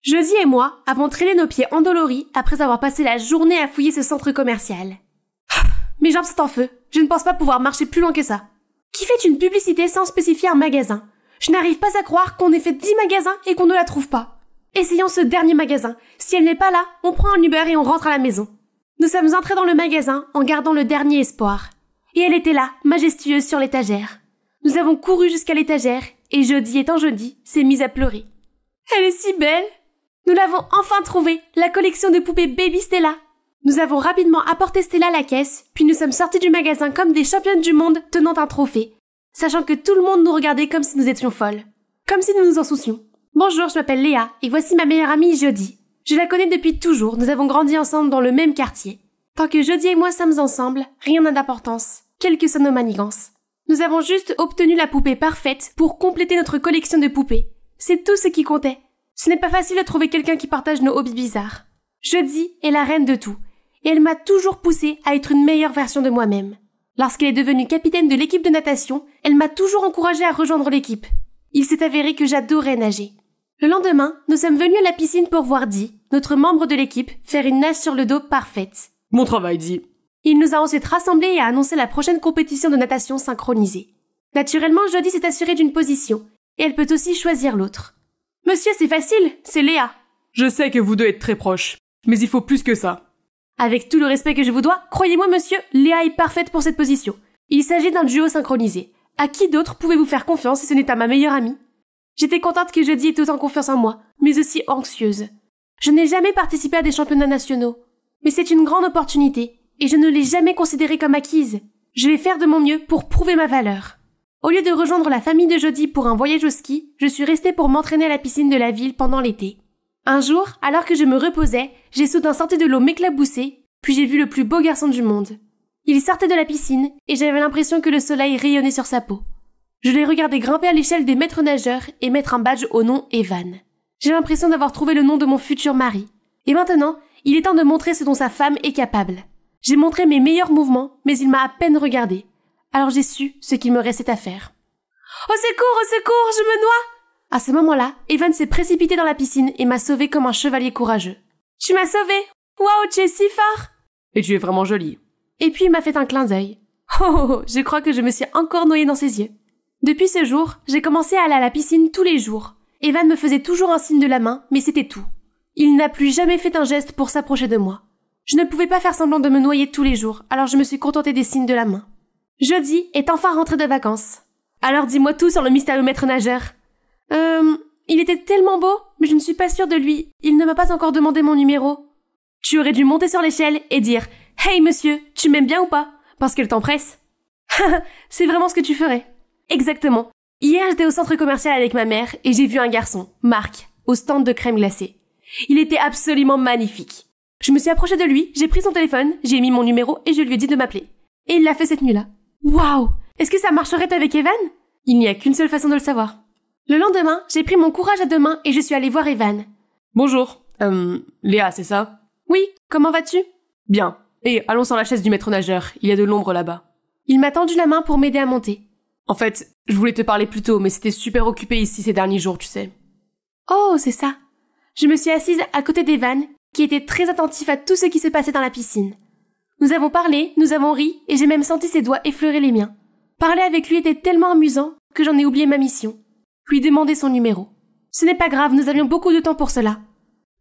Jeudi et moi avons traîné nos pieds endoloris après avoir passé la journée à fouiller ce centre commercial. Mes jambes sont en feu. Je ne pense pas pouvoir marcher plus loin que ça. Qui fait une publicité sans spécifier un magasin? Je n'arrive pas à croire qu'on ait fait 10 magasins et qu'on ne la trouve pas. Essayons ce dernier magasin. Si elle n'est pas là, on prend un Uber et on rentre à la maison. Nous sommes entrés dans le magasin en gardant le dernier espoir. Et elle était là, majestueuse sur l'étagère. Nous avons couru jusqu'à l'étagère et Jody étant Jody, s'est mise à pleurer. Elle est si belle! Nous l'avons enfin trouvée, la collection de poupées Baby Stella. Nous avons rapidement apporté Stella à la caisse, puis nous sommes sortis du magasin comme des championnes du monde tenant un trophée, sachant que tout le monde nous regardait comme si nous étions folles. Comme si nous nous en soucions. Bonjour, je m'appelle Léa et voici ma meilleure amie Jody. Je la connais depuis toujours, nous avons grandi ensemble dans le même quartier. Tant que Jody et moi sommes ensemble, rien n'a d'importance, quelles que soient nos manigances. Nous avons juste obtenu la poupée parfaite pour compléter notre collection de poupées. C'est tout ce qui comptait. Ce n'est pas facile de trouver quelqu'un qui partage nos hobbies bizarres. Jody est la reine de tout, et elle m'a toujours poussée à être une meilleure version de moi-même. Lorsqu'elle est devenue capitaine de l'équipe de natation, elle m'a toujours encouragée à rejoindre l'équipe. Il s'est avéré que j'adorais nager. Le lendemain, nous sommes venus à la piscine pour voir Dee, notre membre de l'équipe, faire une nage sur le dos parfaite. Bon travail, Dee. Il nous a ensuite rassemblés et a annoncé la prochaine compétition de natation synchronisée. Naturellement, Jody s'est assurée d'une position, et elle peut aussi choisir l'autre. Monsieur, c'est facile, c'est Léa. Je sais que vous deux êtes très proches, mais il faut plus que ça. Avec tout le respect que je vous dois, croyez-moi monsieur, Léa est parfaite pour cette position. Il s'agit d'un duo synchronisé. À qui d'autre pouvez-vous faire confiance si ce n'est à ma meilleure amie? J'étais contente que Jody ait autant confiance en moi, mais aussi anxieuse. Je n'ai jamais participé à des championnats nationaux, mais c'est une grande opportunité, et je ne l'ai jamais considérée comme acquise. Je vais faire de mon mieux pour prouver ma valeur. Au lieu de rejoindre la famille de Jody pour un voyage au ski, je suis restée pour m'entraîner à la piscine de la ville pendant l'été. Un jour, alors que je me reposais, j'ai soudain senti de l'eau m'éclabousser, puis j'ai vu le plus beau garçon du monde. Il sortait de la piscine, et j'avais l'impression que le soleil rayonnait sur sa peau. Je l'ai regardé grimper à l'échelle des maîtres nageurs et mettre un badge au nom Evan. J'ai l'impression d'avoir trouvé le nom de mon futur mari. Et maintenant, il est temps de montrer ce dont sa femme est capable. J'ai montré mes meilleurs mouvements, mais il m'a à peine regardé. Alors j'ai su ce qu'il me restait à faire. Au secours, je me noie! À ce moment-là, Evan s'est précipité dans la piscine et m'a sauvée comme un chevalier courageux. Tu m'as sauvée! Waouh, tu es si fort! Et tu es vraiment jolie. Et puis il m'a fait un clin d'œil. Oh, je crois que je me suis encore noyée dans ses yeux. Depuis ce jour, j'ai commencé à aller à la piscine tous les jours. Evan me faisait toujours un signe de la main, mais c'était tout. Il n'a plus jamais fait un geste pour s'approcher de moi. Je ne pouvais pas faire semblant de me noyer tous les jours, alors je me suis contentée des signes de la main. Jody est enfin rentré de vacances. Alors dis-moi tout sur le mystérieux maître nageur. Il était tellement beau, mais je ne suis pas sûre de lui. Il ne m'a pas encore demandé mon numéro. Tu aurais dû monter sur l'échelle et dire « Hey monsieur, tu m'aimes bien ou pas ?» Parce qu'elle t'empresse. C'est vraiment ce que tu ferais. Exactement. Hier, j'étais au centre commercial avec ma mère et j'ai vu un garçon, Marc, au stand de crème glacée. Il était absolument magnifique. Je me suis approchée de lui, j'ai pris son téléphone, j'ai mis mon numéro et je lui ai dit de m'appeler. Et il l'a fait cette nuit-là. Waouh! Est-ce que ça marcherait avec Evan? Il n'y a qu'une seule façon de le savoir. Le lendemain, j'ai pris mon courage à deux mains et je suis allée voir Evan. Bonjour. Léa, c'est ça? Oui, comment vas-tu? Bien. Et allons sur la chaise du maître nageur, il y a de l'ombre là-bas. Il m'a tendu la main pour m'aider à monter. En fait, je voulais te parler plus tôt, mais c'était super occupé ici ces derniers jours, tu sais. Oh, c'est ça. Je me suis assise à côté d'Evan, qui était très attentif à tout ce qui se passait dans la piscine. Nous avons parlé, nous avons ri, et j'ai même senti ses doigts effleurer les miens. Parler avec lui était tellement amusant que j'en ai oublié ma mission. Lui demander son numéro. Ce n'est pas grave, nous avions beaucoup de temps pour cela.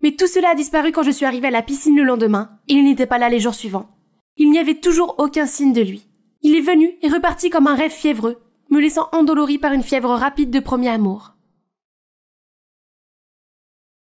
Mais tout cela a disparu quand je suis arrivée à la piscine le lendemain, et il n'était pas là les jours suivants. Il n'y avait toujours aucun signe de lui. Il est venu et reparti comme un rêve fiévreux, me laissant endolorie par une fièvre rapide de premier amour.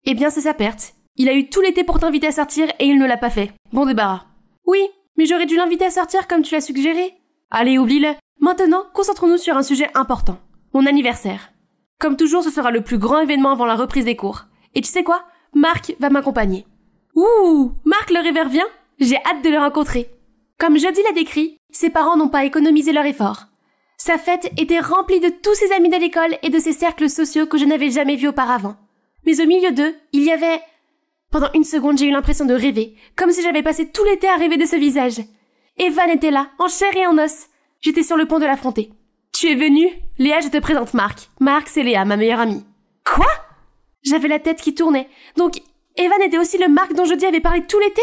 Eh bien, c'est sa perte. Il a eu tout l'été pour t'inviter à sortir et il ne l'a pas fait. Bon débarras. Oui, mais j'aurais dû l'inviter à sortir comme tu l'as suggéré. Allez, oublie-le. Maintenant, concentrons-nous sur un sujet important. Mon anniversaire. Comme toujours, ce sera le plus grand événement avant la reprise des cours. Et tu sais quoi? Marc va m'accompagner. Ouh, Marc le rêveur vient? J'ai hâte de le rencontrer. Comme Jody l'a décrit, ses parents n'ont pas économisé leur effort. Sa fête était remplie de tous ses amis de l'école et de ses cercles sociaux que je n'avais jamais vus auparavant. Mais au milieu d'eux, il y avait... Pendant une seconde, j'ai eu l'impression de rêver, comme si j'avais passé tout l'été à rêver de ce visage. Evan était là, en chair et en os. J'étais sur le point de l'affronter. Tu es venue? Léa, je te présente Marc. Marc, c'est Léa, ma meilleure amie. Quoi? J'avais la tête qui tournait. Donc, Evan était aussi le Mark dont Jody avait parlé tout l'été?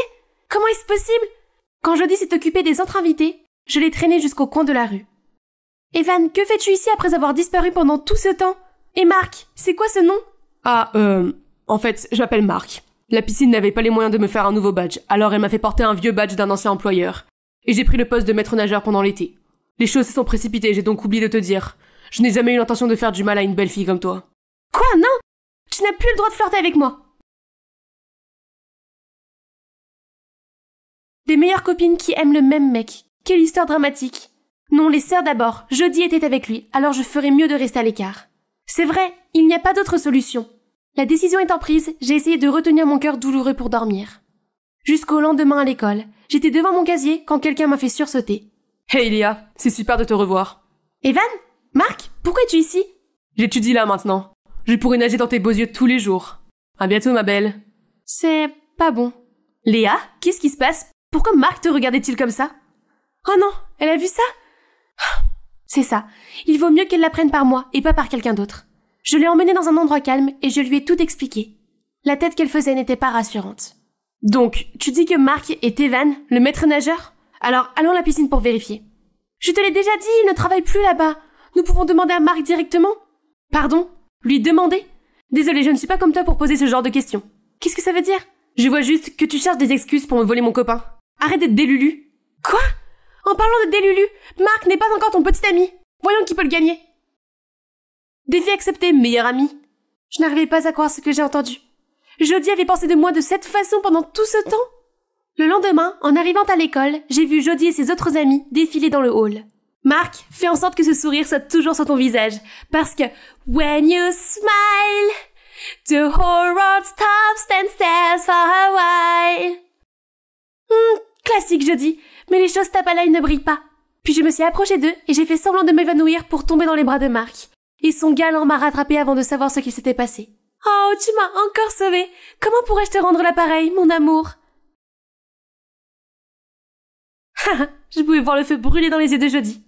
Comment est-ce possible? Quand Jody s'est occupée des autres invités, je l'ai traîné jusqu'au coin de la rue. Evan, que fais-tu ici après avoir disparu pendant tout ce temps? Et Mark, c'est quoi ce nom? En fait, je m'appelle Mark. La piscine n'avait pas les moyens de me faire un nouveau badge, alors elle m'a fait porter un vieux badge d'un ancien employeur. Et j'ai pris le poste de maître nageur pendant l'été. Les choses se sont précipitées, j'ai donc oublié de te dire. Je n'ai jamais eu l'intention de faire du mal à une belle fille comme toi. Quoi, non? Tu n'as plus le droit de flirter avec moi. Des meilleures copines qui aiment le même mec. Quelle histoire dramatique. Non, les sœurs d'abord. Jody était avec lui, alors je ferais mieux de rester à l'écart. C'est vrai, il n'y a pas d'autre solution. La décision étant prise, j'ai essayé de retenir mon cœur douloureux pour dormir. Jusqu'au lendemain à l'école, j'étais devant mon casier quand quelqu'un m'a fait sursauter. Hey Léa, c'est super de te revoir. Evan? Mark? Pourquoi es-tu ici? J'étudie là maintenant. Je pourrais nager dans tes beaux yeux tous les jours. À bientôt ma belle. C'est pas bon. Léa, qu'est-ce qui se passe? Pourquoi Mark te regardait-il comme ça? Oh non, elle a vu ça? C'est ça. Il vaut mieux qu'elle l'apprenne par moi et pas par quelqu'un d'autre. Je l'ai emmenée dans un endroit calme et je lui ai tout expliqué. La tête qu'elle faisait n'était pas rassurante. Donc, tu dis que Mark est Evan, le maître nageur? Alors, allons à la piscine pour vérifier. Je te l'ai déjà dit, il ne travaille plus là-bas. Nous pouvons demander à Mark directement. Pardon? Lui demander? Désolée, je ne suis pas comme toi pour poser ce genre de questions. Qu'est-ce que ça veut dire? Je vois juste que tu cherches des excuses pour me voler mon copain. Arrête d'être délulu. Quoi? En parlant de délulu, Mark n'est pas encore ton petit ami. Voyons qui peut le gagner. Défi accepté, meilleur ami. Je n'arrivais pas à croire ce que j'ai entendu. Jody avait pensé de moi de cette façon pendant tout ce temps. Le lendemain, en arrivant à l'école, j'ai vu Jody et ses autres amis défiler dans le hall. Mark, fais en sorte que ce sourire soit toujours sur ton visage, parce que when you smile, the whole world stops and stares for a while. Classique Jody, mais les choses tapent à l'œil ne brillent pas. Puis je me suis approchée d'eux et j'ai fait semblant de m'évanouir pour tomber dans les bras de Mark. Et son galant m'a rattrapé avant de savoir ce qui s'était passé. Oh, tu m'as encore sauvée. Comment pourrais-je te rendre l'appareil, mon amour? Je pouvais voir le feu brûler dans les yeux de Jody.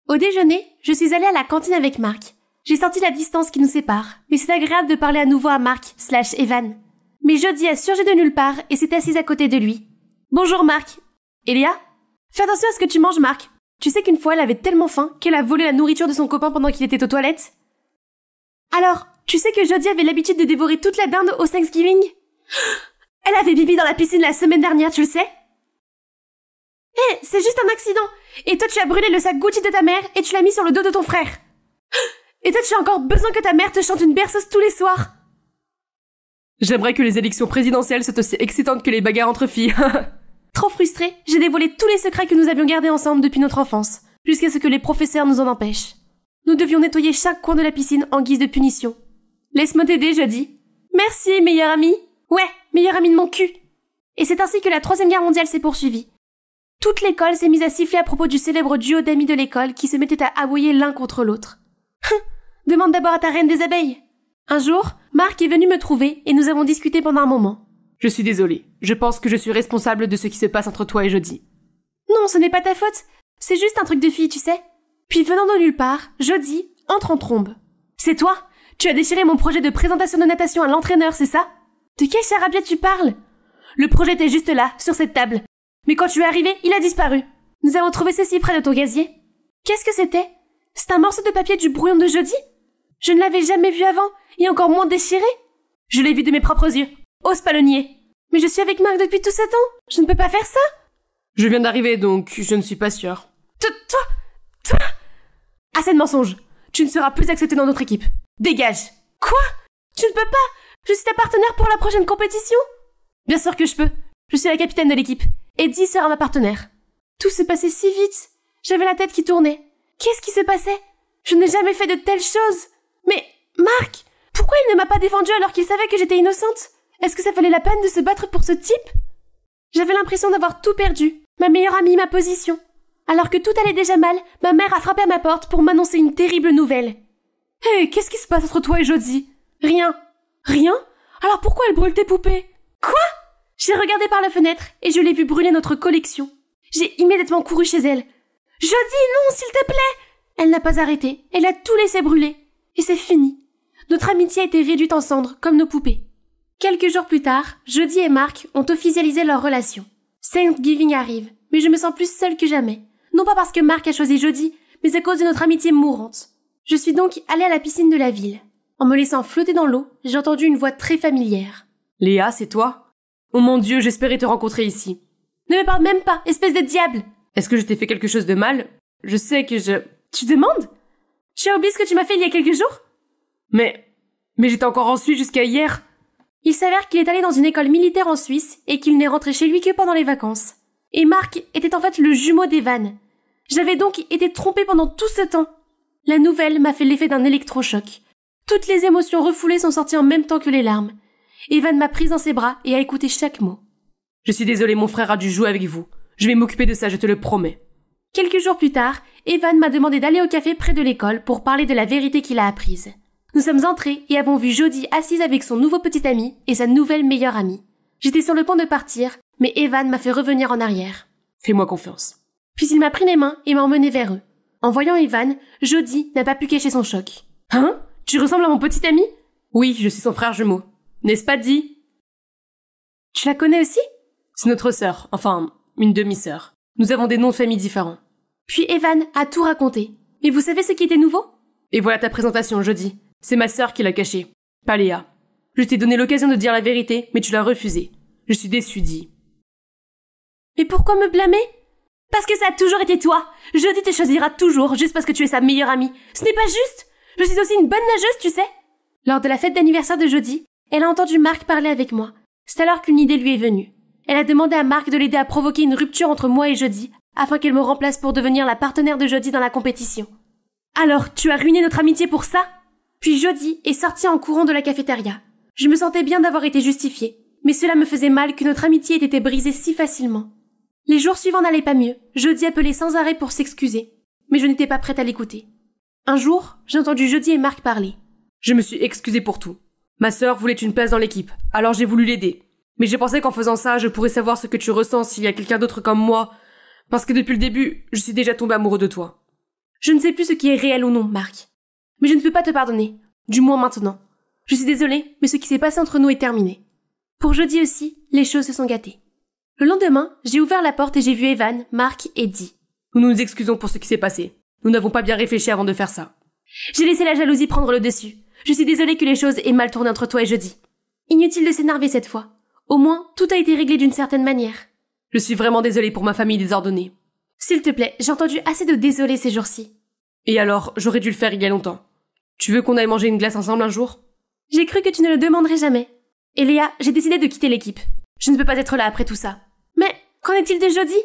Au déjeuner, je suis allée à la cantine avec Mark. J'ai senti la distance qui nous sépare, mais c'est agréable de parler à nouveau à Mark/Evan. Mais Jody a surgi de nulle part et s'est assise à côté de lui. Bonjour Mark. Elia? Fais attention à ce que tu manges, Mark. Tu sais qu'une fois, elle avait tellement faim qu'elle a volé la nourriture de son copain pendant qu'il était aux toilettes? Alors, tu sais que Jody avait l'habitude de dévorer toute la dinde au Thanksgiving? Elle avait bibi dans la piscine la semaine dernière, tu le sais? C'est juste un accident. Et toi, tu as brûlé le sac Gucci de ta mère et tu l'as mis sur le dos de ton frère. Et toi, tu as encore besoin que ta mère te chante une berceuse tous les soirs. J'aimerais que les élections présidentielles soient aussi excitantes que les bagarres entre filles. Trop frustrée, j'ai dévoilé tous les secrets que nous avions gardés ensemble depuis notre enfance, jusqu'à ce que les professeurs nous en empêchent. Nous devions nettoyer chaque coin de la piscine en guise de punition. Laisse-moi t'aider, Jody. Merci, meilleur ami. Ouais, meilleur ami de mon cul. Et c'est ainsi que la Troisième Guerre mondiale s'est poursuivie. Toute l'école s'est mise à siffler à propos du célèbre duo d'amis de l'école qui se mettaient à aboyer l'un contre l'autre. Demande d'abord à ta reine des abeilles. Un jour, Mark est venu me trouver et nous avons discuté pendant un moment. Je suis désolée. Je pense que je suis responsable de ce qui se passe entre toi et Jody. Non, ce n'est pas ta faute. C'est juste un truc de fille, tu sais. Puis venant de nulle part, Jody entre en trombe. C'est toi? Tu as déchiré mon projet de présentation de natation à l'entraîneur, c'est ça? De quel charabia tu parles? Le projet était juste là, sur cette table. Mais quand tu es arrivé, il a disparu. Nous avons trouvé ceci près de ton gazier. Qu'est-ce que c'était? C'est un morceau de papier du brouillon de Jody? Je ne l'avais jamais vu avant, et encore moins déchiré. Je l'ai vu de mes propres yeux. Ose pas le nier. Mais je suis avec Mark depuis tout ce temps. Je ne peux pas faire ça. Je viens d'arriver, donc je ne suis pas sûre. Toi. Assez de mensonges. Tu ne seras plus accepté dans notre équipe. Dégage. Quoi? Tu ne peux pas. Je suis ta partenaire pour la prochaine compétition. Bien sûr que je peux. Je suis la capitaine de l'équipe. Eddie sera ma partenaire. Tout se passait si vite. J'avais la tête qui tournait. Qu'est-ce qui se passait? Je n'ai jamais fait de telles choses. Mais, Mark, pourquoi il ne m'a pas défendue alors qu'il savait que j'étais innocente? Est-ce que ça valait la peine de se battre pour ce type? J'avais l'impression d'avoir tout perdu. Ma meilleure amie, ma position. Alors que tout allait déjà mal, ma mère a frappé à ma porte pour m'annoncer une terrible nouvelle. Hé, qu'est-ce qui se passe entre toi et Jody? Rien. Rien? Alors pourquoi elle brûle tes poupées? Quoi? J'ai regardé par la fenêtre et je l'ai vue brûler notre collection. J'ai immédiatement couru chez elle. Jody, non, s'il te plaît! Elle n'a pas arrêté. Elle a tout laissé brûler. Et c'est fini. Notre amitié a été réduite en cendres, comme nos poupées. Quelques jours plus tard, Jody et Mark ont officialisé leur relation. Thanksgiving arrive, mais je me sens plus seule que jamais. Non pas parce que Mark a choisi Jody, mais à cause de notre amitié mourante. Je suis donc allée à la piscine de la ville. En me laissant flotter dans l'eau, j'ai entendu une voix très familière. Léa, c'est toi? Oh mon Dieu, j'espérais te rencontrer ici. Ne me parle même pas, espèce de diable! Est-ce que je t'ai fait quelque chose de mal? Je sais que je... Tu demandes? Tu as oublié ce que tu m'as fait il y a quelques jours? Mais j'étais encore en Suisse jusqu'à hier. Il s'avère qu'il est allé dans une école militaire en Suisse et qu'il n'est rentré chez lui que pendant les vacances. Et Mark était en fait le jumeau d'Evan. J'avais donc été trompée pendant tout ce temps. La nouvelle m'a fait l'effet d'un électrochoc. Toutes les émotions refoulées sont sorties en même temps que les larmes. Evan m'a prise dans ses bras et a écouté chaque mot. Je suis désolée, mon frère a dû jouer avec vous. Je vais m'occuper de ça, je te le promets. Quelques jours plus tard, Evan m'a demandé d'aller au café près de l'école pour parler de la vérité qu'il a apprise. Nous sommes entrés et avons vu Jody assise avec son nouveau petit ami et sa nouvelle meilleure amie. J'étais sur le point de partir, mais Evan m'a fait revenir en arrière. Fais-moi confiance. Puis il m'a pris les mains et m'a emmené vers eux. En voyant Evan, Jody n'a pas pu cacher son choc. « Hein? Tu ressembles à mon petit ami? » « Oui, je suis son frère jumeau. N'est-ce pas dit? »« Tu la connais aussi? » ?»« C'est notre sœur, enfin, une demi-sœur. Nous avons des noms de famille différents. » Puis Evan a tout raconté. Mais vous savez ce qui était nouveau? Et voilà ta présentation, Jody. C'est ma sœur qui l'a cachée, pas Léa. Je t'ai donné l'occasion de dire la vérité, mais tu l'as refusée. Je suis déçue, dis. Mais pourquoi me blâmer? Parce que ça a toujours été toi. Jody te choisira toujours, juste parce que tu es sa meilleure amie. Ce n'est pas juste. Je suis aussi une bonne nageuse, tu sais. Lors de la fête d'anniversaire de Jody, elle a entendu Mark parler avec moi. C'est alors qu'une idée lui est venue. Elle a demandé à Mark de l'aider à provoquer une rupture entre moi et Jody, afin qu'elle me remplace pour devenir la partenaire de Jody dans la compétition. Alors, tu as ruiné notre amitié pour ça? Puis Jody est sortie en courant de la cafétéria. Je me sentais bien d'avoir été justifiée, mais cela me faisait mal que notre amitié ait été brisée si facilement. Les jours suivants n'allaient pas mieux. Jody appelait sans arrêt pour s'excuser, mais je n'étais pas prête à l'écouter. Un jour, j'ai entendu Jody et Mark parler. Je me suis excusée pour tout. Ma sœur voulait une place dans l'équipe, alors j'ai voulu l'aider. Mais j'ai pensé qu'en faisant ça, je pourrais savoir ce que tu ressens s'il y a quelqu'un d'autre comme moi, parce que depuis le début, je suis déjà tombée amoureux de toi. Je ne sais plus ce qui est réel ou non, Mark. Mais je ne peux pas te pardonner, du moins maintenant. Je suis désolée, mais ce qui s'est passé entre nous est terminé. Pour Jody aussi, les choses se sont gâtées. Le lendemain, j'ai ouvert la porte et j'ai vu Evan, Mark et Dee. Nous nous excusons pour ce qui s'est passé. Nous n'avons pas bien réfléchi avant de faire ça. J'ai laissé la jalousie prendre le dessus. Je suis désolée que les choses aient mal tourné entre toi et Jody. Inutile de s'énerver cette fois. Au moins, tout a été réglé d'une certaine manière. Je suis vraiment désolée pour ma famille désordonnée. S'il te plaît, j'ai entendu assez de désolé ces jours-ci. Et alors, j'aurais dû le faire il y a longtemps. Tu veux qu'on aille manger une glace ensemble un jour? J'ai cru que tu ne le demanderais jamais. Et Léa, j'ai décidé de quitter l'équipe. Je ne peux pas être là après tout ça. Mais, qu'en est-il de Jody?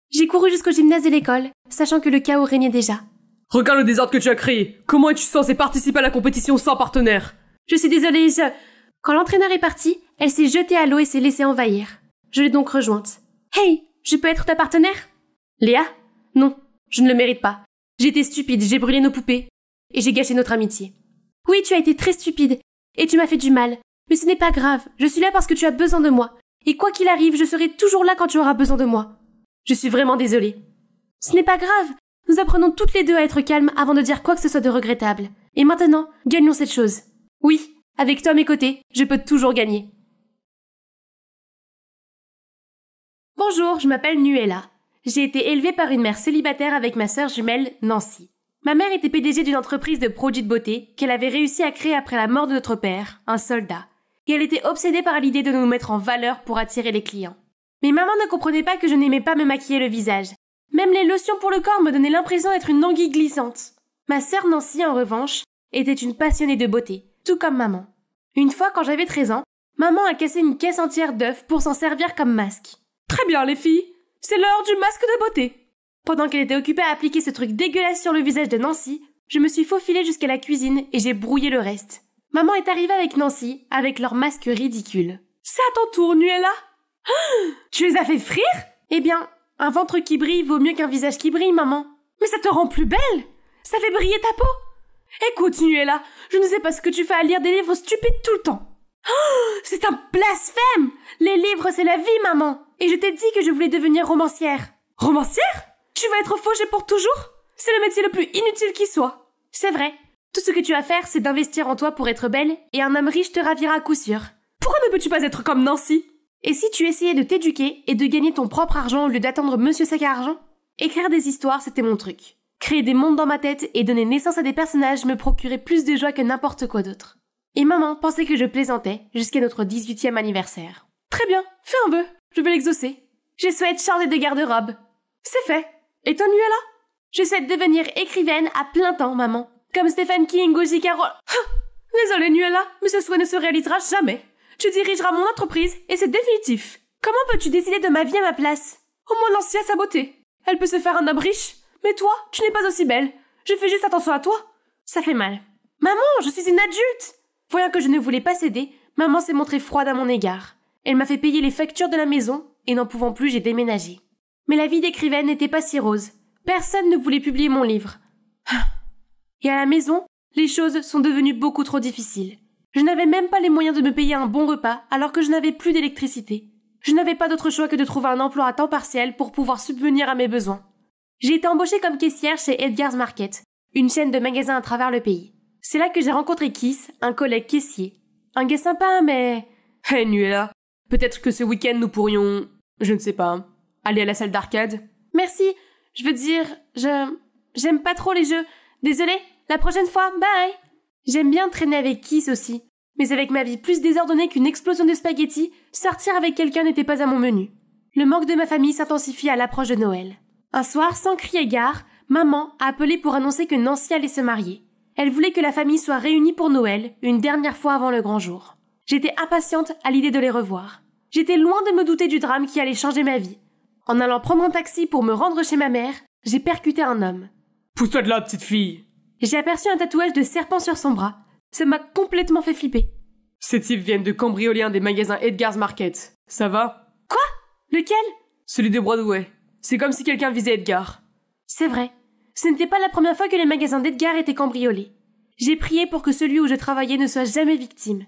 J'ai couru jusqu'au gymnase de l'école, sachant que le chaos régnait déjà. Regarde le désordre que tu as créé. Comment es-tu censé participer à la compétition sans partenaire? Je suis désolée, Quand l'entraîneur est parti, elle s'est jetée à l'eau et s'est laissée envahir. Je l'ai donc rejointe. Hey, je peux être ta partenaire? Léa? Non, je ne le mérite pas. J'ai été stupide, j'ai brûlé nos poupées. Et j'ai gâché notre amitié. Oui, tu as été très stupide. Et tu m'as fait du mal. Mais ce n'est pas grave, je suis là parce que tu as besoin de moi. Et quoi qu'il arrive, je serai toujours là quand tu auras besoin de moi. Je suis vraiment désolée. Ce n'est pas grave. Nous apprenons toutes les deux à être calmes avant de dire quoi que ce soit de regrettable. Et maintenant, gagnons cette chose. Oui, avec toi à mes côtés, je peux toujours gagner. Bonjour, je m'appelle Nuella. J'ai été élevée par une mère célibataire avec ma sœur jumelle, Nancy. Ma mère était PDG d'une entreprise de produits de beauté qu'elle avait réussi à créer après la mort de notre père, un soldat. Et elle était obsédée par l'idée de nous mettre en valeur pour attirer les clients. Mais maman ne comprenait pas que je n'aimais pas me maquiller le visage. Même les lotions pour le corps me donnaient l'impression d'être une anguille glissante. Ma sœur Nancy, en revanche, était une passionnée de beauté, tout comme maman. Une fois, quand j'avais 13 ans, maman a cassé une caisse entière d'œufs pour s'en servir comme masque. Très bien, les filles. C'est l'heure du masque de beauté. Pendant qu'elle était occupée à appliquer ce truc dégueulasse sur le visage de Nancy, je me suis faufilée jusqu'à la cuisine et j'ai brouillé le reste. Maman est arrivée avec Nancy, avec leur masque ridicule. C'est à ton tour, Nuella. Tu les as fait frire? Eh bien, un ventre qui brille vaut mieux qu'un visage qui brille, maman. Mais ça te rend plus belle. Ça fait briller ta peau. Écoute, Nuella, je ne sais pas ce que tu fais à lire des livres stupides tout le temps. C'est un blasphème! Les livres, c'est la vie, maman. Et je t'ai dit que je voulais devenir romancière. Romancière? Tu vas être fauchée pour toujours? C'est le métier le plus inutile qui soit. C'est vrai. Tout ce que tu as à faire, c'est d'investir en toi pour être belle, et un homme riche te ravira à coup sûr. Pourquoi ne peux-tu pas être comme Nancy? Et si tu essayais de t'éduquer et de gagner ton propre argent au lieu d'attendre Monsieur Sac à argent? Écrire des histoires, c'était mon truc. Créer des mondes dans ma tête et donner naissance à des personnages me procurait plus de joie que n'importe quoi d'autre. Et maman pensait que je plaisantais jusqu'à notre 18e anniversaire. Très bien, fais un vœu, je vais l'exaucer. Je souhaite changer de garde-robe. C'est fait. Et toi, Nuella? Je souhaite devenir écrivaine à plein temps, maman. Comme Stephen King ou J.K. Rowling. Désolée, Nuella, mais ce souhait ne se réalisera jamais. Tu dirigeras mon entreprise et c'est définitif. Comment peux-tu décider de ma vie à ma place? Au moins Nancy a sa beauté. Elle peut se faire un homme riche. Mais toi, tu n'es pas aussi belle. Je fais juste attention à toi. Ça fait mal. Maman, je suis une adulte! Voyant que je ne voulais pas céder, maman s'est montrée froide à mon égard. Elle m'a fait payer les factures de la maison, et n'en pouvant plus, j'ai déménagé. Mais la vie d'écrivaine n'était pas si rose. Personne ne voulait publier mon livre. Et à la maison, les choses sont devenues beaucoup trop difficiles. Je n'avais même pas les moyens de me payer un bon repas, alors que je n'avais plus d'électricité. Je n'avais pas d'autre choix que de trouver un emploi à temps partiel pour pouvoir subvenir à mes besoins. J'ai été embauchée comme caissière chez Edgar's Market, une chaîne de magasins à travers le pays. C'est là que j'ai rencontré Kiss, un collègue caissier. Un gars sympa, mais... Hey Nuella, peut-être que ce week-end nous pourrions... je ne sais pas... aller à la salle d'arcade? Merci, je veux dire... j'aime pas trop les jeux. Désolée, la prochaine fois, bye! J'aime bien traîner avec Kiss aussi. Mais avec ma vie plus désordonnée qu'une explosion de spaghettis, sortir avec quelqu'un n'était pas à mon menu. Le manque de ma famille s'intensifie à l'approche de Noël. Un soir, sans crier gare, maman a appelé pour annoncer que Nancy allait se marier. Elle voulait que la famille soit réunie pour Noël, une dernière fois avant le grand jour. J'étais impatiente à l'idée de les revoir. J'étais loin de me douter du drame qui allait changer ma vie. En allant prendre un taxi pour me rendre chez ma mère, j'ai percuté un homme. Pousse-toi de là, petite fille! J'ai aperçu un tatouage de serpent sur son bras. Ça m'a complètement fait flipper. Ces types viennent de cambrioler un des magasins Edgar's Market. Ça va? Quoi? Lequel? Celui de Broadway. C'est comme si quelqu'un visait Edgar. C'est vrai. Ce n'était pas la première fois que les magasins d'Edgar étaient cambriolés. J'ai prié pour que celui où je travaillais ne soit jamais victime.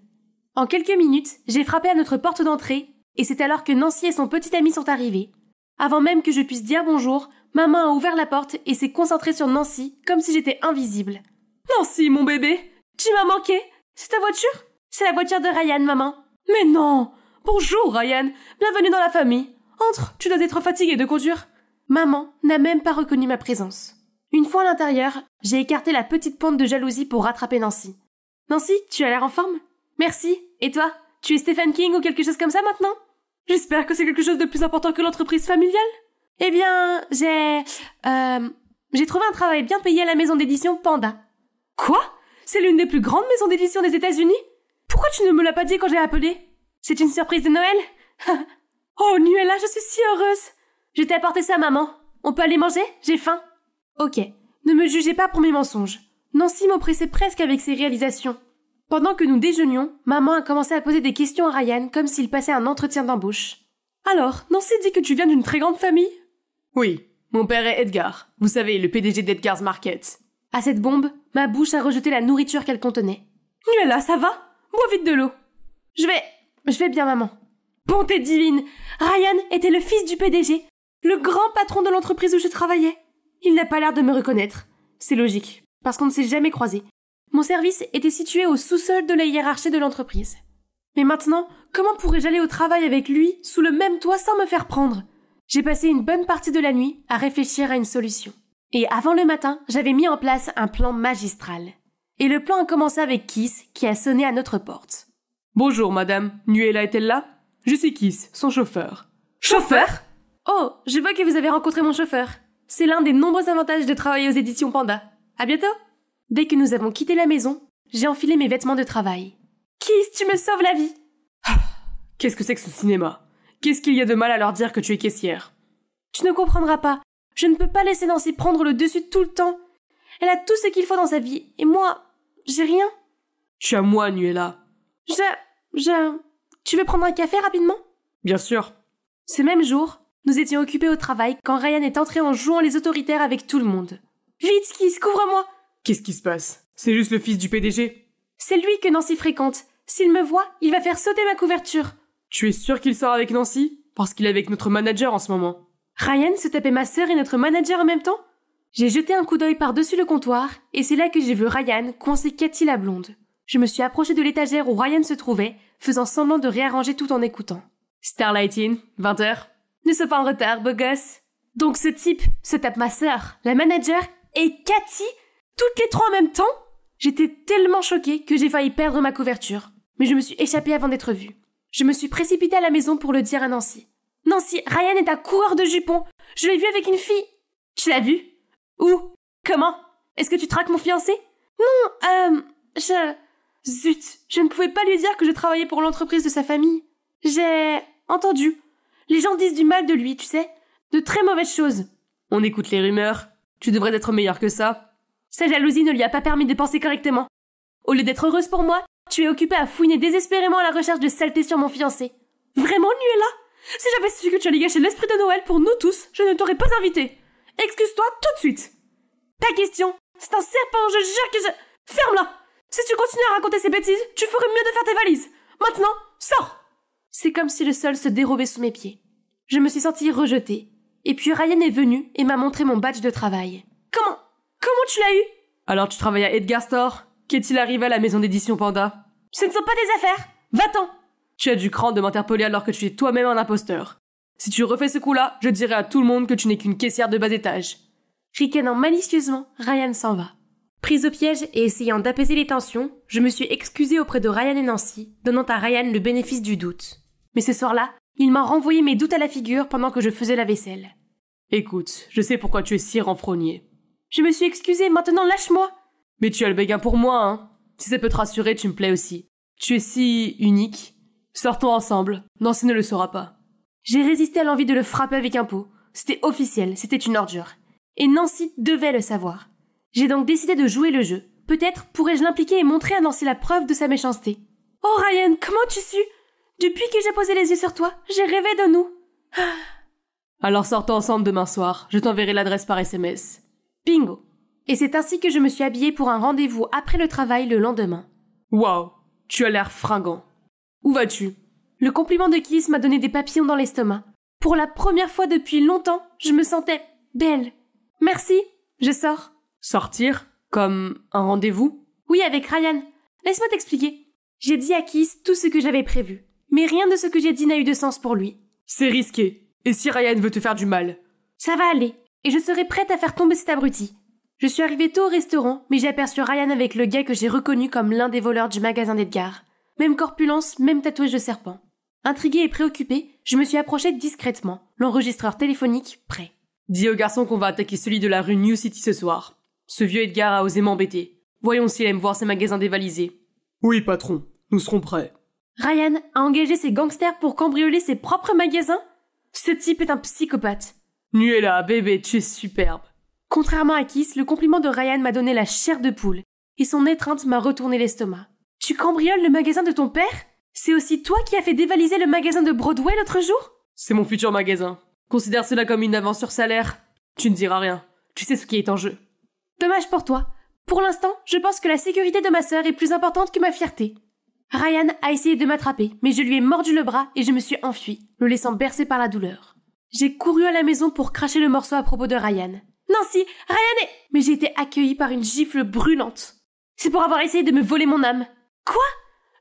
En quelques minutes, j'ai frappé à notre porte d'entrée, et c'est alors que Nancy et son petit ami sont arrivés. Avant même que je puisse dire bonjour, maman a ouvert la porte et s'est concentrée sur Nancy, comme si j'étais invisible. Nancy, mon bébé! Tu m'as manqué! C'est ta voiture? C'est la voiture de Ryan, maman. Mais non! Bonjour, Ryan! Bienvenue dans la famille! Entre, tu dois être fatiguée de conduire. Maman n'a même pas reconnu ma présence. Une fois à l'intérieur, j'ai écarté la petite pointe de jalousie pour rattraper Nancy. Nancy, tu as l'air en forme? Merci. Et toi? Tu es Stephen King ou quelque chose comme ça maintenant? J'espère que c'est quelque chose de plus important que l'entreprise familiale. Eh bien, j'ai trouvé un travail bien payé à la maison d'édition Panda. Quoi? C'est l'une des plus grandes maisons d'édition des États-Unis? Pourquoi tu ne me l'as pas dit quand j'ai appelé? C'est une surprise de Noël? Oh, Nuella, je suis si heureuse! Je t'ai apporté ça, maman. On peut aller manger? J'ai faim. Ok, ne me jugez pas pour mes mensonges. Nancy m'oppressait presque avec ses réalisations. Pendant que nous déjeunions, maman a commencé à poser des questions à Ryan comme s'il passait un entretien d'embauche. Alors, Nancy dit que tu viens d'une très grande famille? Oui, mon père est Edgar. Vous savez, le PDG d'Edgar's Market. À cette bombe, ma bouche a rejeté la nourriture qu'elle contenait. Nuella, ça va? Bois vite de l'eau. Je vais bien, maman. Bonté divine! Ryan était le fils du PDG, le grand patron de l'entreprise où je travaillais. Il n'a pas l'air de me reconnaître. C'est logique, parce qu'on ne s'est jamais croisés. Mon service était situé au sous-sol de la hiérarchie de l'entreprise. Mais maintenant, comment pourrais-je aller au travail avec lui, sous le même toit, sans me faire prendre? J'ai passé une bonne partie de la nuit à réfléchir à une solution. Et avant le matin, j'avais mis en place un plan magistral. Et le plan a commencé avec Kiss, qui a sonné à notre porte. Bonjour, madame. Nuella est-elle là? Je suis Kiss, son chauffeur. Chauffeur? Oh, je vois que vous avez rencontré mon chauffeur. C'est l'un des nombreux avantages de travailler aux éditions Panda. À bientôt! Dès que nous avons quitté la maison, j'ai enfilé mes vêtements de travail. Kiss, tu me sauves la vie! Qu'est-ce que c'est que ce cinéma? Qu'est-ce qu'il y a de mal à leur dire que tu es caissière? Tu ne comprendras pas. Je ne peux pas laisser Nancy prendre le dessus tout le temps. Elle a tout ce qu'il faut dans sa vie, et moi, j'ai rien. Tu as moi, Nuella. Tu veux prendre un café rapidement? Bien sûr. Ce même jour, nous étions occupés au travail quand Ryan est entré en jouant les autoritaires avec tout le monde. Vite, Kiss, couvre-moi! Qu'est-ce qui se passe? C'est juste le fils du PDG? C'est lui que Nancy fréquente. S'il me voit, il va faire sauter ma couverture. Tu es sûr qu'il sort avec Nancy? Parce qu'il est avec notre manager en ce moment. Ryan se tapait ma sœur et notre manager en même temps? J'ai jeté un coup d'œil par-dessus le comptoir et c'est là que j'ai vu Ryan coincer Cathy la blonde. Je me suis approchée de l'étagère où Ryan se trouvait, faisant semblant de réarranger tout en écoutant. Starlighting, 20h. Ne sois pas en retard, beau gosse. Donc ce type se tape ma sœur, la manager, et Cathy, toutes les trois en même temps? J'étais tellement choquée que j'ai failli perdre ma couverture. Mais je me suis échappée avant d'être vue. Je me suis précipitée à la maison pour le dire à Nancy. Nancy, Ryan est un coureur de jupons. Je l'ai vu avec une fille. Tu l'as vu? Où? Comment? Est-ce que tu traques mon fiancé? Non, Zut, je ne pouvais pas lui dire que je travaillais pour l'entreprise de sa famille. J'ai entendu. Les gens disent du mal de lui, tu sais. De très mauvaises choses. On écoute les rumeurs. Tu devrais être meilleur que ça. Sa jalousie ne lui a pas permis de penser correctement. Au lieu d'être heureuse pour moi, tu es occupée à fouiner désespérément à la recherche de saleté sur mon fiancé. Vraiment, Nuella? Si j'avais su que tu allais gâcher l'esprit de Noël pour nous tous, je ne t'aurais pas invité. Excuse-toi tout de suite. Pas question. C'est un serpent, je jure que je... Ferme-la. Si tu continues à raconter ces bêtises, tu ferais mieux de faire tes valises. Maintenant, sors. C'est comme si le sol se dérobait sous mes pieds. Je me suis sentie rejetée. Et puis Ryan est venu et m'a montré mon badge de travail. Comment tu l'as eu? Alors tu travailles à Edgar Store? Qu'est-il arrivé à la maison d'édition Panda? Ce ne sont pas des affaires. Va-t'en. Tu as du cran de m'interpeller alors que tu es toi-même un imposteur. Si tu refais ce coup-là, je dirai à tout le monde que tu n'es qu'une caissière de bas étage. Ricanant malicieusement, Ryan s'en va. Prise au piège et essayant d'apaiser les tensions, je me suis excusée auprès de Ryan et Nancy, donnant à Ryan le bénéfice du doute. Mais ce soir-là, il m'a renvoyé mes doutes à la figure pendant que je faisais la vaisselle. Écoute, je sais pourquoi tu es si renfrogné. Je me suis excusée, maintenant lâche-moi. Mais tu as le béguin pour moi, hein. Si ça peut te rassurer, tu me plais aussi. Tu es si unique. Sortons ensemble. Nancy ne le saura pas. J'ai résisté à l'envie de le frapper avec un pot. C'était officiel, c'était une ordure. Et Nancy devait le savoir. J'ai donc décidé de jouer le jeu. Peut-être pourrais-je l'impliquer et montrer à Nancy la preuve de sa méchanceté. Oh Ryan, comment tu su? Depuis que j'ai posé les yeux sur toi, j'ai rêvé de nous. Alors sortons ensemble demain soir. Je t'enverrai l'adresse par SMS. Bingo. Et c'est ainsi que je me suis habillée pour un rendez-vous après le travail le lendemain. Waouh, tu as l'air fringant. Où vas-tu? Le compliment de Kiss m'a donné des papillons dans l'estomac. Pour la première fois depuis longtemps, je me sentais belle. Merci, je sors. Sortir? Comme un rendez-vous? Oui, avec Ryan. Laisse-moi t'expliquer. J'ai dit à Kiss tout ce que j'avais prévu. Mais rien de ce que j'ai dit n'a eu de sens pour lui. C'est risqué. Et si Ryan veut te faire du mal? Ça va aller. Et je serai prête à faire tomber cet abruti. Je suis arrivée tôt au restaurant, mais j'ai aperçu Ryan avec le gars que j'ai reconnu comme l'un des voleurs du magasin d'Edgar. Même corpulence, même tatouage de serpent. Intriguée et préoccupée, je me suis approchée discrètement, l'enregistreur téléphonique prêt. Dis au garçon qu'on va attaquer celui de la rue New City ce soir. Ce vieux Edgar a osé m'embêter. Voyons s'il aime voir ses magasins dévalisés. Oui, patron. Nous serons prêts. Ryan a engagé ses gangsters pour cambrioler ses propres magasins? Ce type est un psychopathe. Nuella, bébé, tu es superbe. Contrairement à Kiss, le compliment de Ryan m'a donné la chair de poule, et son étreinte m'a retourné l'estomac. Tu cambrioles le magasin de ton père? C'est aussi toi qui as fait dévaliser le magasin de Broadway l'autre jour? C'est mon futur magasin. Considère cela comme une avance sur salaire. Tu ne diras rien. Tu sais ce qui est en jeu. Dommage pour toi. Pour l'instant, je pense que la sécurité de ma sœur est plus importante que ma fierté. Ryan a essayé de m'attraper, mais je lui ai mordu le bras et je me suis enfuie, le laissant bercer par la douleur. J'ai couru à la maison pour cracher le morceau à propos de Ryan. Nancy, Ryan est... Mais j'ai été accueillie par une gifle brûlante. C'est pour avoir essayé de me voler mon âme. Quoi?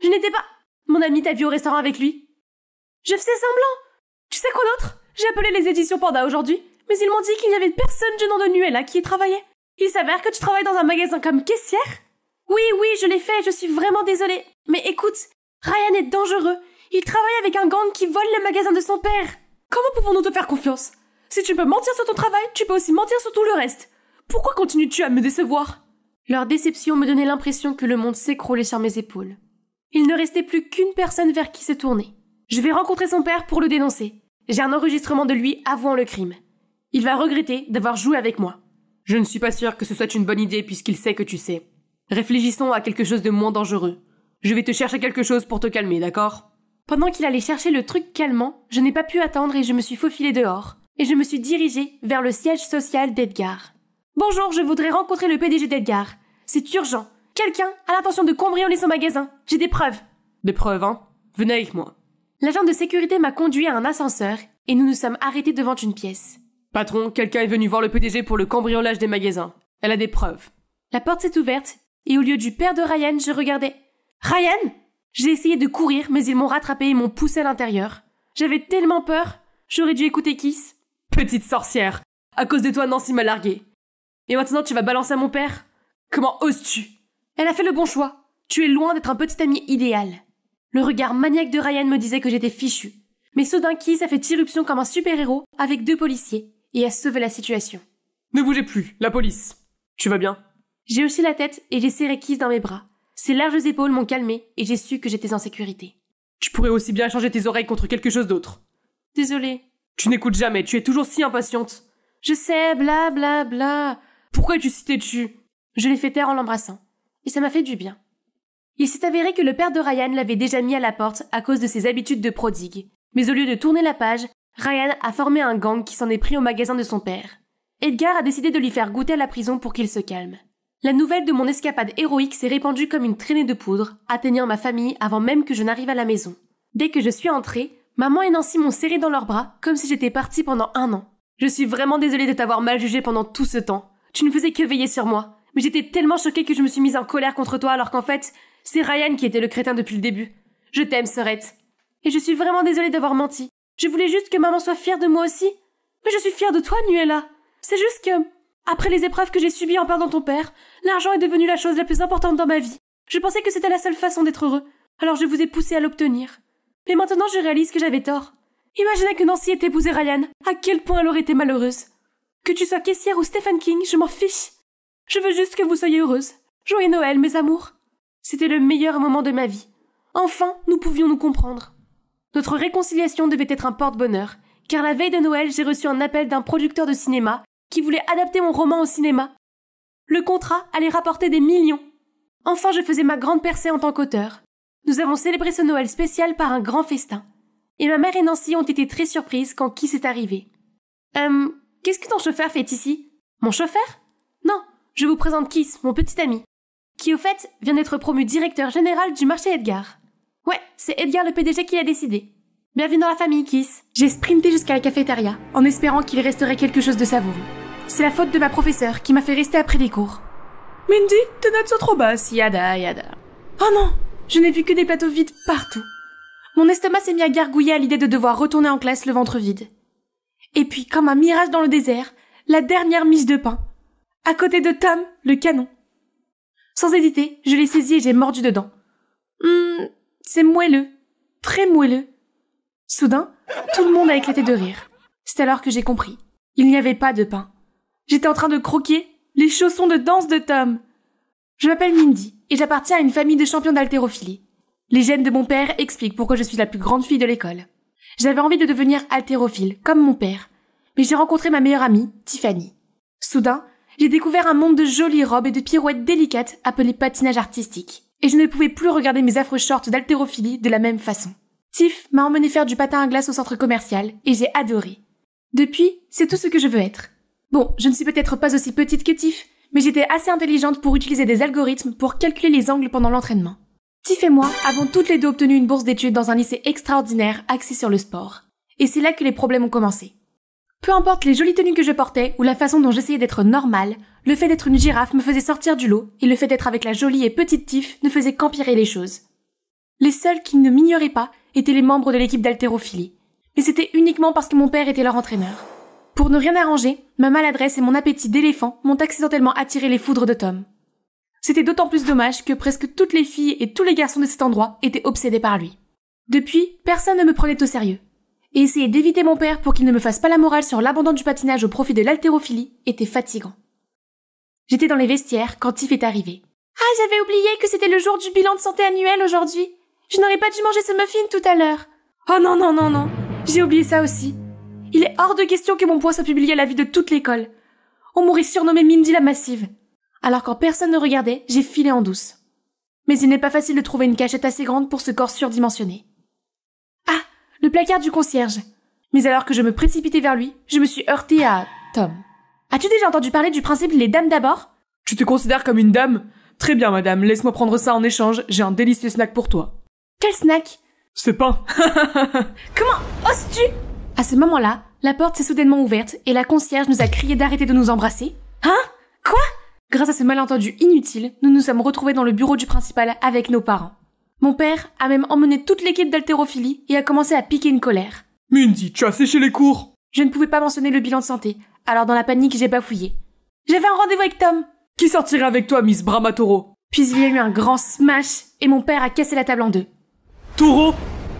Je n'étais pas... Mon ami t'a vu au restaurant avec lui? Je faisais semblant. Tu sais quoi d'autre? J'ai appelé les éditions Panda aujourd'hui, mais ils m'ont dit qu'il n'y avait personne du nom de Nuella qui y travaillait. Il s'avère que tu travailles dans un magasin comme caissière? Oui, je l'ai fait, je suis vraiment désolée. Mais écoute, Ryan est dangereux. Il travaille avec un gang qui vole les magasins de son père. Comment pouvons-nous te faire confiance? Si tu peux mentir sur ton travail, tu peux aussi mentir sur tout le reste. Pourquoi continues-tu à me décevoir? Leur déception me donnait l'impression que le monde s'écroulait sur mes épaules. Il ne restait plus qu'une personne vers qui se tourner. Je vais rencontrer son père pour le dénoncer. J'ai un enregistrement de lui avouant le crime. Il va regretter d'avoir joué avec moi. Je ne suis pas sûre que ce soit une bonne idée puisqu'il sait que tu sais. Réfléchissons à quelque chose de moins dangereux. Je vais te chercher quelque chose pour te calmer, d'accord? Pendant qu'il allait chercher le truc calmant, je n'ai pas pu attendre et je me suis faufilée dehors. Et je me suis dirigée vers le siège social d'Edgar. Bonjour, je voudrais rencontrer le PDG d'Edgar. C'est urgent. Quelqu'un a l'intention de cambrioler son magasin. J'ai des preuves. Des preuves, hein? Venez avec moi. L'agent de sécurité m'a conduit à un ascenseur et nous nous sommes arrêtés devant une pièce. Patron, quelqu'un est venu voir le PDG pour le cambriolage des magasins. Elle a des preuves. La porte s'est ouverte, et au lieu du père de Ryan, je regardais. Ryan! J'ai essayé de courir, mais ils m'ont rattrapé et m'ont poussé à l'intérieur. J'avais tellement peur, j'aurais dû écouter Kiss. Petite sorcière! À cause de toi, Nancy m'a largué. Et maintenant, tu vas balancer à mon père? Comment oses-tu? Elle a fait le bon choix. Tu es loin d'être un petit ami idéal. Le regard maniaque de Ryan me disait que j'étais fichue. Mais soudain, Kiss a fait irruption comme un super-héros avec 2 policiers et a sauvé la situation. Ne bougez plus, la police. Tu vas bien? J'ai haussé la tête et j'ai serré Kiss dans mes bras. Ses larges épaules m'ont calmée et j'ai su que j'étais en sécurité. Tu pourrais aussi bien changer tes oreilles contre quelque chose d'autre. Désolée. Tu n'écoutes jamais, tu es toujours si impatiente. Je sais, bla bla bla. Pourquoi es-tu si têtue? Je l'ai fait taire en l'embrassant. Et ça m'a fait du bien. Il s'est avéré que le père de Ryan l'avait déjà mis à la porte à cause de ses habitudes de prodigue. Mais au lieu de tourner la page, Ryan a formé un gang qui s'en est pris au magasin de son père. Edgar a décidé de lui faire goûter à la prison pour qu'il se calme. La nouvelle de mon escapade héroïque s'est répandue comme une traînée de poudre, atteignant ma famille avant même que je n'arrive à la maison. Dès que je suis entrée, maman et Nancy m'ont serré dans leurs bras comme si j'étais partie pendant 1 an. Je suis vraiment désolée de t'avoir mal jugé pendant tout ce temps. Tu ne faisais que veiller sur moi. Mais j'étais tellement choquée que je me suis mise en colère contre toi alors qu'en fait, c'est Ryan qui était le crétin depuis le début. Je t'aime, sœurette. Et je suis vraiment désolée d'avoir menti. Je voulais juste que maman soit fière de moi aussi. Mais je suis fière de toi, Nuella. C'est juste que, après les épreuves que j'ai subies en perdant ton père, l'argent est devenu la chose la plus importante dans ma vie. Je pensais que c'était la seule façon d'être heureux, alors je vous ai poussé à l'obtenir. Mais maintenant je réalise que j'avais tort. Imaginez que Nancy ait épousé Ryan, à quel point elle aurait été malheureuse. Que tu sois caissière ou Stephen King, je m'en fiche. Je veux juste que vous soyez heureuses. Joyeux Noël, mes amours. C'était le meilleur moment de ma vie. Enfin, nous pouvions nous comprendre. Notre réconciliation devait être un porte-bonheur, car la veille de Noël, j'ai reçu un appel d'un producteur de cinéma qui voulait adapter mon roman au cinéma. Le contrat allait rapporter des millions. Enfin, je faisais ma grande percée en tant qu'auteur. Nous avons célébré ce Noël spécial par un grand festin. Et ma mère et Nancy ont été très surprises quand Kiss est arrivé. Qu'est-ce que ton chauffeur fait ici? Mon chauffeur? Non, je vous présente Kiss, mon petit ami, qui au fait vient d'être promu directeur général du marché Edgar. Ouais, c'est Edgar le PDG qui l'a décidé. Bienvenue dans la famille, Kiss. J'ai sprinté jusqu'à la cafétéria, en espérant qu'il resterait quelque chose de savoureux. C'est la faute de ma professeure qui m'a fait rester après les cours. Mindy, tes notes sont trop basses, yada yada. Oh non, je n'ai vu que des plateaux vides partout. Mon estomac s'est mis à gargouiller à l'idée de devoir retourner en classe le ventre vide. Et puis, comme un mirage dans le désert, la dernière miche de pain. À côté de Tom, le canon. Sans hésiter, je l'ai saisi et j'ai mordu dedans. C'est moelleux. Très moelleux. Soudain, tout le monde a éclaté de rire. C'est alors que j'ai compris. Il n'y avait pas de pain. J'étais en train de croquer les chaussons de danse de Tom. Je m'appelle Mindy et j'appartiens à une famille de champions d'haltérophilie. Les gènes de mon père expliquent pourquoi je suis la plus grande fille de l'école. J'avais envie de devenir haltérophile, comme mon père. Mais j'ai rencontré ma meilleure amie, Tiffany. Soudain, j'ai découvert un monde de jolies robes et de pirouettes délicates appelées patinage artistique. Et je ne pouvais plus regarder mes affreux shorts d'haltérophilie de la même façon. Tiff m'a emmené faire du patin à glace au centre commercial et j'ai adoré. Depuis, c'est tout ce que je veux être. Bon, je ne suis peut-être pas aussi petite que Tiff, mais j'étais assez intelligente pour utiliser des algorithmes pour calculer les angles pendant l'entraînement. Tiff et moi avons toutes les deux obtenu une bourse d'études dans un lycée extraordinaire axé sur le sport. Et c'est là que les problèmes ont commencé. Peu importe les jolies tenues que je portais ou la façon dont j'essayais d'être normale, le fait d'être une girafe me faisait sortir du lot et le fait d'être avec la jolie et petite Tiff ne faisait qu'empirer les choses. Les seuls qui ne m'ignoraient pas étaient les membres de l'équipe d'haltérophilie. Mais c'était uniquement parce que mon père était leur entraîneur. Pour ne rien arranger, ma maladresse et mon appétit d'éléphant m'ont accidentellement attiré les foudres de Tom. C'était d'autant plus dommage que presque toutes les filles et tous les garçons de cet endroit étaient obsédés par lui. Depuis, personne ne me prenait au sérieux. Et essayer d'éviter mon père pour qu'il ne me fasse pas la morale sur l'abandon du patinage au profit de l'haltérophilie était fatigant. J'étais dans les vestiaires quand Tiff est arrivé. « Ah, j'avais oublié que c'était le jour du bilan de santé annuel aujourd'hui. Je n'aurais pas dû manger ce muffin tout à l'heure. » Oh non, non, non, non. J'ai oublié ça aussi. Il est hors de question que mon poids soit publié à la vue de toute l'école. On m'aurait surnommée Mindy la massive. Alors quand personne ne regardait, j'ai filé en douce. Mais il n'est pas facile de trouver une cachette assez grande pour ce corps surdimensionné. Ah, le placard du concierge. Mais alors que je me précipitais vers lui, je me suis heurtée à Tom. As-tu déjà entendu parler du principe les dames d'abord? Tu te considères comme une dame? Très bien, madame, laisse-moi prendre ça en échange, j'ai un délicieux snack pour toi. Quel snack? Ce pain. Comment oses-tu? À ce moment-là, la porte s'est soudainement ouverte et la concierge nous a crié d'arrêter de nous embrasser. Hein? Quoi? Grâce à ce malentendu inutile, nous nous sommes retrouvés dans le bureau du principal avec nos parents. Mon père a même emmené toute l'équipe d'haltérophilie et a commencé à piquer une colère. Mindy, tu as séché les cours? Je ne pouvais pas mentionner le bilan de santé, alors dans la panique, j'ai bafouillé. J'avais un rendez-vous avec Tom. Qui sortirait avec toi, Miss Bramatoro? Puis il y a eu un grand smash et mon père a cassé la table en deux. Taureau?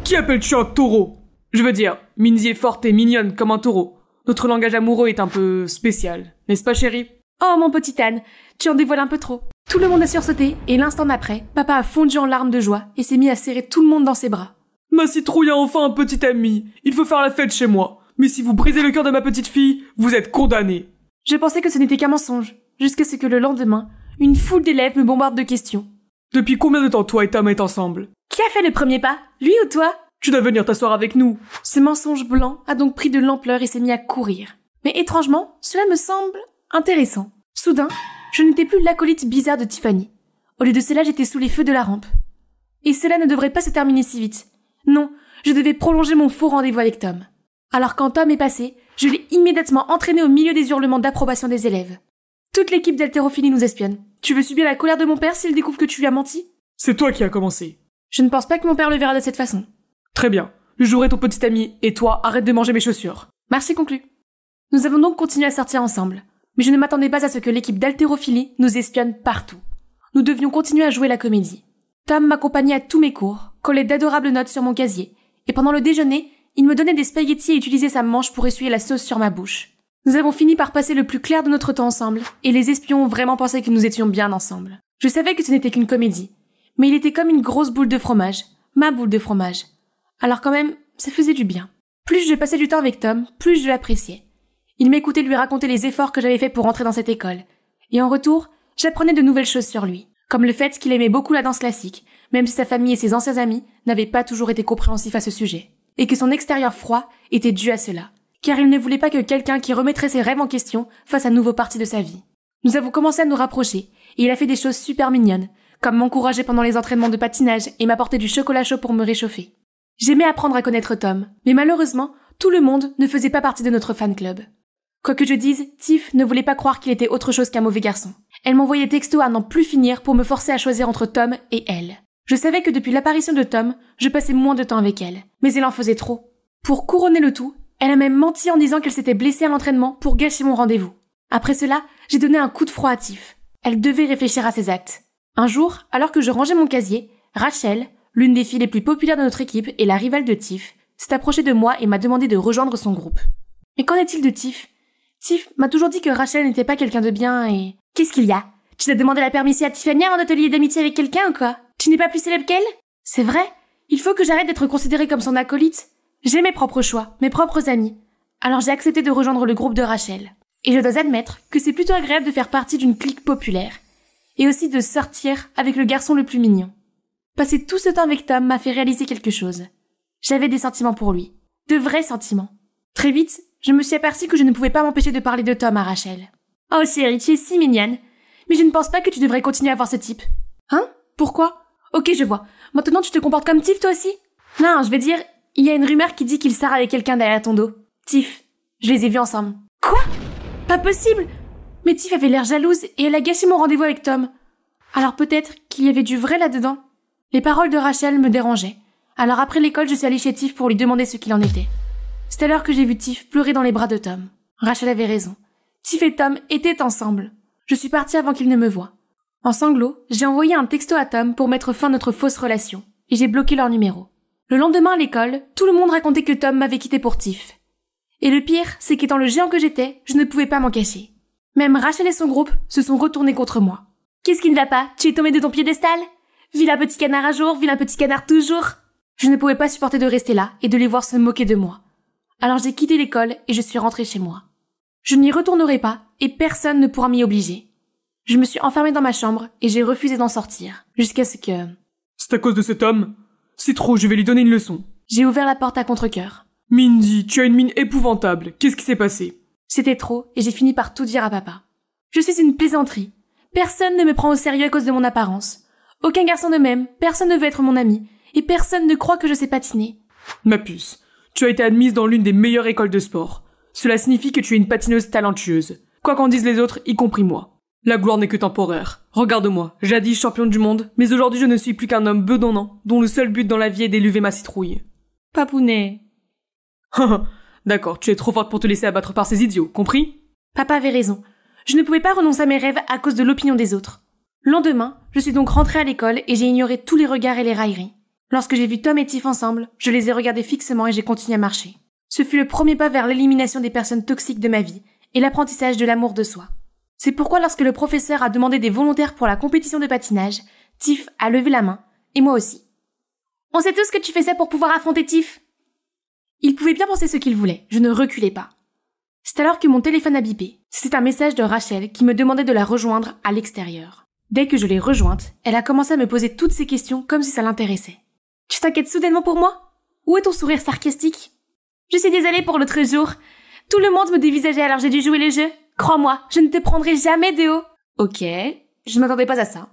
Qui appelles-tu un taureau? Je veux dire, Mindy est forte et mignonne comme un taureau. Notre langage amoureux est un peu spécial, n'est-ce pas, chérie? Oh, mon petit âne, tu en dévoiles un peu trop. Tout le monde a sursauté et l'instant d'après, papa a fondu en larmes de joie et s'est mis à serrer tout le monde dans ses bras. Ma citrouille a enfin un petit ami. Il faut faire la fête chez moi. Mais si vous brisez le cœur de ma petite fille, vous êtes condamné. Je pensais que ce n'était qu'un mensonge, jusqu'à ce que le lendemain, une foule d'élèves me bombarde de questions. Depuis combien de temps toi et Tom êtes ensemble? Qui a fait le premier pas? Lui ou toi? Tu dois venir t'asseoir avec nous. Ce mensonge blanc a donc pris de l'ampleur et s'est mis à courir. Mais étrangement, cela me semble intéressant. Soudain, je n'étais plus l'acolyte bizarre de Tiffany. Au lieu de cela, j'étais sous les feux de la rampe. Et cela ne devrait pas se terminer si vite. Non, je devais prolonger mon faux rendez-vous avec Tom. Alors quand Tom est passé, je l'ai immédiatement entraîné au milieu des hurlements d'approbation des élèves. Toute l'équipe d'haltérophilie nous espionne. Tu veux subir la colère de mon père s'il découvre que tu lui as menti? C'est toi qui as commencé. Je ne pense pas que mon père le verra de cette façon. Très bien. Je jouerai ton petit ami, et toi, arrête de manger mes chaussures. Marché conclu. Nous avons donc continué à sortir ensemble. Mais je ne m'attendais pas à ce que l'équipe d'haltérophilie nous espionne partout. Nous devions continuer à jouer la comédie. Tom m'accompagnait à tous mes cours, collait d'adorables notes sur mon casier, et pendant le déjeuner, il me donnait des spaghettis et utilisait sa manche pour essuyer la sauce sur ma bouche. Nous avons fini par passer le plus clair de notre temps ensemble, et les espions ont vraiment pensé que nous étions bien ensemble. Je savais que ce n'était qu'une comédie, mais il était comme une grosse boule de fromage, ma boule de fromage. Alors quand même, ça faisait du bien. Plus je passais du temps avec Tom, plus je l'appréciais. Il m'écoutait lui raconter les efforts que j'avais faits pour entrer dans cette école. Et en retour, j'apprenais de nouvelles choses sur lui. Comme le fait qu'il aimait beaucoup la danse classique, même si sa famille et ses anciens amis n'avaient pas toujours été compréhensifs à ce sujet. Et que son extérieur froid était dû à cela. Car il ne voulait pas que quelqu'un qui remettrait ses rêves en question fasse à nouveau partie de sa vie. Nous avons commencé à nous rapprocher, et il a fait des choses super mignonnes, comme m'encourager pendant les entraînements de patinage et m'apporter du chocolat chaud pour me réchauffer. J'aimais apprendre à connaître Tom, mais malheureusement, tout le monde ne faisait pas partie de notre fan club. Quoi que je dise, Tiff ne voulait pas croire qu'il était autre chose qu'un mauvais garçon. Elle m'envoyait texto à n'en plus finir pour me forcer à choisir entre Tom et elle. Je savais que depuis l'apparition de Tom, je passais moins de temps avec elle, mais elle en faisait trop. Pour couronner le tout, elle a même menti en disant qu'elle s'était blessée à l'entraînement pour gâcher mon rendez-vous. Après cela, j'ai donné un coup de froid à Tiff. Elle devait réfléchir à ses actes. Un jour, alors que je rangeais mon casier, Rachel, l'une des filles les plus populaires de notre équipe et la rivale de Tiff, s'est approchée de moi et m'a demandé de rejoindre son groupe. Mais qu'en est-il de Tiff? Tiff m'a toujours dit que Rachel n'était pas quelqu'un de bien et... Qu'est-ce qu'il y a? Tu t'as demandé la permission à Tiffany avant de te lier d'amitié avec quelqu'un ou quoi? Tu n'es pas plus célèbre qu'elle? C'est vrai? Il faut que j'arrête d'être considérée comme son acolyte. J'ai mes propres choix, mes propres amis. Alors j'ai accepté de rejoindre le groupe de Rachel. Et je dois admettre que c'est plutôt agréable de faire partie d'une clique populaire. Et aussi de sortir avec le garçon le plus mignon. Passer tout ce temps avec Tom m'a fait réaliser quelque chose. J'avais des sentiments pour lui. De vrais sentiments. Très vite, je me suis aperçue que je ne pouvais pas m'empêcher de parler de Tom à Rachel. Oh chérie, tu es si mignonne. Mais je ne pense pas que tu devrais continuer à voir ce type. Hein? Pourquoi? Ok, je vois. Maintenant tu te comportes comme Tiff toi aussi? Non, je veux dire, il y a une rumeur qui dit qu'il sort avec quelqu'un derrière ton dos. Tiff, je les ai vus ensemble. Quoi? Pas possible! Mais Tiff avait l'air jalouse et elle a gâché mon rendez-vous avec Tom. Alors peut-être qu'il y avait du vrai là-dedans. Les paroles de Rachel me dérangeaient. Alors après l'école, je suis allée chez Tiff pour lui demander ce qu'il en était. C'est alors que j'ai vu Tiff pleurer dans les bras de Tom. Rachel avait raison. Tiff et Tom étaient ensemble. Je suis partie avant qu'il ne me voie. En sanglots, j'ai envoyé un texto à Tom pour mettre fin à notre fausse relation. Et j'ai bloqué leur numéro. Le lendemain à l'école, tout le monde racontait que Tom m'avait quitté pour Tiff. Et le pire, c'est qu'étant le géant que j'étais, je ne pouvais pas m'en cacher. Même Rachel et son groupe se sont retournés contre moi. Qu'est-ce qui ne va pas? Tu es tombé de ton piédestal? Vilain petit canard un jour, vilain petit canard toujours. Je ne pouvais pas supporter de rester là et de les voir se moquer de moi. Alors j'ai quitté l'école et je suis rentrée chez moi. Je n'y retournerai pas et personne ne pourra m'y obliger. Je me suis enfermée dans ma chambre et j'ai refusé d'en sortir, jusqu'à ce que... C'est à cause de cet homme? C'est trop, je vais lui donner une leçon. J'ai ouvert la porte à contre-cœur. Mindy, tu as une mine épouvantable. Qu'est-ce qui s'est passé? C'était trop et j'ai fini par tout dire à papa. Je suis une plaisanterie. Personne ne me prend au sérieux à cause de mon apparence. Aucun garçon ne m'aime, personne ne veut être mon ami, et personne ne croit que je sais patiner. Ma puce, tu as été admise dans l'une des meilleures écoles de sport. Cela signifie que tu es une patineuse talentueuse. Quoi qu'en disent les autres, y compris moi. La gloire n'est que temporaire. Regarde-moi, jadis championne du monde, mais aujourd'hui je ne suis plus qu'un homme bedonnant, dont le seul but dans la vie est d'élever ma citrouille. Papounet. D'accord, tu es trop forte pour te laisser abattre par ces idiots, compris? Papa avait raison. Je ne pouvais pas renoncer à mes rêves à cause de l'opinion des autres. Le lendemain, je suis donc rentrée à l'école et j'ai ignoré tous les regards et les railleries. Lorsque j'ai vu Tom et Tiff ensemble, je les ai regardés fixement et j'ai continué à marcher. Ce fut le premier pas vers l'élimination des personnes toxiques de ma vie et l'apprentissage de l'amour de soi. C'est pourquoi lorsque le professeur a demandé des volontaires pour la compétition de patinage, Tiff a levé la main, et moi aussi. On sait tous que tu fais ça pour pouvoir affronter Tiff. Il pouvait bien penser ce qu'il voulait, je ne reculais pas. C'est alors que mon téléphone a bipé. C'était un message de Rachel qui me demandait de la rejoindre à l'extérieur. Dès que je l'ai rejointe, elle a commencé à me poser toutes ces questions comme si ça l'intéressait. Tu t'inquiètes soudainement pour moi? Où est ton sourire sarcastique? Je suis désolée pour l'autre jour. Tout le monde me dévisageait alors j'ai dû jouer le jeu. Crois-moi, je ne te prendrai jamais de haut. Ok, je ne m'attendais pas à ça.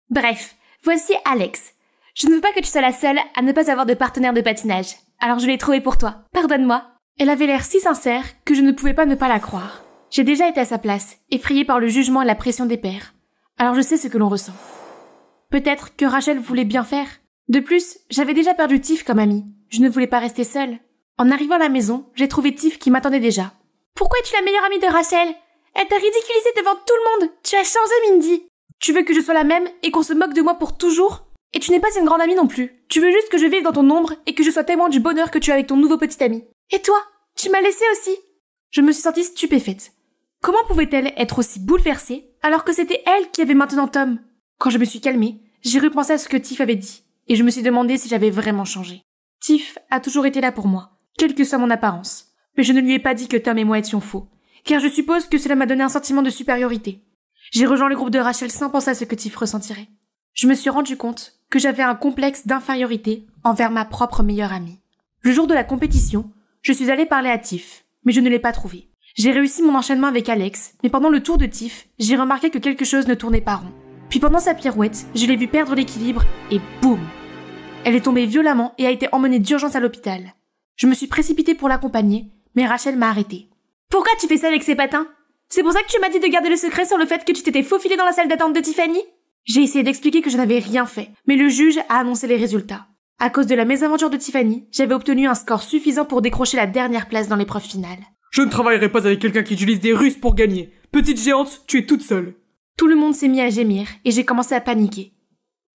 Bref, voici Alex. Je ne veux pas que tu sois la seule à ne pas avoir de partenaire de patinage. Alors je l'ai trouvé pour toi. Pardonne-moi. Elle avait l'air si sincère que je ne pouvais pas ne pas la croire. J'ai déjà été à sa place, effrayée par le jugement et la pression des pairs. Alors je sais ce que l'on ressent. Peut-être que Rachel voulait bien faire. De plus, j'avais déjà perdu Tiff comme amie. Je ne voulais pas rester seule. En arrivant à la maison, j'ai trouvé Tiff qui m'attendait déjà. Pourquoi es-tu la meilleure amie de Rachel? Elle t'a ridiculisée devant tout le monde. Tu as changé, Mindy. Tu veux que je sois la même et qu'on se moque de moi pour toujours? Et tu n'es pas une grande amie non plus. Tu veux juste que je vive dans ton ombre et que je sois témoin du bonheur que tu as avec ton nouveau petit ami. Et toi? Tu m'as laissée aussi. Je me suis sentie stupéfaite. Comment pouvait-elle être aussi bouleversée alors que c'était elle qui avait maintenant Tom? Quand je me suis calmée, j'ai repensé à ce que Tiff avait dit et je me suis demandé si j'avais vraiment changé. Tiff a toujours été là pour moi, quelle que soit mon apparence. Mais je ne lui ai pas dit que Tom et moi étions faux, car je suppose que cela m'a donné un sentiment de supériorité. J'ai rejoint le groupe de Rachel sans penser à ce que Tiff ressentirait. Je me suis rendu compte que j'avais un complexe d'infériorité envers ma propre meilleure amie. Le jour de la compétition, je suis allée parler à Tiff, mais je ne l'ai pas trouvée. J'ai réussi mon enchaînement avec Alex, mais pendant le tour de Tiff, j'ai remarqué que quelque chose ne tournait pas rond. Puis pendant sa pirouette, je l'ai vue perdre l'équilibre et boum! Elle est tombée violemment et a été emmenée d'urgence à l'hôpital. Je me suis précipitée pour l'accompagner, mais Rachel m'a arrêtée. Pourquoi tu fais ça avec ces patins? C'est pour ça que tu m'as dit de garder le secret sur le fait que tu t'étais faufilée dans la salle d'attente de Tiffany? J'ai essayé d'expliquer que je n'avais rien fait, mais le juge a annoncé les résultats. À cause de la mésaventure de Tiffany, j'avais obtenu un score suffisant pour décrocher la dernière place dans l'épreuve finale. Je ne travaillerai pas avec quelqu'un qui utilise des ruses pour gagner. Petite géante, tu es toute seule. Tout le monde s'est mis à gémir et j'ai commencé à paniquer.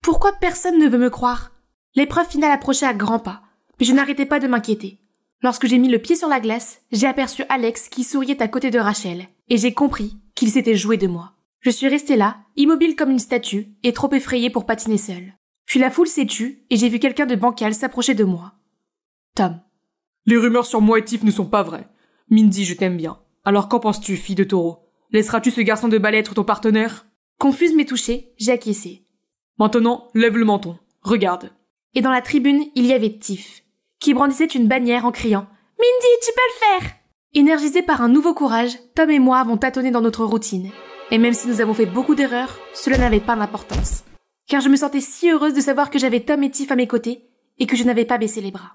Pourquoi personne ne veut me croire? L'épreuve finale approchait à grands pas, mais je n'arrêtais pas de m'inquiéter. Lorsque j'ai mis le pied sur la glace, j'ai aperçu Alex qui souriait à côté de Rachel, et j'ai compris qu'il s'était joué de moi. Je suis restée là, immobile comme une statue, et trop effrayée pour patiner seule. Puis la foule s'est tue, et j'ai vu quelqu'un de bancal s'approcher de moi. Tom. Les rumeurs sur moi et Tiff ne sont pas vraies. Mindy, je t'aime bien. Alors qu'en penses-tu, fille de taureau? Laisseras-tu ce garçon de balai être ton partenaire? Confuse mais touchée, j'ai acquiescé. Maintenant, lève le menton. Regarde. Et dans la tribune, il y avait Tiff, qui brandissait une bannière en criant « Mindy, tu peux le faire !» Énergisés par un nouveau courage, Tom et moi avons tâtonné dans notre routine. Et même si nous avons fait beaucoup d'erreurs, cela n'avait pas d'importance. Car je me sentais si heureuse de savoir que j'avais Tom et Tiff à mes côtés et que je n'avais pas baissé les bras.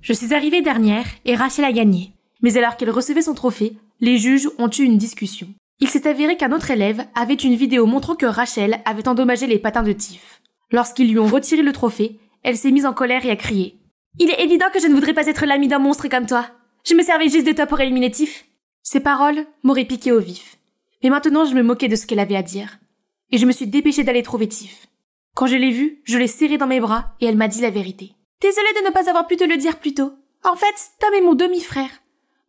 Je suis arrivée dernière et Rachel a gagné. Mais alors qu'elle recevait son trophée, les juges ont eu une discussion. Il s'est avéré qu'un autre élève avait une vidéo montrant que Rachel avait endommagé les patins de Tiff. Lorsqu'ils lui ont retiré le trophée, elle s'est mise en colère et a crié « Il est évident que je ne voudrais pas être l'amie d'un monstre comme toi. Je me servais juste de toi pour éliminer Tiff. » Ces paroles m'auraient piqué au vif. Mais maintenant, je me moquais de ce qu'elle avait à dire. Et je me suis dépêchée d'aller trouver Tiff. Quand je l'ai vue, je l'ai serrée dans mes bras et elle m'a dit la vérité. « Désolée de ne pas avoir pu te le dire plus tôt. En fait, Tom est mon demi-frère.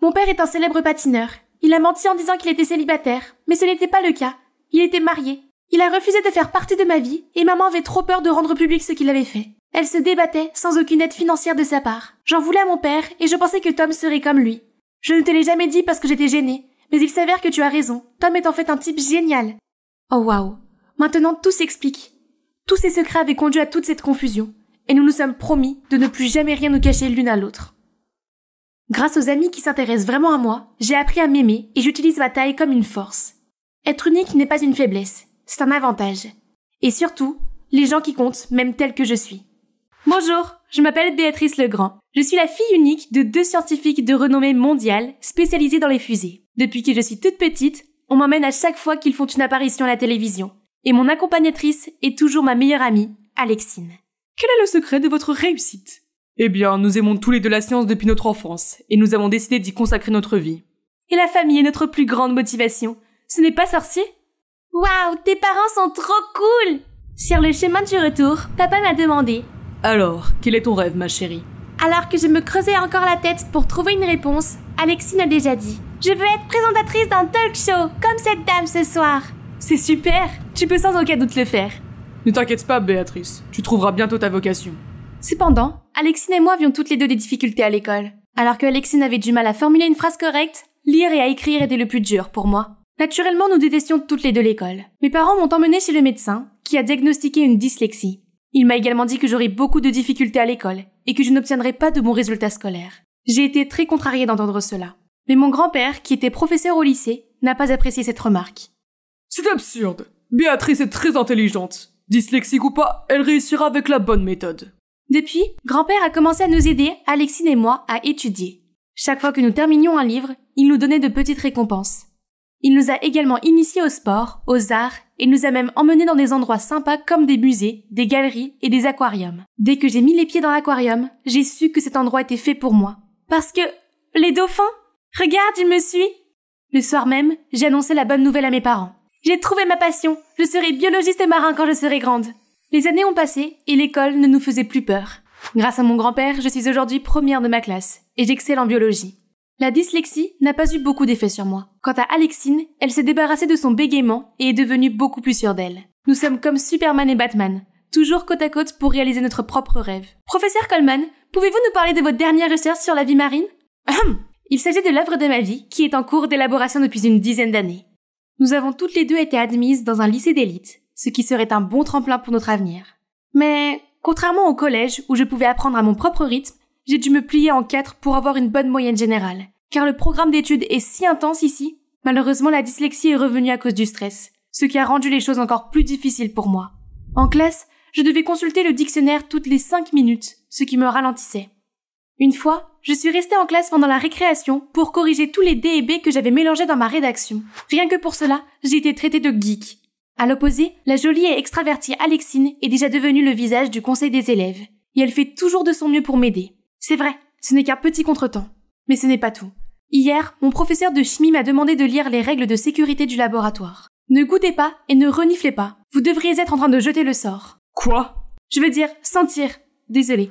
Mon père est un célèbre patineur. Il a menti en disant qu'il était célibataire, mais ce n'était pas le cas. Il était marié. Il a refusé de faire partie de ma vie et maman avait trop peur de rendre public ce qu'il avait fait. Elle se débattait sans aucune aide financière de sa part. J'en voulais à mon père et je pensais que Tom serait comme lui. Je ne te l'ai jamais dit parce que j'étais gênée, mais il s'avère que tu as raison. Tom est en fait un type génial. Oh waouh. Maintenant tout s'explique. Tous ces secrets avaient conduit à toute cette confusion et nous nous sommes promis de ne plus jamais rien nous cacher l'une à l'autre. Grâce aux amis qui s'intéressent vraiment à moi, j'ai appris à m'aimer et j'utilise ma taille comme une force. Être unique n'est pas une faiblesse, c'est un avantage. Et surtout, les gens qui comptent m'aiment tel que je suis. Bonjour, je m'appelle Béatrice Legrand. Je suis la fille unique de 2 scientifiques de renommée mondiale spécialisés dans les fusées. Depuis que je suis toute petite, on m'emmène à chaque fois qu'ils font une apparition à la télévision. Et mon accompagnatrice est toujours ma meilleure amie, Alexine. Quel est le secret de votre réussite? Eh bien, nous aimons tous les deux la science depuis notre enfance, et nous avons décidé d'y consacrer notre vie. Et la famille est notre plus grande motivation. Ce n'est pas sorcier? Waouh, tes parents sont trop cool! Sur le chemin du retour, papa m'a demandé: Alors, quel est ton rêve, ma chérie? Alors que je me creusais encore la tête pour trouver une réponse, Alexine a déjà dit: Je veux être présentatrice d'un talk show, comme cette dame ce soir. C'est super, tu peux sans aucun doute le faire. Ne t'inquiète pas, Béatrice, tu trouveras bientôt ta vocation. Cependant, Alexine et moi avions toutes les deux des difficultés à l'école. Alors que Alexine avait du mal à formuler une phrase correcte, lire et à écrire était le plus dur pour moi. Naturellement, nous détestions toutes les deux l'école. Mes parents m'ont emmenée chez le médecin, qui a diagnostiqué une dyslexie. Il m'a également dit que j'aurais beaucoup de difficultés à l'école, et que je n'obtiendrais pas de bons résultats scolaires. J'ai été très contrariée d'entendre cela. Mais mon grand-père, qui était professeur au lycée, n'a pas apprécié cette remarque. C'est absurde. Béatrice est très intelligente. Dyslexique ou pas, elle réussira avec la bonne méthode. Depuis, grand-père a commencé à nous aider, Alexine et moi, à étudier. Chaque fois que nous terminions un livre, il nous donnait de petites récompenses. Il nous a également initiés au sport, aux arts, et nous a même emmenés dans des endroits sympas comme des musées, des galeries et des aquariums. Dès que j'ai mis les pieds dans l'aquarium, j'ai su que cet endroit était fait pour moi. Parce que... les dauphins? Regarde, il me suit! Le soir même, j'ai annoncé la bonne nouvelle à mes parents. J'ai trouvé ma passion. Je serai biologiste marin quand je serai grande. Les années ont passé et l'école ne nous faisait plus peur. Grâce à mon grand-père, je suis aujourd'hui première de ma classe et j'excelle en biologie. La dyslexie n'a pas eu beaucoup d'effet sur moi. Quant à Alexine, elle s'est débarrassée de son bégaiement et est devenue beaucoup plus sûre d'elle. Nous sommes comme Superman et Batman, toujours côte à côte pour réaliser notre propre rêve. Professeur Coleman, pouvez-vous nous parler de votre dernière recherche sur la vie marine? Il s'agit de l'œuvre de ma vie qui est en cours d'élaboration depuis une dizaine d'années. Nous avons toutes les deux été admises dans un lycée d'élite, ce qui serait un bon tremplin pour notre avenir. Mais, contrairement au collège où je pouvais apprendre à mon propre rythme, j'ai dû me plier en 4 pour avoir une bonne moyenne générale. Car le programme d'études est si intense ici, malheureusement la dyslexie est revenue à cause du stress, ce qui a rendu les choses encore plus difficiles pour moi. En classe, je devais consulter le dictionnaire toutes les 5 minutes, ce qui me ralentissait. Une fois, je suis restée en classe pendant la récréation pour corriger tous les D et B que j'avais mélangés dans ma rédaction. Rien que pour cela, j'ai été traitée de geek. À l'opposé, la jolie et extravertie Alexine est déjà devenue le visage du conseil des élèves, et elle fait toujours de son mieux pour m'aider. C'est vrai, ce n'est qu'un petit contretemps. Mais ce n'est pas tout. Hier, mon professeur de chimie m'a demandé de lire les règles de sécurité du laboratoire. Ne goûtez pas et ne reniflez pas. Vous devriez être en train de jeter le sort. Quoi? Je veux dire, sentir. Désolée.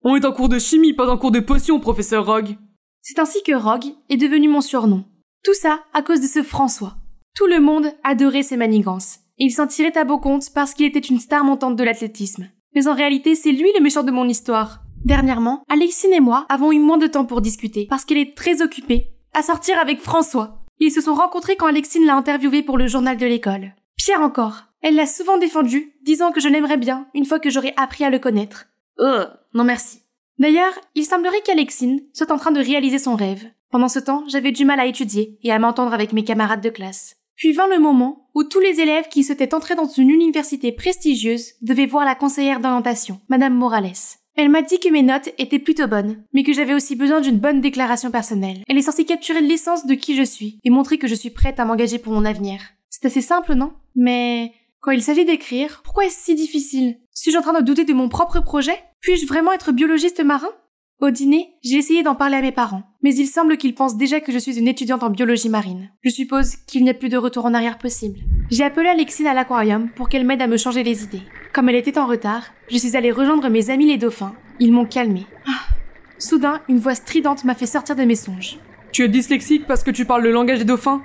On est en cours de chimie, pas en cours de potion, professeur Rogue. C'est ainsi que Rogue est devenu mon surnom. Tout ça à cause de ce François. Tout le monde adorait ses manigances. Et il s'en tirait à beau compte parce qu'il était une star montante de l'athlétisme. Mais en réalité, c'est lui le méchant de mon histoire. Dernièrement, Alexine et moi avons eu moins de temps pour discuter parce qu'elle est très occupée à sortir avec François. Ils se sont rencontrés quand Alexine l'a interviewé pour le journal de l'école. Pire encore, elle l'a souvent défendu, disant que je l'aimerais bien une fois que j'aurai appris à le connaître. Non merci. D'ailleurs, il semblerait qu'Alexine soit en train de réaliser son rêve. Pendant ce temps, j'avais du mal à étudier et à m'entendre avec mes camarades de classe. Puis vint le moment où tous les élèves qui souhaitaient entrer dans une université prestigieuse devaient voir la conseillère d'orientation, Madame Morales. Elle m'a dit que mes notes étaient plutôt bonnes, mais que j'avais aussi besoin d'une bonne déclaration personnelle. Elle est censée capturer l'essence de qui je suis et montrer que je suis prête à m'engager pour mon avenir. C'est assez simple, non? Mais quand il s'agit d'écrire, pourquoi est-ce si difficile? Suis-je en train de douter de mon propre projet? Puis-je vraiment être biologiste marin? Au dîner, j'ai essayé d'en parler à mes parents, mais il semble qu'ils pensent déjà que je suis une étudiante en biologie marine. Je suppose qu'il n'y a plus de retour en arrière possible. J'ai appelé Alexine à l'aquarium pour qu'elle m'aide à me changer les idées. Comme elle était en retard, je suis allée rejoindre mes amis les dauphins. Ils m'ont calmée. Soudain, une voix stridente m'a fait sortir de mes songes. Tu es dyslexique parce que tu parles le langage des dauphins?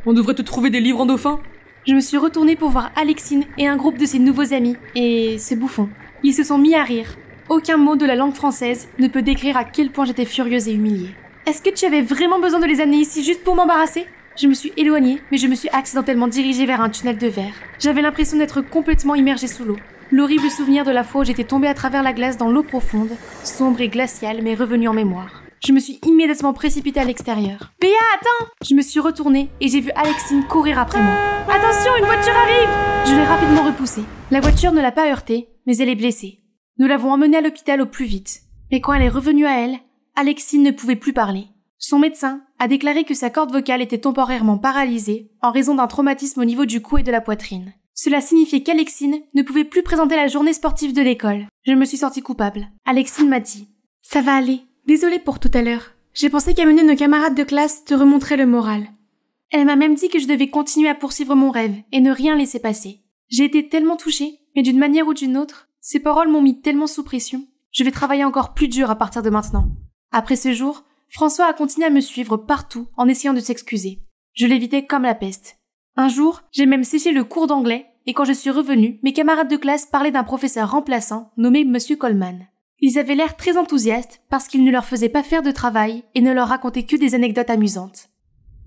On devrait te trouver des livres en dauphin? Je me suis retournée pour voir Alexine et un groupe de ses nouveaux amis, et c'est bouffon. Ils se sont mis à rire. Aucun mot de la langue française ne peut décrire à quel point j'étais furieuse et humiliée. Est-ce que tu avais vraiment besoin de les amener ici juste pour m'embarrasser? Je me suis éloignée, mais je me suis accidentellement dirigée vers un tunnel de verre. J'avais l'impression d'être complètement immergée sous l'eau. L'horrible souvenir de la fois où j'étais tombée à travers la glace dans l'eau profonde, sombre et glaciale, m'est revenu en mémoire. Je me suis immédiatement précipitée à l'extérieur. « Béa, attends !» Je me suis retournée et j'ai vu Alexine courir après moi. « Attention, une voiture arrive !» Je l'ai rapidement repoussée. La voiture ne l'a pas heurtée, mais elle est blessée. Nous l'avons emmenée à l'hôpital au plus vite. Mais quand elle est revenue à elle, Alexine ne pouvait plus parler. Son médecin a déclaré que sa corde vocale était temporairement paralysée en raison d'un traumatisme au niveau du cou et de la poitrine. Cela signifiait qu'Alexine ne pouvait plus présenter la journée sportive de l'école. Je me suis sentie coupable. Alexine m'a dit « Ça va aller. Désolée pour tout à l'heure. J'ai pensé qu'amener nos camarades de classe te remonterait le moral. » Elle m'a même dit que je devais continuer à poursuivre mon rêve et ne rien laisser passer. J'ai été tellement touchée, mais d'une manière ou d'une autre, ces paroles m'ont mis tellement sous pression. Je vais travailler encore plus dur à partir de maintenant. Après ce jour, François a continué à me suivre partout en essayant de s'excuser. Je l'évitais comme la peste. Un jour, j'ai même séché le cours d'anglais et quand je suis revenue, mes camarades de classe parlaient d'un professeur remplaçant nommé Monsieur Coleman. Ils avaient l'air très enthousiastes parce qu'il ne leur faisait pas faire de travail et ne leur racontait que des anecdotes amusantes.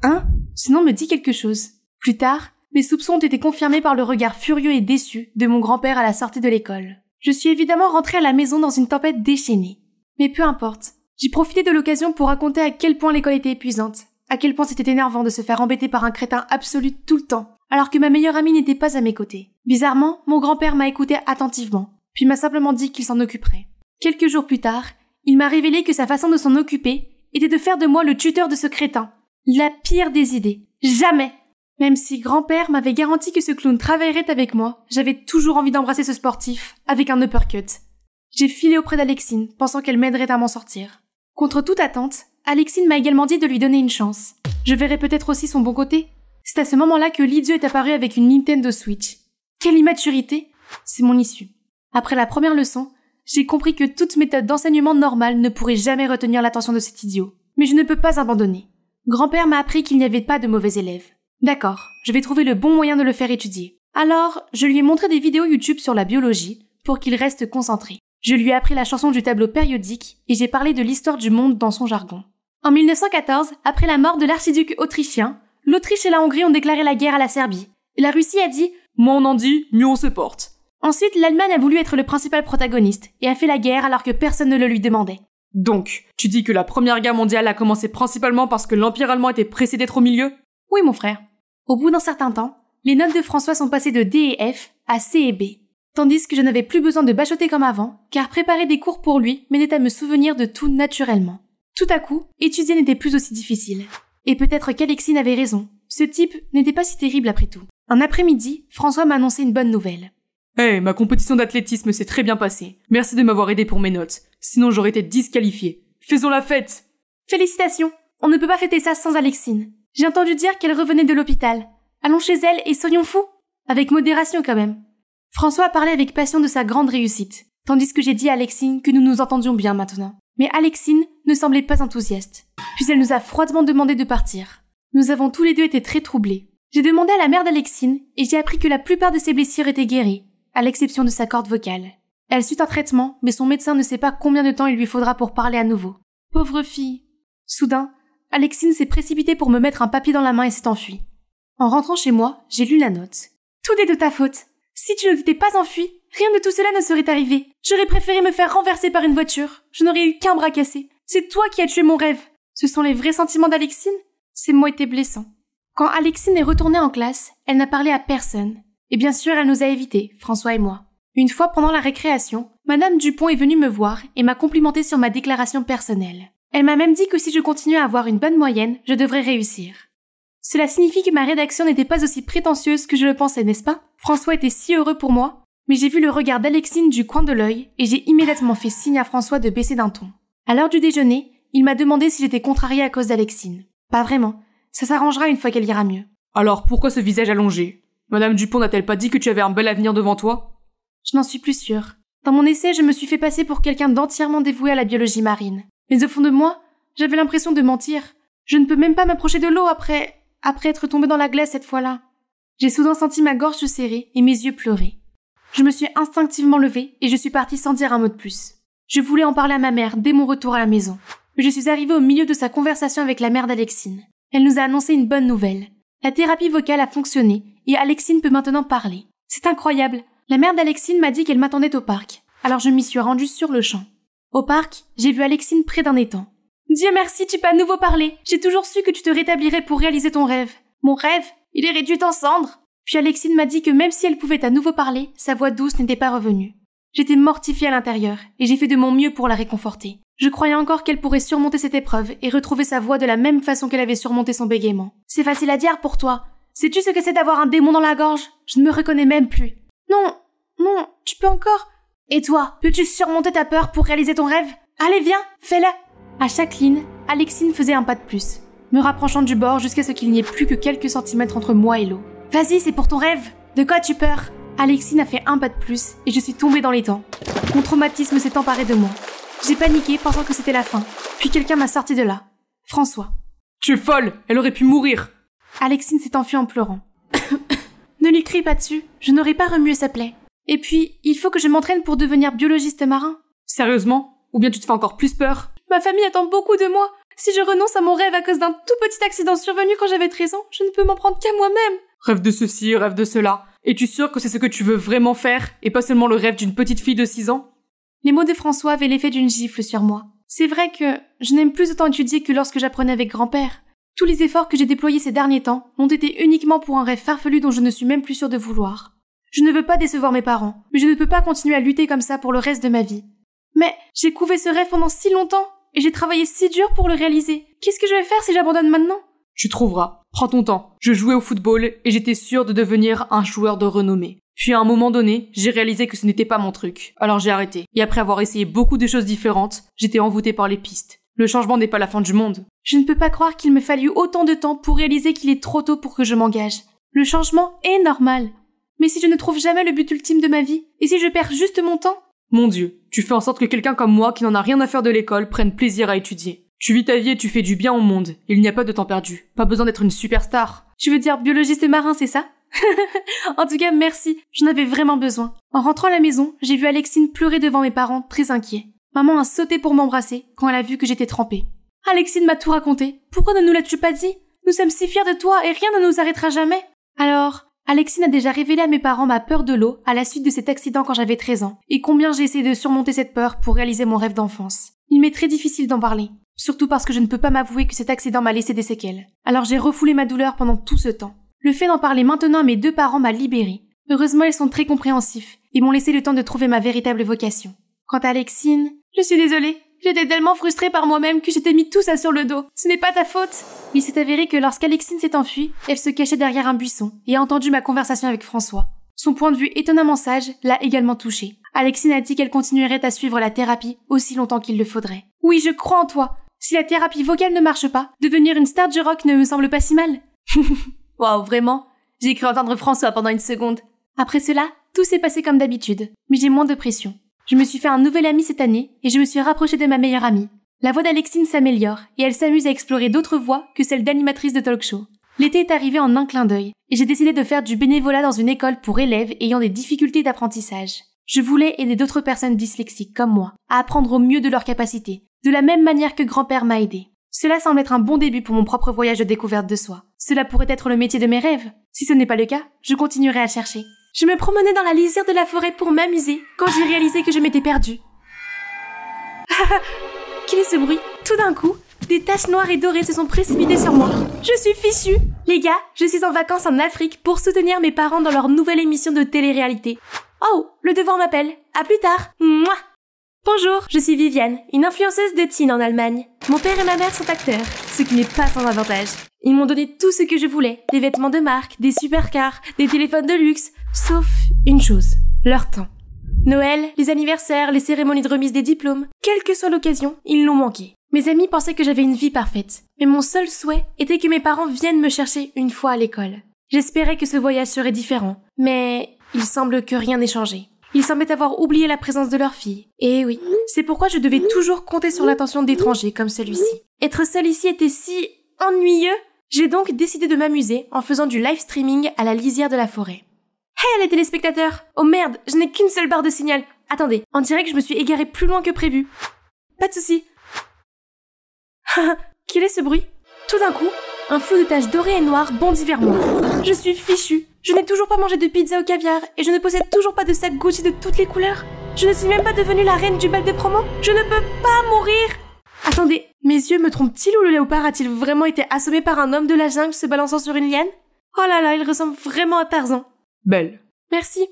Hein ? Ce nom me dit quelque chose. Plus tard, mes soupçons ont été confirmés par le regard furieux et déçu de mon grand-père à la sortie de l'école. Je suis évidemment rentrée à la maison dans une tempête déchaînée. Mais peu importe. J'ai profité de l'occasion pour raconter à quel point l'école était épuisante, à quel point c'était énervant de se faire embêter par un crétin absolu tout le temps, alors que ma meilleure amie n'était pas à mes côtés. Bizarrement, mon grand-père m'a écouté attentivement, puis m'a simplement dit qu'il s'en occuperait. Quelques jours plus tard, il m'a révélé que sa façon de s'en occuper était de faire de moi le tuteur de ce crétin. La pire des idées. Jamais! Même si grand-père m'avait garanti que ce clown travaillerait avec moi, j'avais toujours envie d'embrasser ce sportif, avec un uppercut. J'ai filé auprès d'Alexine, pensant qu'elle m'aiderait à m'en sortir. Contre toute attente, Alexine m'a également dit de lui donner une chance. Je verrais peut-être aussi son bon côté. C'est à ce moment-là que l'idiot est apparu avec une Nintendo Switch. Quelle immaturité! C'est mon issue. Après la première leçon, j'ai compris que toute méthode d'enseignement normale ne pourrait jamais retenir l'attention de cet idiot. Mais je ne peux pas abandonner. Grand-père m'a appris qu'il n'y avait pas de mauvais élèves. D'accord, je vais trouver le bon moyen de le faire étudier. Alors, je lui ai montré des vidéos YouTube sur la biologie pour qu'il reste concentré. Je lui ai appris la chanson du tableau périodique et j'ai parlé de l'histoire du monde dans son jargon. En 1914, après la mort de l'archiduc autrichien, l'Autriche et la Hongrie ont déclaré la guerre à la Serbie. Et la Russie a dit « Moins on en dit, mieux on se porte ». Ensuite, l'Allemagne a voulu être le principal protagoniste et a fait la guerre alors que personne ne le lui demandait. Donc, tu dis que la Première Guerre mondiale a commencé principalement parce que l'Empire allemand était pressé d'être au milieu ? Oui, mon frère. Au bout d'un certain temps, les notes de François sont passées de D et F à C et B. Tandis que je n'avais plus besoin de bachoter comme avant, car préparer des cours pour lui m'aidait à me souvenir de tout naturellement. Tout à coup, étudier n'était plus aussi difficile. Et peut-être qu'Alexine avait raison. Ce type n'était pas si terrible après tout. Un après-midi, François m'a annoncé une bonne nouvelle. Hey, ma compétition d'athlétisme s'est très bien passée. Merci de m'avoir aidé pour mes notes. Sinon j'aurais été disqualifié. Faisons la fête! Félicitations! On ne peut pas fêter ça sans Alexine. J'ai entendu dire qu'elle revenait de l'hôpital. Allons chez elle et soyons fous! Avec modération quand même. François a parlé avec passion de sa grande réussite, tandis que j'ai dit à Alexine que nous nous entendions bien maintenant. Mais Alexine ne semblait pas enthousiaste. Puis elle nous a froidement demandé de partir. Nous avons tous les deux été très troublés. J'ai demandé à la mère d'Alexine et j'ai appris que la plupart de ses blessures étaient guéries, à l'exception de sa corde vocale. Elle suit un traitement, mais son médecin ne sait pas combien de temps il lui faudra pour parler à nouveau. Pauvre fille. Soudain, Alexine s'est précipitée pour me mettre un papier dans la main et s'est enfuie. En rentrant chez moi, j'ai lu la note. Tout est de ta faute. Si tu ne t'étais pas enfui, rien de tout cela ne serait arrivé. J'aurais préféré me faire renverser par une voiture. Je n'aurais eu qu'un bras cassé. C'est toi qui as tué mon rêve. Ce sont les vrais sentiments d'Alexine? Ces mots étaient blessants. Quand Alexine est retournée en classe, elle n'a parlé à personne. Et bien sûr, elle nous a évités, François et moi. Une fois pendant la récréation, Madame Dupont est venue me voir et m'a complimenté sur ma déclaration personnelle. Elle m'a même dit que si je continuais à avoir une bonne moyenne, je devrais réussir. Cela signifie que ma rédaction n'était pas aussi prétentieuse que je le pensais, n'est-ce pas? François était si heureux pour moi, mais j'ai vu le regard d'Alexine du coin de l'œil et j'ai immédiatement fait signe à François de baisser d'un ton. À l'heure du déjeuner, il m'a demandé si j'étais contrariée à cause d'Alexine. Pas vraiment. Ça s'arrangera une fois qu'elle ira mieux. Alors pourquoi ce visage allongé? Madame Dupont n'a-t-elle pas dit que tu avais un bel avenir devant toi? Je n'en suis plus sûre. Dans mon essai, je me suis fait passer pour quelqu'un d'entièrement dévoué à la biologie marine. Mais au fond de moi, j'avais l'impression de mentir. Je ne peux même pas m'approcher de l'eau après être tombée dans la glace cette fois-là. J'ai soudain senti ma gorge se serrer et mes yeux pleurer. Je me suis instinctivement levée et je suis partie sans dire un mot de plus. Je voulais en parler à ma mère dès mon retour à la maison. Mais je suis arrivée au milieu de sa conversation avec la mère d'Alexine. Elle nous a annoncé une bonne nouvelle. La thérapie vocale a fonctionné et Alexine peut maintenant parler. C'est incroyable. La mère d'Alexine m'a dit qu'elle m'attendait au parc. Alors je m'y suis rendue sur le champ. Au parc, j'ai vu Alexine près d'un étang. Dieu merci, tu peux à nouveau parler. J'ai toujours su que tu te rétablirais pour réaliser ton rêve. Mon rêve, il est réduit en cendres. Puis Alexine m'a dit que même si elle pouvait à nouveau parler, sa voix douce n'était pas revenue. J'étais mortifiée à l'intérieur, et j'ai fait de mon mieux pour la réconforter. Je croyais encore qu'elle pourrait surmonter cette épreuve et retrouver sa voix de la même façon qu'elle avait surmonté son bégaiement. C'est facile à dire pour toi. Sais-tu ce que c'est d'avoir un démon dans la gorge? Je ne me reconnais même plus. Non, tu peux encore. Et toi, peux-tu surmonter ta peur pour réaliser ton rêve? Allez, viens, fais-le. À chaque ligne, Alexine faisait un pas de plus, me rapprochant du bord jusqu'à ce qu'il n'y ait plus que quelques centimètres entre moi et l'eau. Vas-y, c'est pour ton rêve. De quoi as-tu peur? Alexine a fait un pas de plus et je suis tombée dans les temps. Mon traumatisme s'est emparé de moi. J'ai paniqué pensant que c'était la fin. Puis quelqu'un m'a sorti de là. François. Tu es folle, elle aurait pu mourir. Alexine s'est enfuie en pleurant. Ne lui crie pas dessus, je n'aurais pas remué sa plaie. Et puis, il faut que je m'entraîne pour devenir biologiste marin. Sérieusement? Ou bien tu te fais encore plus peur? Ma famille attend beaucoup de moi. Si je renonce à mon rêve à cause d'un tout petit accident survenu quand j'avais 13 ans, je ne peux m'en prendre qu'à moi-même. Rêve de ceci, rêve de cela. Es-tu sûr que c'est ce que tu veux vraiment faire, et pas seulement le rêve d'une petite fille de 6 ans? Les mots de François avaient l'effet d'une gifle sur moi. C'est vrai que je n'aime plus autant étudier que lorsque j'apprenais avec grand-père. Tous les efforts que j'ai déployés ces derniers temps ont été uniquement pour un rêve farfelu dont je ne suis même plus sûre de vouloir. Je ne veux pas décevoir mes parents, mais je ne peux pas continuer à lutter comme ça pour le reste de ma vie. Mais j'ai couvé ce rêve pendant si longtemps, et j'ai travaillé si dur pour le réaliser. Qu'est-ce que je vais faire si j'abandonne maintenant? Tu trouveras. Prends ton temps. Je jouais au football et j'étais sûre de devenir un joueur de renommée. Puis à un moment donné, j'ai réalisé que ce n'était pas mon truc. Alors j'ai arrêté. Et après avoir essayé beaucoup de choses différentes, j'étais envoûtée par les pistes. Le changement n'est pas la fin du monde. Je ne peux pas croire qu'il me fallut autant de temps pour réaliser qu'il est trop tôt pour que je m'engage. Le changement est normal. Mais si je ne trouve jamais le but ultime de ma vie, et si je perds juste mon temps? Mon Dieu, tu fais en sorte que quelqu'un comme moi, qui n'en a rien à faire de l'école, prenne plaisir à étudier. Tu vis ta vie et tu fais du bien au monde. Il n'y a pas de temps perdu. Pas besoin d'être une superstar. Tu veux dire biologiste marin, c'est ça? En tout cas, merci. J'en avais vraiment besoin. En rentrant à la maison, j'ai vu Alexine pleurer devant mes parents, très inquiets. Maman a sauté pour m'embrasser quand elle a vu que j'étais trempée. Alexine m'a tout raconté. Pourquoi ne nous l'as-tu pas dit? Nous sommes si fiers de toi et rien ne nous arrêtera jamais. Alors, Alexine a déjà révélé à mes parents ma peur de l'eau à la suite de cet accident quand j'avais 13 ans, et combien j'ai essayé de surmonter cette peur pour réaliser mon rêve d'enfance. Il m'est très difficile d'en parler, surtout parce que je ne peux pas m'avouer que cet accident m'a laissé des séquelles. Alors j'ai refoulé ma douleur pendant tout ce temps. Le fait d'en parler maintenant à mes 2 parents m'a libérée. Heureusement, ils sont très compréhensifs et m'ont laissé le temps de trouver ma véritable vocation. Quant à Alexine, je suis désolée. J'étais tellement frustrée par moi-même que j'étais mis tout ça sur le dos. Ce n'est pas ta faute. Il s'est avéré que lorsqu'Alexine s'est enfuie, elle se cachait derrière un buisson et a entendu ma conversation avec François. Son point de vue étonnamment sage l'a également touchée. Alexine a dit qu'elle continuerait à suivre la thérapie aussi longtemps qu'il le faudrait. Oui, je crois en toi. Si la thérapie vocale ne marche pas, devenir une star du rock ne me semble pas si mal. Waouh, vraiment? J'ai cru entendre François pendant une seconde. Après cela, tout s'est passé comme d'habitude, mais j'ai moins de pression. Je me suis fait un nouvel ami cette année et je me suis rapprochée de ma meilleure amie. La voix d'Alexine s'améliore et elle s'amuse à explorer d'autres voix que celle d'animatrice de talk show. L'été est arrivé en un clin d'œil et j'ai décidé de faire du bénévolat dans une école pour élèves ayant des difficultés d'apprentissage. Je voulais aider d'autres personnes dyslexiques comme moi à apprendre au mieux de leurs capacités, de la même manière que grand-père m'a aidé. Cela semble être un bon début pour mon propre voyage de découverte de soi. Cela pourrait être le métier de mes rêves. Si ce n'est pas le cas, je continuerai à chercher. Je me promenais dans la lisière de la forêt pour m'amuser quand j'ai réalisé que je m'étais perdue. Quel est ce bruit? Tout d'un coup, des taches noires et dorées se sont précipitées sur moi. Je suis fichue! Les gars, je suis en vacances en Afrique pour soutenir mes parents dans leur nouvelle émission de télé-réalité. Oh, le devoir m'appelle. À plus tard. Mouah! Bonjour, je suis Viviane, une influenceuse de teen en Allemagne. Mon père et ma mère sont acteurs, ce qui n'est pas sans avantage. Ils m'ont donné tout ce que je voulais, des vêtements de marque, des supercars, des téléphones de luxe, sauf une chose, leur temps. Noël, les anniversaires, les cérémonies de remise des diplômes, quelle que soit l'occasion, ils l'ont manqué. Mes amis pensaient que j'avais une vie parfaite, mais mon seul souhait était que mes parents viennent me chercher une fois à l'école. J'espérais que ce voyage serait différent, mais il semble que rien n'ait changé. Ils semblaient avoir oublié la présence de leur fille. Et oui, c'est pourquoi je devais toujours compter sur l'attention d'étrangers comme celui-ci. Être seule ici était si ennuyeux. J'ai donc décidé de m'amuser en faisant du live streaming à la lisière de la forêt. Hey les téléspectateurs! Oh merde, je n'ai qu'une seule barre de signal. Attendez, on dirait que je me suis égarée plus loin que prévu. Pas de souci. Quel est ce bruit? Tout d'un coup, un flot de taches dorées et noires bondit vers moi. Je suis fichue. Je n'ai toujours pas mangé de pizza au caviar et je ne possède toujours pas de sac Gucci de toutes les couleurs. Je ne suis même pas devenue la reine du bal de promo. Je ne peux pas mourir. Attendez, mes yeux me trompent-ils ou le léopard a-t-il vraiment été assommé par un homme de la jungle se balançant sur une liane? Oh là là, il ressemble vraiment à Tarzan. Belle. Merci.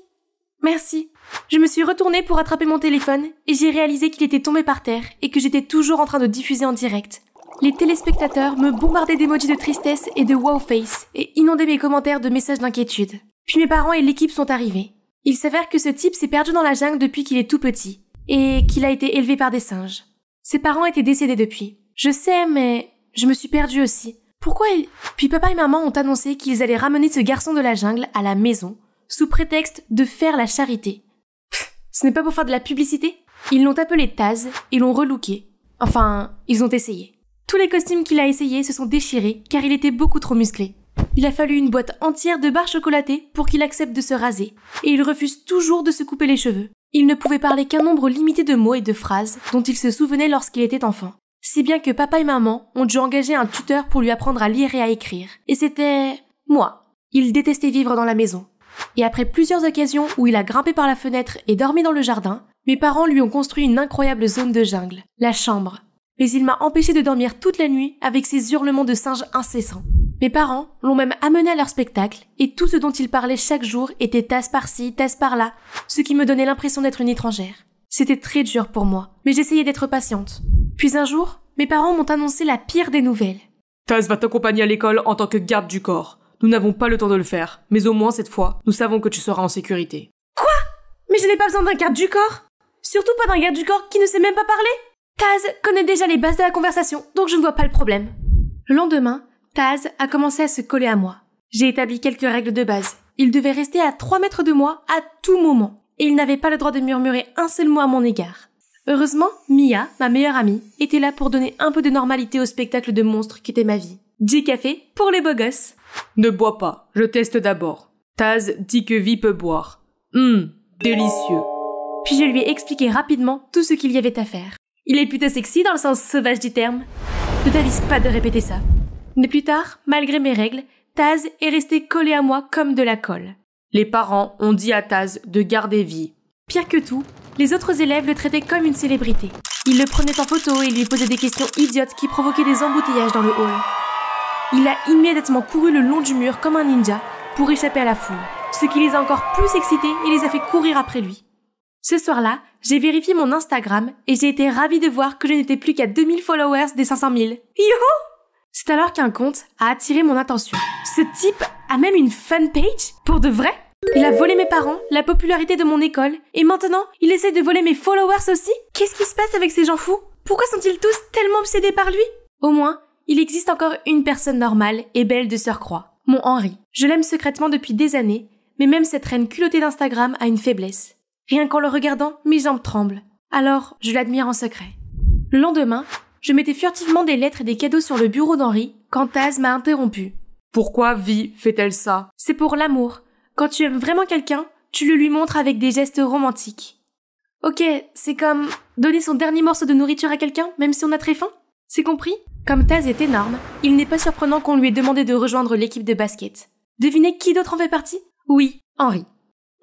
Merci. Je me suis retournée pour attraper mon téléphone et j'ai réalisé qu'il était tombé par terre et que j'étais toujours en train de diffuser en direct. Les téléspectateurs me bombardaient d'emojis de tristesse et de wow face et inondaient mes commentaires de messages d'inquiétude. Puis mes parents et l'équipe sont arrivés. Il s'avère que ce type s'est perdu dans la jungle depuis qu'il est tout petit et qu'il a été élevé par des singes. Ses parents étaient décédés depuis. Je sais, mais je me suis perdue aussi. Puis papa et maman ont annoncé qu'ils allaient ramener ce garçon de la jungle à la maison sous prétexte de faire la charité. Ce n'est pas pour faire de la publicité. Ils l'ont appelé Taz et l'ont relooké. Enfin, ils ont essayé. Tous les costumes qu'il a essayés se sont déchirés car il était beaucoup trop musclé. Il a fallu une boîte entière de barres chocolatées pour qu'il accepte de se raser, et il refuse toujours de se couper les cheveux. Il ne pouvait parler qu'un nombre limité de mots et de phrases dont il se souvenait lorsqu'il était enfant. Si bien que papa et maman ont dû engager un tuteur pour lui apprendre à lire et à écrire. Et c'était... moi. Il détestait vivre dans la maison. Et après plusieurs occasions où il a grimpé par la fenêtre et dormi dans le jardin, mes parents lui ont construit une incroyable zone de jungle, la chambre. Mais il m'a empêché de dormir toute la nuit avec ses hurlements de singe incessants. Mes parents l'ont même amené à leur spectacle et tout ce dont ils parlaient chaque jour était tasse par-ci, tasse par-là, ce qui me donnait l'impression d'être une étrangère. C'était très dur pour moi, mais j'essayais d'être patiente. Puis un jour, mes parents m'ont annoncé la pire des nouvelles. Taz va t'accompagner à l'école en tant que garde du corps. Nous n'avons pas le temps de le faire, mais au moins cette fois, nous savons que tu seras en sécurité. Quoi? Mais je n'ai pas besoin d'un garde du corps? Surtout pas d'un garde du corps qui ne sait même pas parler? Taz connaît déjà les bases de la conversation, donc je ne vois pas le problème. Le lendemain, Taz a commencé à se coller à moi. J'ai établi quelques règles de base. Il devait rester à 3 mètres de moi à tout moment, et il n'avait pas le droit de murmurer un seul mot à mon égard. Heureusement, Mia, ma meilleure amie, était là pour donner un peu de normalité au spectacle de monstres qu'était ma vie. 10 cafés pour les beaux gosses. Ne bois pas, je teste d'abord. Taz dit que Vi peut boire. Délicieux. Puis je lui ai expliqué rapidement tout ce qu'il y avait à faire. Il est plutôt sexy dans le sens sauvage du terme. Ne t'avise pas de répéter ça. Mais plus tard, malgré mes règles, Taz est resté collé à moi comme de la colle. Les parents ont dit à Taz de garder Vi. Pire que tout, les autres élèves le traitaient comme une célébrité. Ils le prenaient en photo et lui posaient des questions idiotes qui provoquaient des embouteillages dans le hall. Il a immédiatement couru le long du mur comme un ninja pour échapper à la foule, ce qui les a encore plus excités et les a fait courir après lui. Ce soir-là, j'ai vérifié mon Instagram et j'ai été ravie de voir que je n'étais plus qu'à 2000 followers des 500 000. Youhou! C'est alors qu'un compte a attiré mon attention. Ce type a même une fanpage? Pour de vrai? Il a volé mes parents, la popularité de mon école, et maintenant, il essaie de voler mes followers aussi? Qu'est-ce qui se passe avec ces gens fous? Pourquoi sont-ils tous tellement obsédés par lui? Au moins, il existe encore une personne normale et belle de surcroît. Mon Henri. Je l'aime secrètement depuis des années, mais même cette reine culottée d'Instagram a une faiblesse. Rien qu'en le regardant, mes jambes tremblent. Alors, je l'admire en secret. Le lendemain, je mettais furtivement des lettres et des cadeaux sur le bureau d'Henri quand Taz m'a interrompu. Pourquoi Vi fait-elle ça? C'est pour l'amour. Quand tu aimes vraiment quelqu'un, tu le lui montres avec des gestes romantiques. Ok, c'est comme donner son dernier morceau de nourriture à quelqu'un, même si on a très faim. C'est compris? Comme Taz est énorme, il n'est pas surprenant qu'on lui ait demandé de rejoindre l'équipe de basket. Devinez qui d'autre en fait partie? Oui, Henri.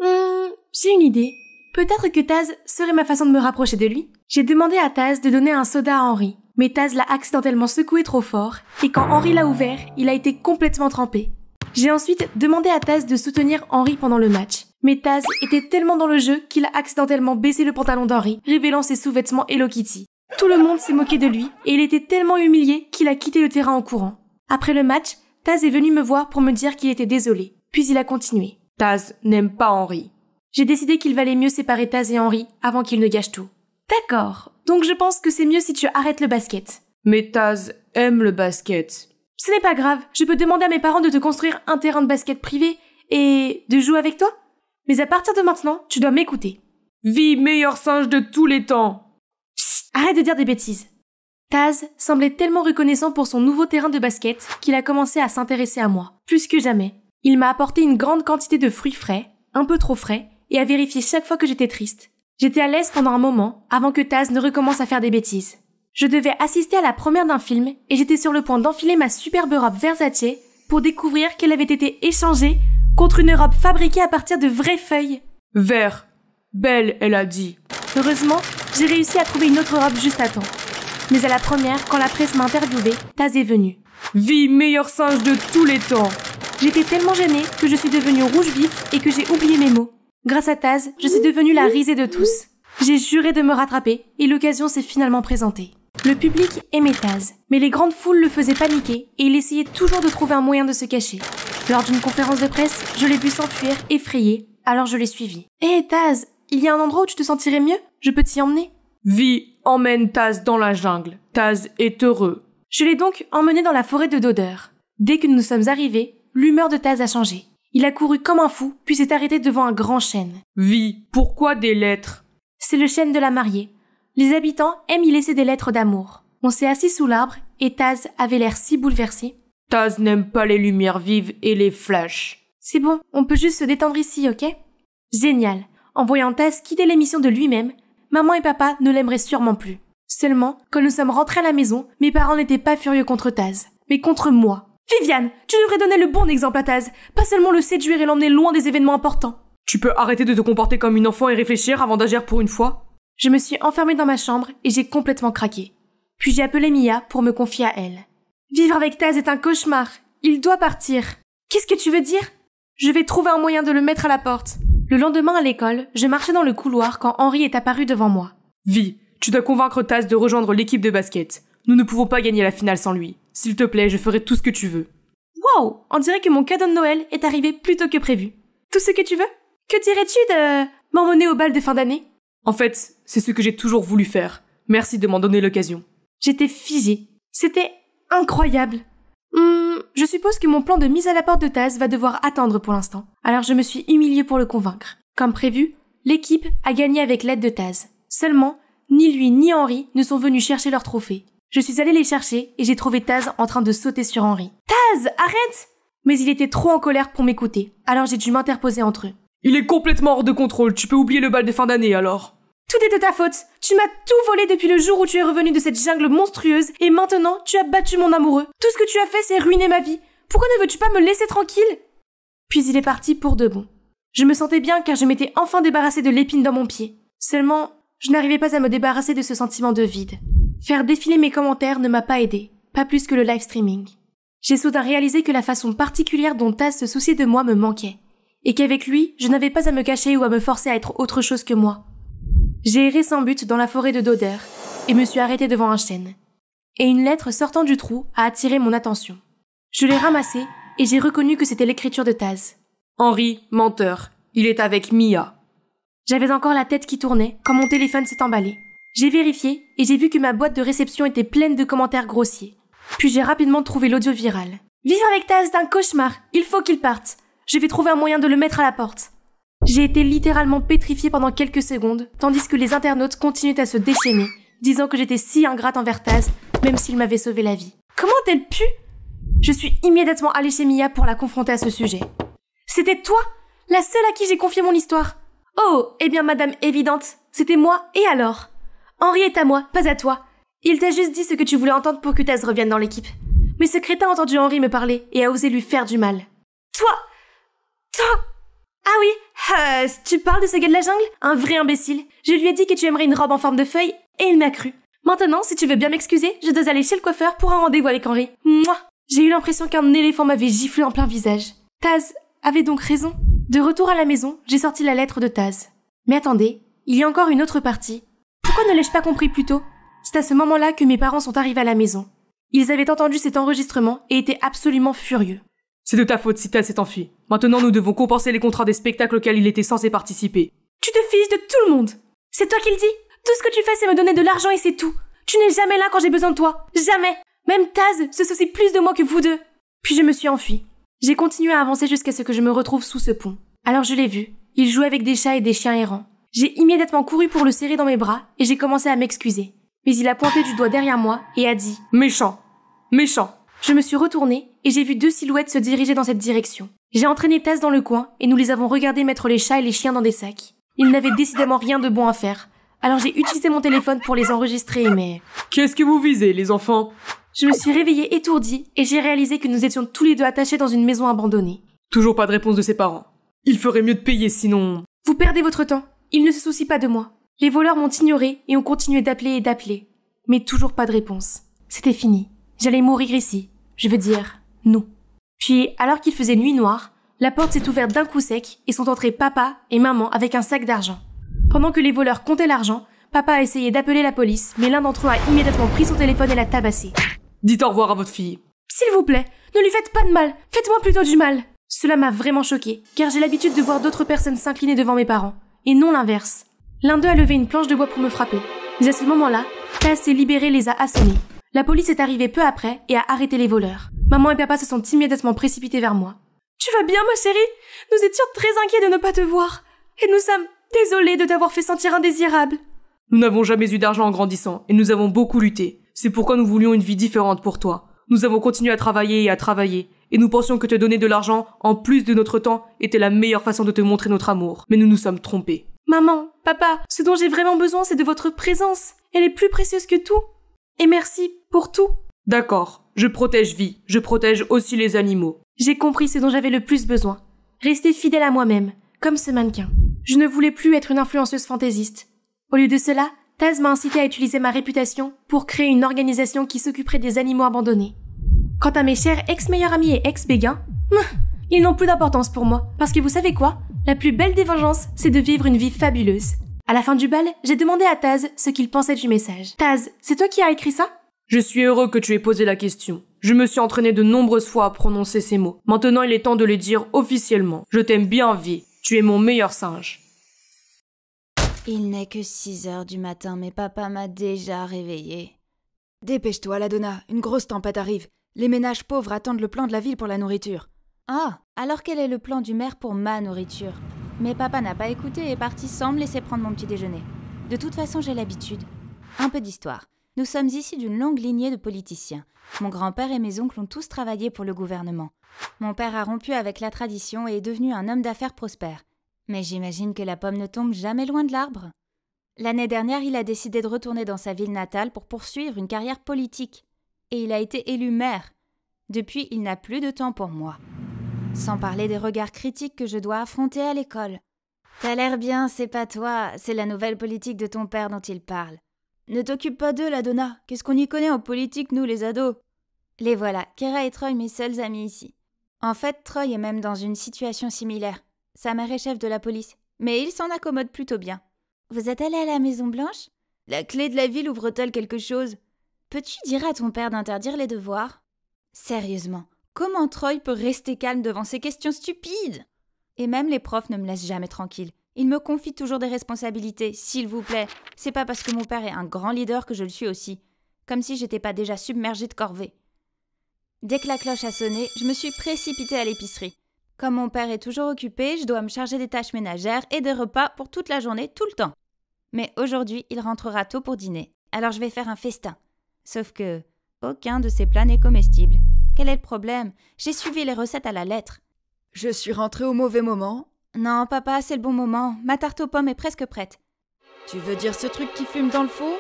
J'ai une idée. Peut-être que Taz serait ma façon de me rapprocher de lui. J'ai demandé à Taz de donner un soda à Henri, mais Taz l'a accidentellement secoué trop fort, et quand Henri l'a ouvert, il a été complètement trempé. J'ai ensuite demandé à Taz de soutenir Henri pendant le match, mais Taz était tellement dans le jeu qu'il a accidentellement baissé le pantalon d'Henri, révélant ses sous-vêtements Hello Kitty. Tout le monde s'est moqué de lui, et il était tellement humilié qu'il a quitté le terrain en courant. Après le match, Taz est venu me voir pour me dire qu'il était désolé, puis il a continué. Taz n'aime pas Henri. J'ai décidé qu'il valait mieux séparer Taz et Henri avant qu'ils ne gâchent tout. D'accord, donc je pense que c'est mieux si tu arrêtes le basket. Mais Taz aime le basket. Ce n'est pas grave, je peux demander à mes parents de te construire un terrain de basket privé et de jouer avec toi. Mais à partir de maintenant, tu dois m'écouter. Vi, meilleur singe de tous les temps. Chut, arrête de dire des bêtises. Taz semblait tellement reconnaissant pour son nouveau terrain de basket qu'il a commencé à s'intéresser à moi, plus que jamais. Il m'a apporté une grande quantité de fruits frais, un peu trop frais, et a vérifié chaque fois que j'étais triste. J'étais à l'aise pendant un moment, avant que Taz ne recommence à faire des bêtises. Je devais assister à la première d'un film, et j'étais sur le point d'enfiler ma superbe robe Versace pour découvrir qu'elle avait été échangée contre une robe fabriquée à partir de vraies feuilles. Vert. Belle, elle a dit. Heureusement, j'ai réussi à trouver une autre robe juste à temps. Mais à la première, quand la presse m'a interviewée, Taz est venue. Vi, meilleur singe de tous les temps. J'étais tellement gênée que je suis devenue rouge vif et que j'ai oublié mes mots. Grâce à Taz, je suis devenue la risée de tous. J'ai juré de me rattraper et l'occasion s'est finalement présentée. Le public aimait Taz, mais les grandes foules le faisaient paniquer et il essayait toujours de trouver un moyen de se cacher. Lors d'une conférence de presse, je l'ai vu s'enfuir, effrayé, alors je l'ai suivi. « Hé Taz, il y a un endroit où tu te sentirais mieux? Je peux t'y emmener ?» Vi emmène Taz dans la jungle. Taz est heureux. Je l'ai donc emmené dans la forêt de Dodder. Dès que nous sommes arrivés, l'humeur de Taz a changé. Il a couru comme un fou, puis s'est arrêté devant un grand chêne. Vi, pourquoi des lettres? C'est le chêne de la mariée. Les habitants aiment y laisser des lettres d'amour. On s'est assis sous l'arbre et Taz avait l'air si bouleversé. Taz n'aime pas les lumières vives et les flashs. C'est bon, on peut juste se détendre ici, ok? Génial. En voyant Taz quitter l'émission de lui-même, maman et papa ne l'aimeraient sûrement plus. Seulement, quand nous sommes rentrés à la maison, mes parents n'étaient pas furieux contre Taz, mais contre moi. Viviane, tu devrais donner le bon exemple à Taz, pas seulement le séduire et l'emmener loin des événements importants. Tu peux arrêter de te comporter comme une enfant et réfléchir avant d'agir pour une fois? Je me suis enfermée dans ma chambre et j'ai complètement craqué. Puis j'ai appelé Mia pour me confier à elle. Vivre avec Taz est un cauchemar. Il doit partir. Qu'est-ce que tu veux dire? Je vais trouver un moyen de le mettre à la porte. Le lendemain à l'école, je marchais dans le couloir quand Henri est apparu devant moi. Vi, tu dois convaincre Taz de rejoindre l'équipe de basket. Nous ne pouvons pas gagner la finale sans lui. S'il te plaît, je ferai tout ce que tu veux. Wow! On dirait que mon cadeau de Noël est arrivé plus tôt que prévu. Tout ce que tu veux? Que dirais-tu de m'emmener au bal de fin d'année? En fait, c'est ce que j'ai toujours voulu faire. Merci de m'en donner l'occasion. J'étais figée. C'était incroyable. Je suppose que mon plan de mise à la porte de Taz va devoir attendre pour l'instant. Alors je me suis humiliée pour le convaincre. Comme prévu, l'équipe a gagné avec l'aide de Taz. Seulement, ni lui ni Henri ne sont venus chercher leur trophée. Je suis allée les chercher et j'ai trouvé Taz en train de sauter sur Henri. « Taz, arrête !» Mais il était trop en colère pour m'écouter, alors j'ai dû m'interposer entre eux. Il est complètement hors de contrôle, tu peux oublier le bal de fin d'année alors. Tout est de ta faute. Tu m'as tout volé depuis le jour où tu es revenu de cette jungle monstrueuse et maintenant tu as battu mon amoureux. Tout ce que tu as fait, c'est ruiner ma vie. Pourquoi ne veux-tu pas me laisser tranquille? Puis il est parti pour de bon. Je me sentais bien car je m'étais enfin débarrassée de l'épine dans mon pied. Seulement, je n'arrivais pas à me débarrasser de ce sentiment de vide. Faire défiler mes commentaires ne m'a pas aidé, pas plus que le live streaming. J'ai soudain réalisé que la façon particulière dont Taz se souciait de moi me manquait, et qu'avec lui, je n'avais pas à me cacher ou à me forcer à être autre chose que moi. J'ai erré sans but dans la forêt de Dodder, et me suis arrêtée devant un chêne. Et une lettre sortant du trou a attiré mon attention. Je l'ai ramassée, et j'ai reconnu que c'était l'écriture de Taz. Henri, menteur, il est avec Mia. J'avais encore la tête qui tournait quand mon téléphone s'est emballé. J'ai vérifié et j'ai vu que ma boîte de réception était pleine de commentaires grossiers. Puis j'ai rapidement trouvé l'audio viral. Vivre avec Taz est un cauchemar, il faut qu'il parte. Je vais trouver un moyen de le mettre à la porte. J'ai été littéralement pétrifiée pendant quelques secondes, tandis que les internautes continuaient à se déchaîner, disant que j'étais si ingrate envers Taz, même s'il m'avait sauvé la vie. Comment a-t-elle pu? Je suis immédiatement allée chez Mia pour la confronter à ce sujet. C'était toi, la seule à qui j'ai confié mon histoire. Oh, eh bien madame évidente, c'était moi, et alors? Henri est à moi, pas à toi. Il t'a juste dit ce que tu voulais entendre pour que Taz revienne dans l'équipe. Mais ce crétin a entendu Henri me parler et a osé lui faire du mal. Toi! Ah oui, tu parles de ce gars de la jungle? Un vrai imbécile. Je lui ai dit que tu aimerais une robe en forme de feuille et il m'a cru. Maintenant, si tu veux bien m'excuser, je dois aller chez le coiffeur pour un rendez-vous avec Henri. Mouah! J'ai eu l'impression qu'un éléphant m'avait giflé en plein visage. Taz avait donc raison. De retour à la maison, j'ai sorti la lettre de Taz. Mais attendez, il y a encore une autre partie. Pourquoi ne l'ai-je pas compris plus tôt? C'est à ce moment-là que mes parents sont arrivés à la maison. Ils avaient entendu cet enregistrement et étaient absolument furieux. C'est de ta faute si Taz s'est enfui. Maintenant, nous devons compenser les contrats des spectacles auxquels il était censé participer. Tu te fiches de tout le monde. C'est toi qui le dis. Tout ce que tu fais, c'est me donner de l'argent et c'est tout. Tu n'es jamais là quand j'ai besoin de toi. Jamais. Même Taz se soucie plus de moi que vous deux. Puis je me suis enfuie. J'ai continué à avancer jusqu'à ce que je me retrouve sous ce pont. Alors je l'ai vu. Il jouait avec des chats et des chiens errants. J'ai immédiatement couru pour le serrer dans mes bras et j'ai commencé à m'excuser. Mais il a pointé du doigt derrière moi et a dit « Méchant. Méchant !» Je me suis retournée et j'ai vu deux silhouettes se diriger dans cette direction. J'ai entraîné Taz dans le coin et nous les avons regardés mettre les chats et les chiens dans des sacs. Ils n'avaient décidément rien de bon à faire. Alors j'ai utilisé mon téléphone pour les enregistrer, mais... Qu'est-ce que vous visez, les enfants? Je me suis réveillée étourdie et j'ai réalisé que nous étions tous les deux attachés dans une maison abandonnée. Toujours pas de réponse de ses parents. Il ferait mieux de payer, sinon... Vous perdez votre temps. Ils ne se soucient pas de moi. Les voleurs m'ont ignoré et ont continué d'appeler et d'appeler. Mais toujours pas de réponse. C'était fini. J'allais mourir ici. Je veux dire, nous. Puis, alors qu'il faisait nuit noire, La porte s'est ouverte d'un coup sec et sont entrés papa et maman avec un sac d'argent. Pendant que les voleurs comptaient l'argent, papa a essayé d'appeler la police, mais l'un d'entre eux a immédiatement pris son téléphone et l'a tabassé. Dites au revoir à votre fille. S'il vous plaît, ne lui faites pas de mal, faites-moi plutôt du mal. Cela m'a vraiment choquée, car j'ai l'habitude de voir d'autres personnes s'incliner devant mes parents, et non l'inverse. L'un d'eux a levé une planche de bois pour me frapper, mais à ce moment-là, Taz s'est libéré et les a assommés. La police est arrivée peu après et a arrêté les voleurs. Maman et papa se sont immédiatement précipités vers moi. Tu vas bien, ma chérie? Nous étions très inquiets de ne pas te voir, et nous sommes désolés de t'avoir fait sentir indésirable. Nous n'avons jamais eu d'argent en grandissant, et nous avons beaucoup lutté. C'est pourquoi nous voulions une vie différente pour toi. Nous avons continué à travailler, et nous pensions que te donner de l'argent, en plus de notre temps, était la meilleure façon de te montrer notre amour. Mais nous nous sommes trompés. Maman, papa, ce dont j'ai vraiment besoin, c'est de votre présence. Elle est plus précieuse que tout. Et merci pour tout. D'accord, je protège vie, je protège aussi les animaux. J'ai compris ce dont j'avais le plus besoin. Rester fidèle à moi-même, comme ce mannequin. Je ne voulais plus être une influenceuse fantaisiste. Au lieu de cela, Taz m'a incité à utiliser ma réputation pour créer une organisation qui s'occuperait des animaux abandonnés. Quant à mes chers ex-meilleurs amis et ex-béguins, ils n'ont plus d'importance pour moi. Parce que vous savez quoi? La plus belle des vengeances, c'est de vivre une vie fabuleuse. À la fin du bal, j'ai demandé à Taz ce qu'il pensait du message. Taz, c'est toi qui as écrit ça? Je suis heureux que tu aies posé la question. Je me suis entraîné de nombreuses fois à prononcer ces mots. Maintenant, il est temps de les dire officiellement. Je t'aime bien, vie. Tu es mon meilleur singe. Il n'est que 6 heures du matin, mais papa m'a déjà réveillée. Dépêche-toi, Ladonna, une grosse tempête arrive. Les ménages pauvres attendent le plan de la ville pour la nourriture. Ah, alors quel est le plan du maire pour ma nourriture? Mais papa n'a pas écouté et est parti sans me laisser prendre mon petit déjeuner. De toute façon, j'ai l'habitude. Un peu d'histoire. Nous sommes ici d'une longue lignée de politiciens. Mon grand-père et mes oncles ont tous travaillé pour le gouvernement. Mon père a rompu avec la tradition et est devenu un homme d'affaires prospère. Mais j'imagine que la pomme ne tombe jamais loin de l'arbre. L'année dernière, il a décidé de retourner dans sa ville natale pour poursuivre une carrière politique. Et il a été élu maire. Depuis, il n'a plus de temps pour moi. Sans parler des regards critiques que je dois affronter à l'école. T'as l'air bien, c'est pas toi, c'est la nouvelle politique de ton père dont il parle. Ne t'occupe pas d'eux, Ladonna. Qu'est-ce qu'on y connaît en politique, nous, les ados? Les voilà, Kira et Troy, mes seuls amis ici. En fait, Troy est même dans une situation similaire. Sa mère est chef de la police, mais il s'en accommode plutôt bien. Vous êtes allé à la Maison Blanche? La clé de la ville ouvre-t-elle quelque chose? Peux-tu dire à ton père d'interdire les devoirs? Sérieusement, comment Troy peut rester calme devant ces questions stupides? Et même les profs ne me laissent jamais tranquille. Ils me confient toujours des responsabilités, s'il vous plaît. C'est pas parce que mon père est un grand leader que je le suis aussi. Comme si j'étais pas déjà submergée de corvées. Dès que la cloche a sonné, je me suis précipitée à l'épicerie. Comme mon père est toujours occupé, je dois me charger des tâches ménagères et des repas pour toute la journée, tout le temps. Mais aujourd'hui, il rentrera tôt pour dîner, alors je vais faire un festin. Sauf que aucun de ces plats n'est comestible. Quel est le problème? J'ai suivi les recettes à la lettre. Je suis rentrée au mauvais moment. Non, papa, c'est le bon moment. Ma tarte aux pommes est presque prête. Tu veux dire ce truc qui fume dans le four?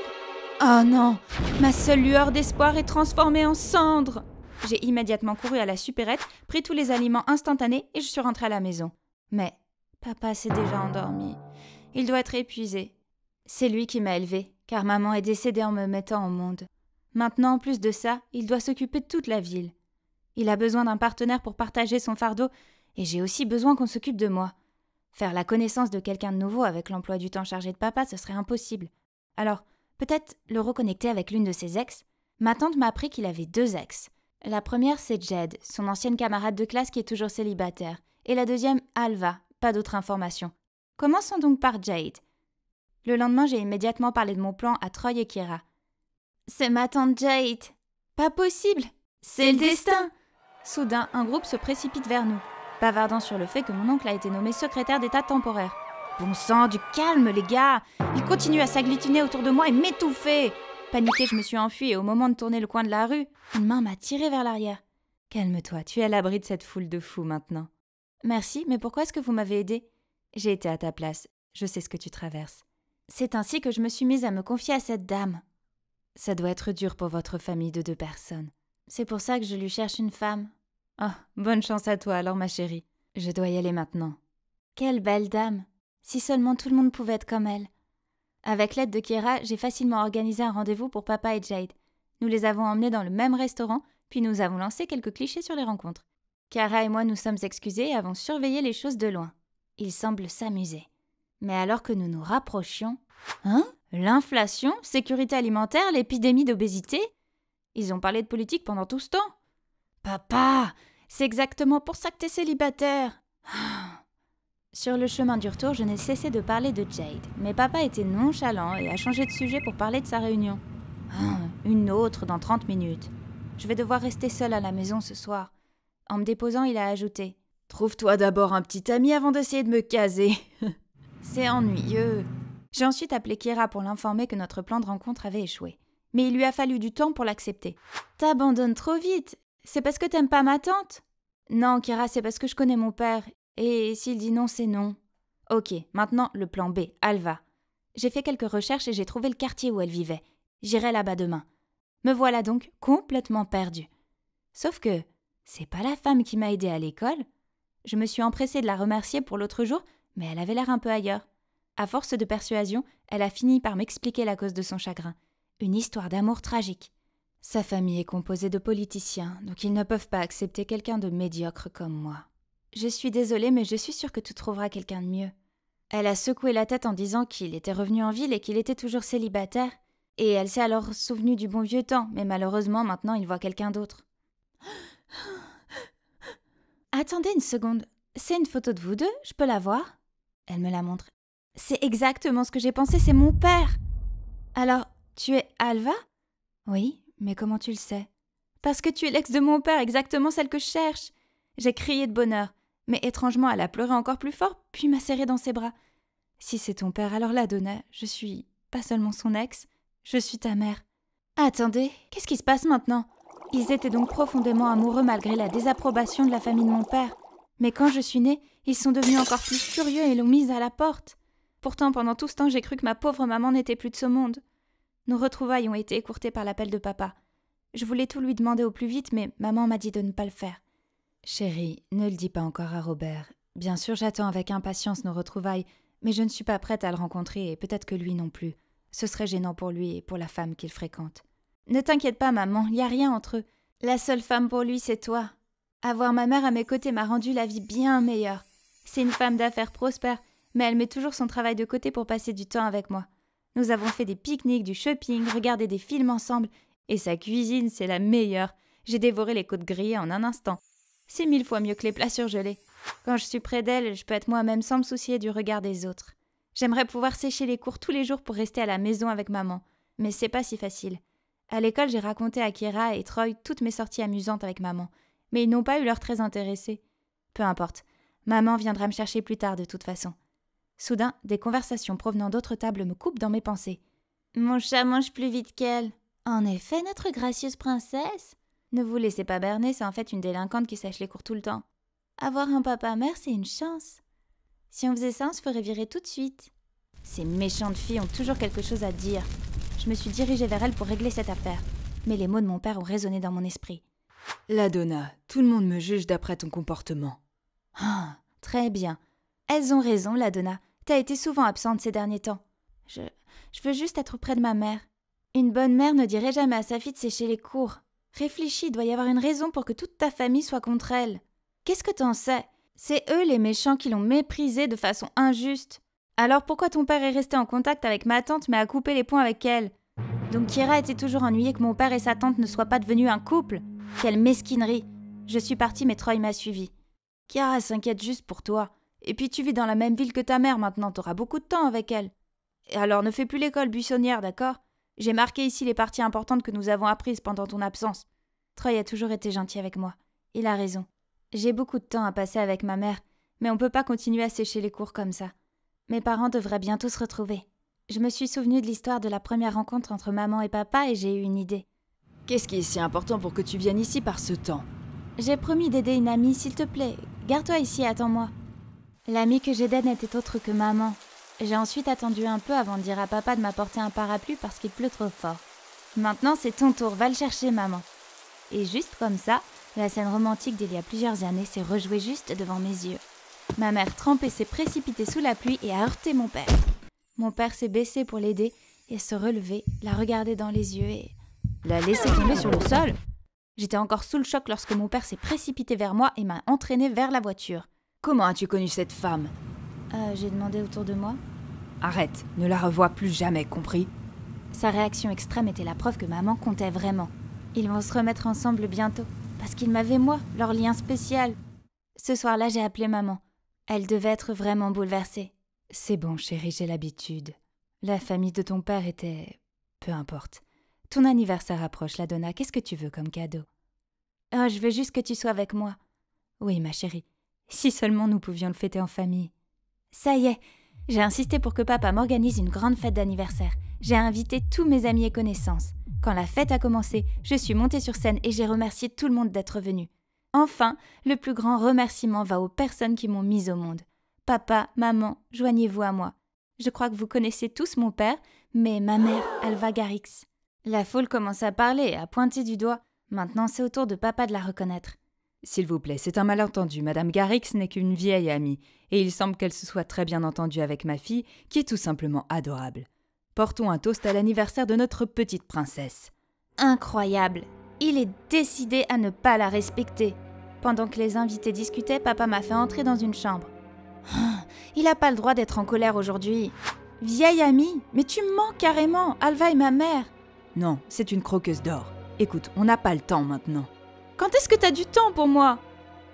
Oh non! Ma seule lueur d'espoir est transformée en cendre! J'ai immédiatement couru à la supérette, pris tous les aliments instantanés et je suis rentrée à la maison. Mais papa s'est déjà endormi. Il doit être épuisé. C'est lui qui m'a élevée, car maman est décédée en me mettant au monde. Maintenant, en plus de ça, il doit s'occuper de toute la ville. Il a besoin d'un partenaire pour partager son fardeau et j'ai aussi besoin qu'on s'occupe de moi. Faire la connaissance de quelqu'un de nouveau avec l'emploi du temps chargé de papa, ce serait impossible. Alors, peut-être le reconnecter avec l'une de ses ex? Ma tante m'a appris qu'il avait 2 ex. La première, c'est Jed, son ancienne camarade de classe qui est toujours célibataire. Et la deuxième, Alva, pas d'autres informations. Commençons donc par Jade. Le lendemain, j'ai immédiatement parlé de mon plan à Troy et Kira. C'est ma tante Jade. Pas possible. C'est le destin. Soudain, un groupe se précipite vers nous, bavardant sur le fait que mon oncle a été nommé secrétaire d'état temporaire. Bon sang, du calme, les gars. Il continue à s'agglutiner autour de moi et m'étouffer. Paniquée, je me suis enfuie et au moment de tourner le coin de la rue, une main m'a tirée vers l'arrière. Calme-toi, tu es à l'abri de cette foule de fous maintenant. Merci, mais pourquoi est-ce que vous m'avez aidée? J'ai été à ta place, je sais ce que tu traverses. C'est ainsi que je me suis mise à me confier à cette dame. Ça doit être dur pour votre famille de 2 personnes. C'est pour ça que je lui cherche une femme. Oh, bonne chance à toi alors, ma chérie. Je dois y aller maintenant. Quelle belle dame! Si seulement tout le monde pouvait être comme elle. Avec l'aide de Kira, j'ai facilement organisé un rendez-vous pour papa et Jade. Nous les avons emmenés dans le même restaurant, puis nous avons lancé quelques clichés sur les rencontres. Chiara et moi nous sommes excusés et avons surveillé les choses de loin. Ils semblent s'amuser. Mais alors que nous nous rapprochions... Hein? L'inflation, sécurité alimentaire, l'épidémie d'obésité? Ils ont parlé de politique pendant tout ce temps. Papa, c'est exactement pour ça que t'es célibataire. Sur le chemin du retour, je n'ai cessé de parler de Jade. Mais papa était nonchalant et a changé de sujet pour parler de sa réunion. Une autre dans 30 minutes. Je vais devoir rester seule à la maison ce soir. En me déposant, il a ajouté « Trouve-toi d'abord un petit ami avant d'essayer de me caser. » C'est ennuyeux. J'ai ensuite appelé Chiara pour l'informer que notre plan de rencontre avait échoué. Mais il lui a fallu du temps pour l'accepter. « T'abandonnes trop vite. C'est parce que t'aimes pas ma tante ?»« Non, Chiara, c'est parce que je connais mon père. Et s'il dit non, c'est non. » Ok, maintenant le plan B, Alva. J'ai fait quelques recherches et j'ai trouvé le quartier où elle vivait. J'irai là-bas demain. Me voilà donc complètement perdue. Sauf que c'est pas la femme qui m'a aidée à l'école. Je me suis empressée de la remercier pour l'autre jour, mais elle avait l'air un peu ailleurs. À force de persuasion, elle a fini par m'expliquer la cause de son chagrin. Une histoire d'amour tragique. Sa famille est composée de politiciens, donc ils ne peuvent pas accepter quelqu'un de médiocre comme moi. Je suis désolée, mais je suis sûre que tu trouveras quelqu'un de mieux. Elle a secoué la tête en disant qu'il était revenu en ville et qu'il était toujours célibataire. Et elle s'est alors souvenue du bon vieux temps, mais malheureusement, maintenant, il voit quelqu'un d'autre. Attendez une seconde, c'est une photo de vous deux, je peux la voir? Elle me la montre. C'est exactement ce que j'ai pensé, c'est mon père. Alors, tu es Alva? Oui, mais comment tu le sais? Parce que tu es l'ex de mon père, exactement celle que je cherche. J'ai crié de bonheur, mais étrangement, elle a pleuré encore plus fort, puis m'a serré dans ses bras. Si c'est ton père, alors la Donna, je suis pas seulement son ex, je suis ta mère. Attendez, qu'est-ce qui se passe maintenant? Ils étaient donc profondément amoureux malgré la désapprobation de la famille de mon père. Mais quand je suis née, ils sont devenus encore plus furieux et l'ont mise à la porte. Pourtant, pendant tout ce temps, j'ai cru que ma pauvre maman n'était plus de ce monde. Nos retrouvailles ont été écourtées par l'appel de papa. Je voulais tout lui demander au plus vite, mais maman m'a dit de ne pas le faire. Chérie, ne le dis pas encore à Robert. Bien sûr, j'attends avec impatience nos retrouvailles, mais je ne suis pas prête à le rencontrer et peut-être que lui non plus. Ce serait gênant pour lui et pour la femme qu'il fréquente. Ne t'inquiète pas, maman, il n'y a rien entre eux. La seule femme pour lui, c'est toi. Avoir ma mère à mes côtés m'a rendu la vie bien meilleure. C'est une femme d'affaires prospère, mais elle met toujours son travail de côté pour passer du temps avec moi. Nous avons fait des pique-niques, du shopping, regardé des films ensemble, et sa cuisine, c'est la meilleure. J'ai dévoré les côtes grillées en un instant. C'est 1000 fois mieux que les plats surgelés. Quand je suis près d'elle, je peux être moi-même sans me soucier du regard des autres. J'aimerais pouvoir sécher les cours tous les jours pour rester à la maison avec maman, mais c'est pas si facile. À l'école, j'ai raconté à Chiara et Troy toutes mes sorties amusantes avec maman, mais ils n'ont pas eu l'air très intéressés. Peu importe, maman viendra me chercher plus tard de toute façon. Soudain, des conversations provenant d'autres tables me coupent dans mes pensées. Mon chat mange plus vite qu'elle. En effet, notre gracieuse princesse. Ne vous laissez pas berner, c'est en fait une délinquante qui sèche les cours tout le temps. Avoir un papa-mère, c'est une chance. Si on faisait ça, on se ferait virer tout de suite. Ces méchantes filles ont toujours quelque chose à dire. Je me suis dirigée vers elles pour régler cette affaire. Mais les mots de mon père ont résonné dans mon esprit. La Donna, tout le monde me juge d'après ton comportement. Ah, très bien. Elles ont raison, la Donna. T'as été souvent absente ces derniers temps. Je veux juste être près de ma mère. Une bonne mère ne dirait jamais à sa fille de sécher les cours. Réfléchis, il doit y avoir une raison pour que toute ta famille soit contre elle. Qu'est-ce que t'en sais? C'est eux les méchants qui l'ont méprisée de façon injuste. Alors pourquoi ton père est resté en contact avec ma tante mais a coupé les ponts avec elle? Donc Chiara était toujours ennuyée que mon père et sa tante ne soient pas devenus un couple. Quelle mesquinerie! Je suis partie mais Troy m'a suivie. Chiara s'inquiète juste pour toi. Et puis tu vis dans la même ville que ta mère maintenant, t'auras beaucoup de temps avec elle. Et alors ne fais plus l'école buissonnière, d'accord? J'ai marqué ici les parties importantes que nous avons apprises pendant ton absence. Troy a toujours été gentil avec moi. Il a raison. J'ai beaucoup de temps à passer avec ma mère, mais on peut pas continuer à sécher les cours comme ça. Mes parents devraient bientôt se retrouver. Je me suis souvenue de l'histoire de la première rencontre entre maman et papa et j'ai eu une idée. Qu'est-ce qui est si important pour que tu viennes ici par ce temps? J'ai promis d'aider une amie, s'il te plaît. Garde-toi ici et attends-moi. L'amie que j'aidais n'était autre que maman. J'ai ensuite attendu un peu avant de dire à papa de m'apporter un parapluie parce qu'il pleut trop fort. Maintenant, c'est ton tour, va le chercher, maman. Et juste comme ça, la scène romantique d'il y a plusieurs années s'est rejouée juste devant mes yeux. Ma mère trempée s'est précipitée sous la pluie et a heurté mon père. Mon père s'est baissé pour l'aider et se relever, la regarder dans les yeux et la laisser tomber sur le sol. J'étais encore sous le choc lorsque mon père s'est précipité vers moi et m'a entraîné vers la voiture. Comment as-tu connu cette femme? J'ai demandé autour de moi. Arrête, ne la revois plus jamais, compris? Sa réaction extrême était la preuve que maman comptait vraiment. Ils vont se remettre ensemble bientôt, parce qu'ils m'avaient moi, leur lien spécial. Ce soir-là, j'ai appelé maman. Elle devait être vraiment bouleversée. C'est bon, chérie, j'ai l'habitude. La famille de ton père était... Peu importe. Ton anniversaire approche, la Donna. Qu'est-ce que tu veux comme cadeau? Oh, je veux juste que tu sois avec moi. Oui, ma chérie. Si seulement nous pouvions le fêter en famille. Ça y est, j'ai insisté pour que papa m'organise une grande fête d'anniversaire. J'ai invité tous mes amis et connaissances. Quand la fête a commencé, je suis montée sur scène et j'ai remercié tout le monde d'être venu. Enfin, le plus grand remerciement va aux personnes qui m'ont mise au monde. Papa, maman, joignez-vous à moi. Je crois que vous connaissez tous mon père, mais ma mère, Alva Garrix. La foule commence à parler et à pointer du doigt. Maintenant, c'est au tour de papa de la reconnaître. S'il vous plaît, c'est un malentendu. Madame Garrix n'est qu'une vieille amie, et il semble qu'elle se soit très bien entendue avec ma fille, qui est tout simplement adorable. Portons un toast à l'anniversaire de notre petite princesse. Incroyable. Il est décidé à ne pas la respecter. Pendant que les invités discutaient, papa m'a fait entrer dans une chambre. Il n'a pas le droit d'être en colère aujourd'hui. Vieille amie, mais tu mens carrément, Alva est ma mère. Non, c'est une croqueuse d'or. Écoute, on n'a pas le temps maintenant. Quand est-ce que t'as du temps pour moi?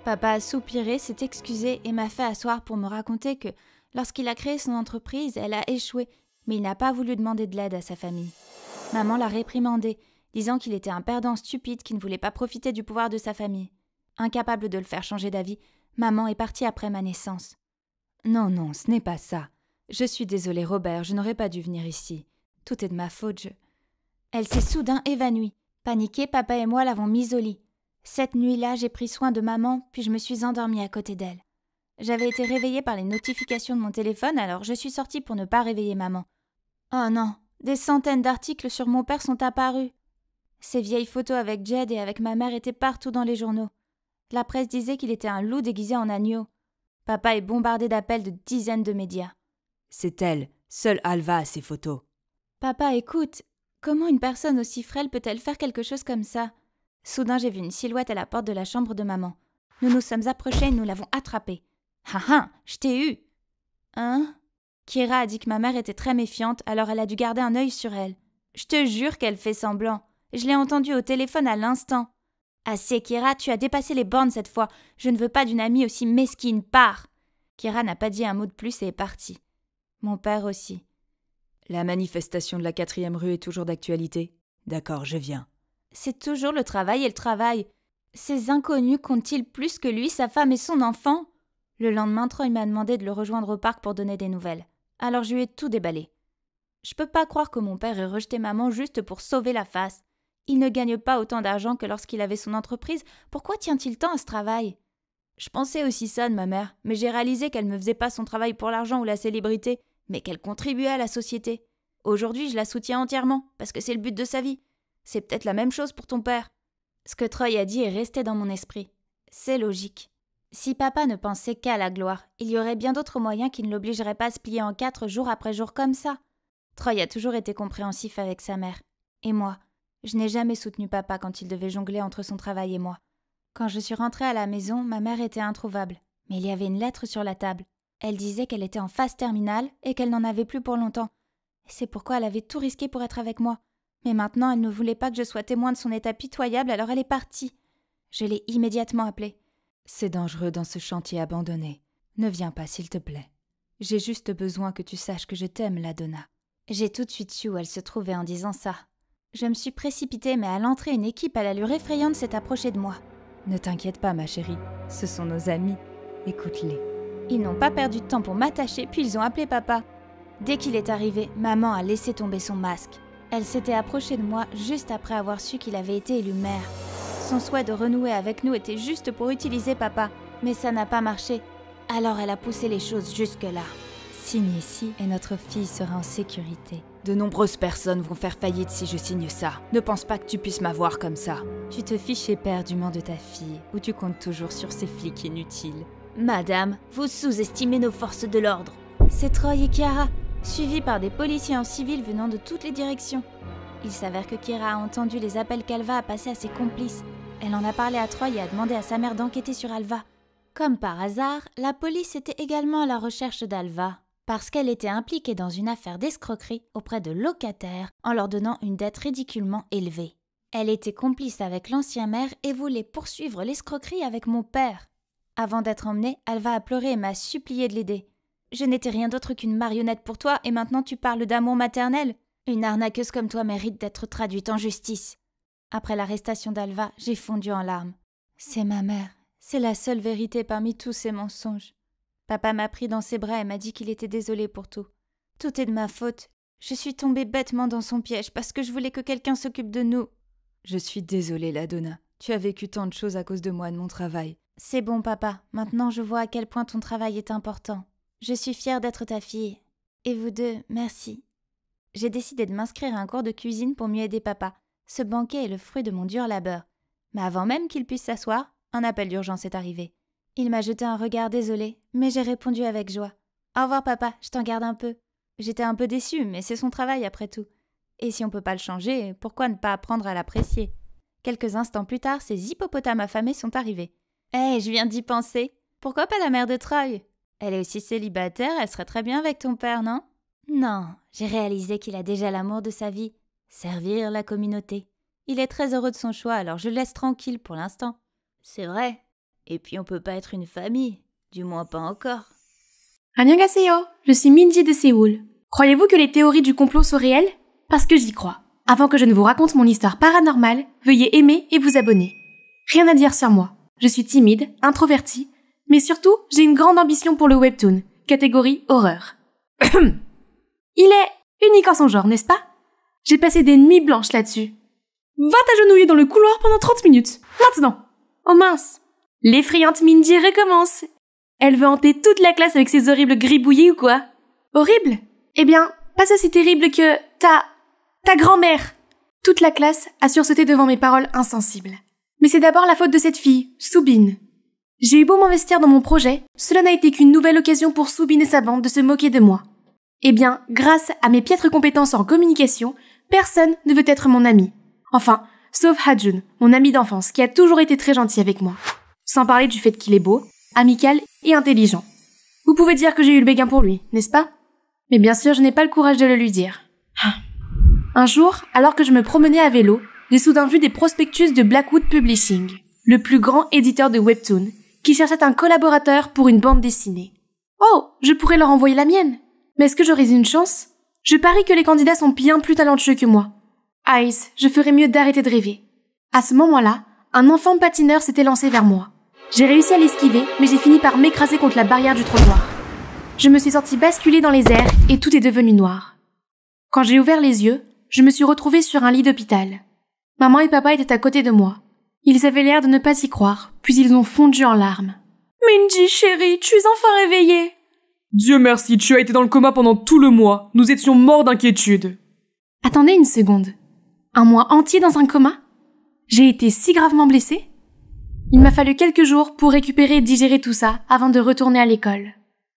Papa a soupiré, s'est excusé et m'a fait asseoir pour me raconter que, lorsqu'il a créé son entreprise, elle a échoué, mais il n'a pas voulu demander de l'aide à sa famille. Maman l'a réprimandé, disant qu'il était un perdant stupide qui ne voulait pas profiter du pouvoir de sa famille. Incapable de le faire changer d'avis, maman est partie après ma naissance. Non, non, ce n'est pas ça. Je suis désolée, Robert, je n'aurais pas dû venir ici. Tout est de ma faute, Elle s'est soudain évanouie. Paniquée, papa et moi l'avons mise au lit. Cette nuit-là, j'ai pris soin de maman, puis je me suis endormie à côté d'elle. J'avais été réveillée par les notifications de mon téléphone, alors je suis sortie pour ne pas réveiller maman. Oh non, des centaines d'articles sur mon père sont apparus. Ces vieilles photos avec Jed et avec ma mère étaient partout dans les journaux. La presse disait qu'il était un loup déguisé en agneau. Papa est bombardé d'appels de dizaines de médias. C'est elle, seule Alva a ces photos. Papa, écoute, comment une personne aussi frêle peut-elle faire quelque chose comme ça? Soudain, j'ai vu une silhouette à la porte de la chambre de maman. Nous nous sommes approchés et nous l'avons attrapée. Ah, je t'ai eu! Hein? Kira a dit que ma mère était très méfiante, alors elle a dû garder un œil sur elle. Je te jure qu'elle fait semblant. Je l'ai entendue au téléphone à l'instant. Assez, Kira, tu as dépassé les bornes cette fois. Je ne veux pas d'une amie aussi mesquine. Pars! Kira n'a pas dit un mot de plus et est partie. Mon père aussi. La manifestation de la 4e rue est toujours d'actualité? D'accord, je viens. C'est toujours le travail et le travail. Ces inconnus comptent-ils plus que lui, sa femme et son enfant? Le lendemain, Troy m'a demandé de le rejoindre au parc pour donner des nouvelles. Alors je lui ai tout déballé. Je peux pas croire que mon père ait rejeté maman juste pour sauver la face. Il ne gagne pas autant d'argent que lorsqu'il avait son entreprise. Pourquoi tient-il tant à ce travail? Je pensais aussi ça de ma mère, mais j'ai réalisé qu'elle ne faisait pas son travail pour l'argent ou la célébrité, mais qu'elle contribuait à la société. Aujourd'hui, je la soutiens entièrement, parce que c'est le but de sa vie. C'est peut-être la même chose pour ton père. Ce que Troy a dit est resté dans mon esprit. C'est logique. Si papa ne pensait qu'à la gloire, il y aurait bien d'autres moyens qui ne l'obligeraient pas à se plier en 4 jour après jour comme ça. Troy a toujours été compréhensif avec sa mère. Et moi, je n'ai jamais soutenu papa quand il devait jongler entre son travail et moi. Quand je suis rentrée à la maison, ma mère était introuvable. Mais il y avait une lettre sur la table. Elle disait qu'elle était en phase terminale et qu'elle n'en avait plus pour longtemps. C'est pourquoi elle avait tout risqué pour être avec moi. Mais maintenant, elle ne voulait pas que je sois témoin de son état pitoyable, alors elle est partie. Je l'ai immédiatement appelée. C'est dangereux dans ce chantier abandonné. Ne viens pas, s'il te plaît. J'ai juste besoin que tu saches que je t'aime, la Donna. J'ai tout de suite su où elle se trouvait en disant ça. Je me suis précipitée, mais à l'entrée, une équipe à l'allure effrayante s'est approchée de moi. Ne t'inquiète pas, ma chérie. Ce sont nos amis. Écoute-les. Ils n'ont pas perdu de temps pour m'attacher, puis ils ont appelé papa. Dès qu'il est arrivé, maman a laissé tomber son masque. Elle s'était approchée de moi juste après avoir su qu'il avait été élu maire. Son souhait de renouer avec nous était juste pour utiliser papa, mais ça n'a pas marché. Alors elle a poussé les choses jusque-là. Signe ici et notre fille sera en sécurité. De nombreuses personnes vont faire faillite si je signe ça. Ne pense pas que tu puisses m'avoir comme ça. Tu te fiches éperdument de ta fille, ou tu comptes toujours sur ces flics inutiles. Madame, vous sous-estimez nos forces de l'ordre. C'est Troy et Kiara, suivis par des policiers en civil venant de toutes les directions. Il s'avère que Kira a entendu les appels qu'Alva a passés à ses complices. Elle en a parlé à Troy et a demandé à sa mère d'enquêter sur Alva. Comme par hasard, la police était également à la recherche d'Alva, parce qu'elle était impliquée dans une affaire d'escroquerie auprès de locataires en leur donnant une dette ridiculement élevée. Elle était complice avec l'ancien maire et voulait poursuivre l'escroquerie avec mon père. Avant d'être emmenée, Alva a pleuré et m'a supplié de l'aider. Je n'étais rien d'autre qu'une marionnette pour toi et maintenant tu parles d'amour maternel. Une arnaqueuse comme toi mérite d'être traduite en justice. Après l'arrestation d'Alva, j'ai fondu en larmes. C'est ma mère. C'est la seule vérité parmi tous ces mensonges. Papa m'a pris dans ses bras et m'a dit qu'il était désolé pour tout. Tout est de ma faute. Je suis tombée bêtement dans son piège parce que je voulais que quelqu'un s'occupe de nous. Je suis désolée, Ladonna. Tu as vécu tant de choses à cause de moi et de mon travail. C'est bon, papa. Maintenant, je vois à quel point ton travail est important. Je suis fière d'être ta fille. Et vous deux, merci. J'ai décidé de m'inscrire à un cours de cuisine pour mieux aider papa. Ce banquet est le fruit de mon dur labeur. Mais avant même qu'il puisse s'asseoir, un appel d'urgence est arrivé. Il m'a jeté un regard désolé, mais j'ai répondu avec joie. « Au revoir papa, je t'en garde un peu. » J'étais un peu déçue, mais c'est son travail après tout. Et si on peut pas le changer, pourquoi ne pas apprendre à l'apprécier? Quelques instants plus tard, ces hippopotames affamés sont arrivés. « Hé, je viens d'y penser. Pourquoi pas la mère de Troy? Elle est aussi célibataire, elle serait très bien avec ton père, non? » Non, j'ai réalisé qu'il a déjà l'amour de sa vie. Servir la communauté. Il est très heureux de son choix, alors je le laisse tranquille pour l'instant. C'est vrai. Et puis on peut pas être une famille. Du moins pas encore. Annyeonghaseyo, je suis Minji de Séoul. Croyez-vous que les théories du complot sont réelles? Parce que j'y crois. Avant que je ne vous raconte mon histoire paranormale, veuillez aimer et vous abonner. Rien à dire sur moi. Je suis timide, introvertie, mais surtout, j'ai une grande ambition pour le webtoon, catégorie horreur. Il est unique en son genre, n'est-ce pas? J'ai passé des nuits blanches là-dessus. Va t'agenouiller dans le couloir pendant 30 minutes. Maintenant. Oh mince. L'effrayante Minji recommence. Elle veut hanter toute la classe avec ses horribles gribouillis ou quoi? Horrible? Eh bien, pas aussi terrible que ta grand-mère. Toute la classe a sursauté devant mes paroles insensibles. Mais c'est d'abord la faute de cette fille, Soubine. J'ai eu beau m'investir dans mon projet, cela n'a été qu'une nouvelle occasion pour Soubine et sa bande de se moquer de moi. Eh bien, grâce à mes piètres compétences en communication, personne ne veut être mon ami. Enfin, sauf Ha-jun, mon ami d'enfance, qui a toujours été très gentil avec moi. Sans parler du fait qu'il est beau, amical et intelligent. Vous pouvez dire que j'ai eu le béguin pour lui, n'est-ce pas? Mais bien sûr, je n'ai pas le courage de le lui dire. Un jour, alors que je me promenais à vélo, j'ai soudain vu des prospectus de Blackwood Publishing, le plus grand éditeur de webtoon, qui cherchait un collaborateur pour une bande dessinée. Oh, je pourrais leur envoyer la mienne. Mais est-ce que j'aurais une chance? Je parie que les candidats sont bien plus talentueux que moi. Ice, je ferais mieux d'arrêter de rêver. À ce moment-là, un enfant patineur s'était lancé vers moi. J'ai réussi à l'esquiver, mais j'ai fini par m'écraser contre la barrière du trottoir. Je me suis sentie basculer dans les airs et tout est devenu noir. Quand j'ai ouvert les yeux, je me suis retrouvée sur un lit d'hôpital. Maman et papa étaient à côté de moi. Ils avaient l'air de ne pas y croire, puis ils ont fondu en larmes. « Minji, chérie, tu es enfin réveillée !» Dieu merci, tu as été dans le coma pendant tout le mois. Nous étions morts d'inquiétude. Attendez une seconde. Un mois entier dans un coma? J'ai été si gravement blessée? Il m'a fallu quelques jours pour récupérer et digérer tout ça avant de retourner à l'école.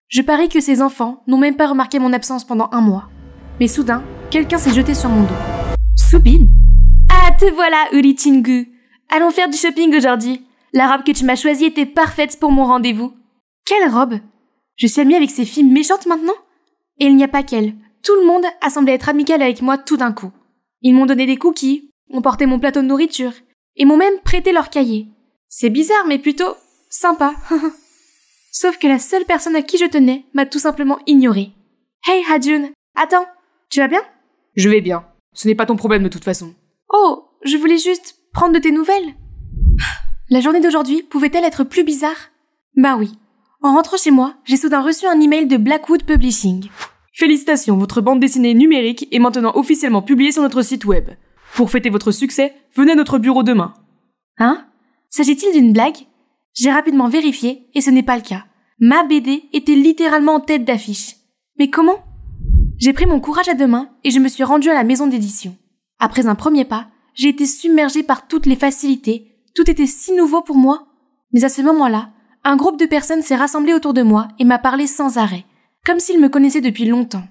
Je parie que ces enfants n'ont même pas remarqué mon absence pendant un mois. Mais soudain, quelqu'un s'est jeté sur mon dos. Soubine! Ah, te voilà, Uri Chingu! Allons faire du shopping aujourd'hui. La robe que tu m'as choisie était parfaite pour mon rendez-vous. Quelle robe? Je suis amie avec ces filles méchantes maintenant? Et il n'y a pas qu'elles. Tout le monde a semblé être amical avec moi tout d'un coup. Ils m'ont donné des cookies, ont porté mon plateau de nourriture, et m'ont même prêté leur cahier. C'est bizarre, mais plutôt sympa. Sauf que la seule personne à qui je tenais m'a tout simplement ignorée. Hey Ha-jun, attends, tu vas bien? Je vais bien. Ce n'est pas ton problème de toute façon. Oh, je voulais juste prendre de tes nouvelles. La journée d'aujourd'hui pouvait-elle être plus bizarre? Bah oui. En rentrant chez moi, j'ai soudain reçu un email de Blackwood Publishing. Félicitations, votre bande dessinée numérique est maintenant officiellement publiée sur notre site web. Pour fêter votre succès, venez à notre bureau demain. Hein? S'agit-il d'une blague? J'ai rapidement vérifié et ce n'est pas le cas. Ma BD était littéralement en tête d'affiche. Mais comment? J'ai pris mon courage à deux mains et je me suis rendue à la maison d'édition. Après un premier pas, j'ai été submergée par toutes les facilités. Tout était si nouveau pour moi. Mais à ce moment-là, un groupe de personnes s'est rassemblé autour de moi et m'a parlé sans arrêt, comme s'ils me connaissaient depuis longtemps.